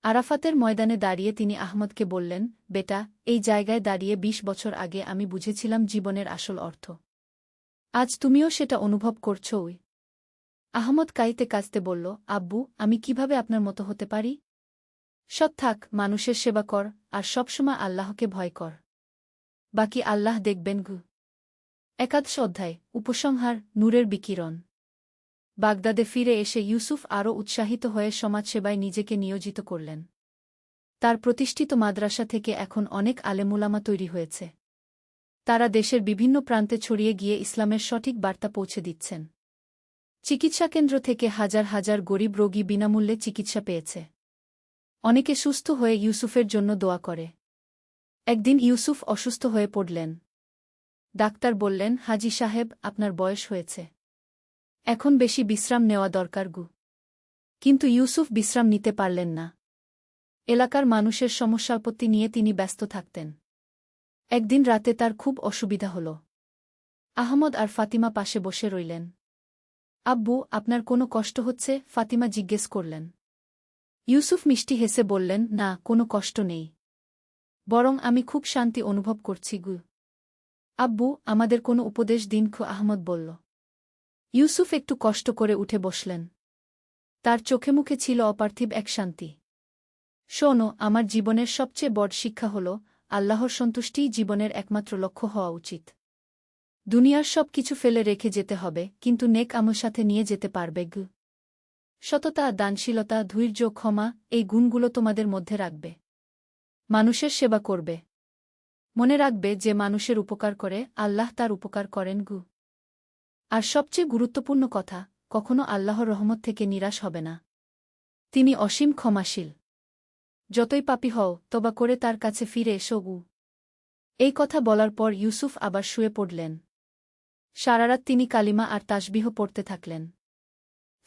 আরাফাতের ময়দানে দাঁড়িয়ে তিনি আহমদকে বললেন, বেটা, এই জায়গায় দাঁড়িয়ে 20 বছর আগে আমি বুঝেছিলাম জীবনের আসল অর্থ। আজ তুমিও সেটা অনুভব করছো। আহমদ কাঁদতে কাঁদতে বলল, আব্বু, আমি কিভাবে আপনার মতো হতে পারি? সৎ থাক, মানুষের সেবা কর, আর সবসময় আল্লাহকে ভয় কর। বাকি আল্লাহ দেখবেন। একাদশ অধ্যায়, উপসংহার, নূরের বিকিরণ। বাগদাদে ফিরে এসে ইউসুফ আরও উৎসাহিত হয়ে সমাজসেবায় নিজেকে নিয়োজিত করলেন। তার প্রতিষ্ঠিত মাদ্রাসা থেকে এখন অনেক আলেমুলামা তৈরি হয়েছে। তারা দেশের বিভিন্ন প্রান্তে ছড়িয়ে গিয়ে ইসলামের সঠিক বার্তা পৌঁছে দিচ্ছেন। চিকিৎসাকেন্দ্র থেকে হাজার হাজার গরিব রোগী বিনামূল্যে চিকিৎসা পেয়েছে। অনেকে সুস্থ হয়ে ইউসুফের জন্য দোয়া করে। একদিন ইউসুফ অসুস্থ হয়ে পড়লেন। ডাক্তার বললেন, হাজী সাহেব, আপনার বয়স হয়েছে, এখন বেশি বিশ্রাম নেওয়া দরকার গু। কিন্তু ইউসুফ বিশ্রাম নিতে পারলেন না। এলাকার মানুষের সমস্যাপত্তি নিয়ে তিনি ব্যস্ত থাকতেন। একদিন রাতে তার খুব অসুবিধা হল। আহমদ আর ফাতিমা পাশে বসে রইলেন। আব্বু, আপনার কোনো কষ্ট হচ্ছে? ফাতিমা জিজ্ঞেস করলেন। ইউসুফ মিষ্টি হেসে বললেন, না, কোনো কষ্ট নেই, বরং আমি খুব শান্তি অনুভব করছি গু। আব্বু, আমাদের কোনো উপদেশ দিন, আহমদ বলল। ইউসুফ একটু কষ্ট করে উঠে বসলেন। তার চোখে মুখে ছিল অপার্থিব এক শান্তি। শোনো, আমার জীবনের সবচেয়ে বড় শিক্ষা হল, আল্লাহর সন্তুষ্টিই জীবনের একমাত্র লক্ষ্য হওয়া উচিত। দুনিয়ার সব কিছু ফেলে রেখে যেতে হবে, কিন্তু নেক আমল সাথে নিয়ে যেতে পারবে গু। সততা, দানশীলতা, ধৈর্য, ক্ষমা, এই গুণগুলো তোমাদের মধ্যে রাখবে। মানুষের সেবা করবে। মনে রাখবে, যে মানুষের উপকার করে, আল্লাহ তার উপকার করেন গু। আর সবচেয়ে গুরুত্বপূর্ণ কথা, কখনো আল্লাহর রহমত থেকে নিরাশ হবে না। তিনি অসীম ক্ষমাশীল। যতই পাপী হও, তবা করে তার কাছে ফিরে এসো গু। এই কথা বলার পর ইউসুফ আবার শুয়ে পড়লেন। সারারাত তিনি কালিমা আর তাসবিহ পড়তে থাকলেন।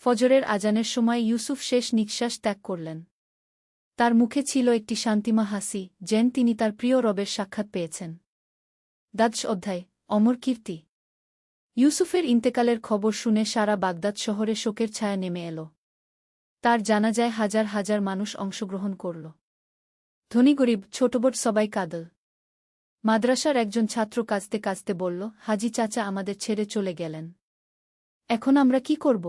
ফজরের আজানের সময় ইউসুফ শেষ নিঃশ্বাস ত্যাগ করলেন। তার মুখে ছিল একটি শান্তিমা হাসি, যেন তিনি তার প্রিয় রবের সাক্ষাৎ পেয়েছেন। দ্বাদশ অধ্যায়, অমর কীর্তি। ইউসুফের ইন্তেকালের খবর শুনে সারা বাগদাদ শহরে শোকের ছায়া নেমে এল। তার জানাজায় হাজার হাজার মানুষ অংশগ্রহণ করল। ধনী গরিব, ছোটবড় সবাই কাঁদল। মাদ্রাসার একজন ছাত্র কাঁদতে কাঁদতে বলল, হাজি চাচা আমাদের ছেড়ে চলে গেলেন, এখন আমরা কি করব?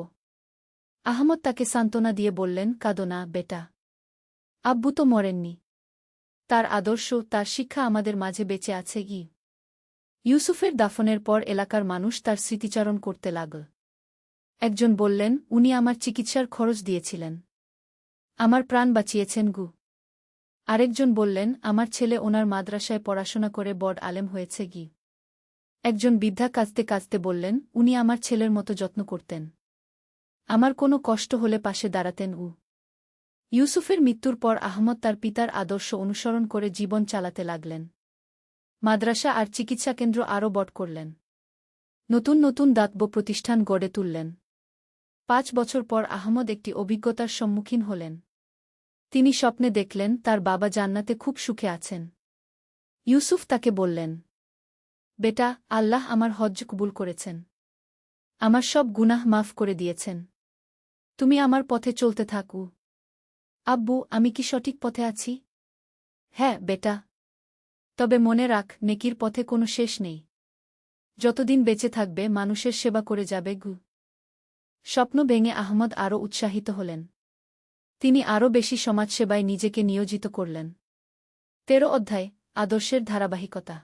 আহমদ তাকে সান্ত্বনা দিয়ে বললেন, কাঁদো না বেটা, আব্বু তো মরেননি। তার আদর্শ, তার শিক্ষা আমাদের মাঝে বেঁচে আছে গি। ইউসুফের দাফনের পর এলাকার মানুষ তার স্মৃতিচারণ করতে লাগল। একজন বললেন, উনি আমার চিকিৎসার খরচ দিয়েছিলেন, আমার প্রাণ বাঁচিয়েছেন গু। আরেকজন বললেন, আমার ছেলে ওনার মাদ্রাসায় পড়াশোনা করে বড় আলেম হয়েছে গি। একজন বৃদ্ধা কাঁদতে কাঁদতে বললেন, উনি আমার ছেলের মতো যত্ন করতেন, আমার কোনো কষ্ট হলে পাশে দাঁড়াতেন উ। ইউসুফের মৃত্যুর পর আহমদ তার পিতার আদর্শ অনুসরণ করে জীবন চালাতে লাগলেন। মাদ্রাসা আর চিকিৎসাকেন্দ্র আরও বড় করলেন। নতুন নতুন দাতব্য প্রতিষ্ঠান গড়ে তুললেন। 5 বছর পর আহমদ একটি অভিজ্ঞতার সম্মুখীন হলেন। তিনি স্বপ্নে দেখলেন, তার বাবা জান্নাতে খুব সুখে আছেন। ইউসুফ তাকে বললেন, বেটা, আল্লাহ আমার হজ্জ কবুল করেছেন, আমার সব গুনাহ মাফ করে দিয়েছেন, তুমি আমার পথে চলতে থাকু। আব্বু, আমি কি সঠিক পথে আছি? হ্যাঁ বেটা, তবে মনে রাখ, নেকির পথে কোনো শেষ নেই। যতদিন বেঁচে থাকবে মানুষের সেবা করে যাবে গু। স্বপ্ন ভেঙে আহমদ আরও উৎসাহিত হলেন। তিনি আরও বেশি সমাজসেবায় নিজেকে নিয়োজিত করলেন। 13 অধ্যায়, আদর্শের ধারাবাহিকতা।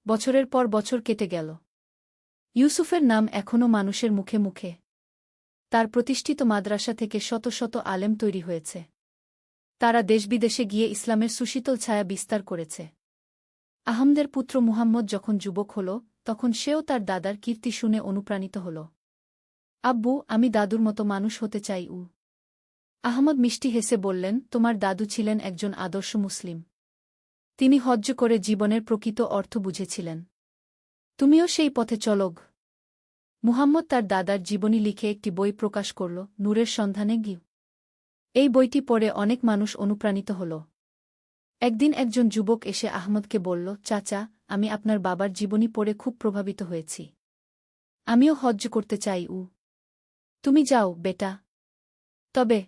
বছরের পর বছর কেটে গেল। ইউসুফের নাম এখনও মানুষের মুখে মুখে। তার প্রতিষ্ঠিত মাদ্রাসা থেকে শত শত আলেম তৈরি হয়েছে। তারা দেশবিদেশে গিয়ে ইসলামের সুশীতল ছায়া বিস্তার করেছে। আহমদের পুত্র মুহাম্মদ যখন যুবক হল, তখন সেও তার দাদার কীর্তি শুনে অনুপ্রাণিত হল। আব্বু, আমি দাদুর মতো মানুষ হতে চাই উ। আহমদ মিষ্টি হেসে বললেন, তোমার দাদু ছিলেন একজন আদর্শ মুসলিম। তিনি হজ্জ করে জীবনের প্রকৃত অর্থ বুঝেছিলেন। তুমিও সেই পথে চলোগ। মুহাম্মদ তার দাদার জীবনী লিখে একটি বই প্রকাশ করল, নূরের সন্ধানে গি। এই বইটি পড়ে অনেক মানুষ অনুপ্রাণিত হল। একদিন একজন যুবক এসে আহমদকে বলল, চাচা, আমি আপনার বাবার জীবনী পড়ে খুব প্রভাবিত হয়েছি। আমিও হজ্জ করতে চাই উ। তুমি যাও বেটা। তবে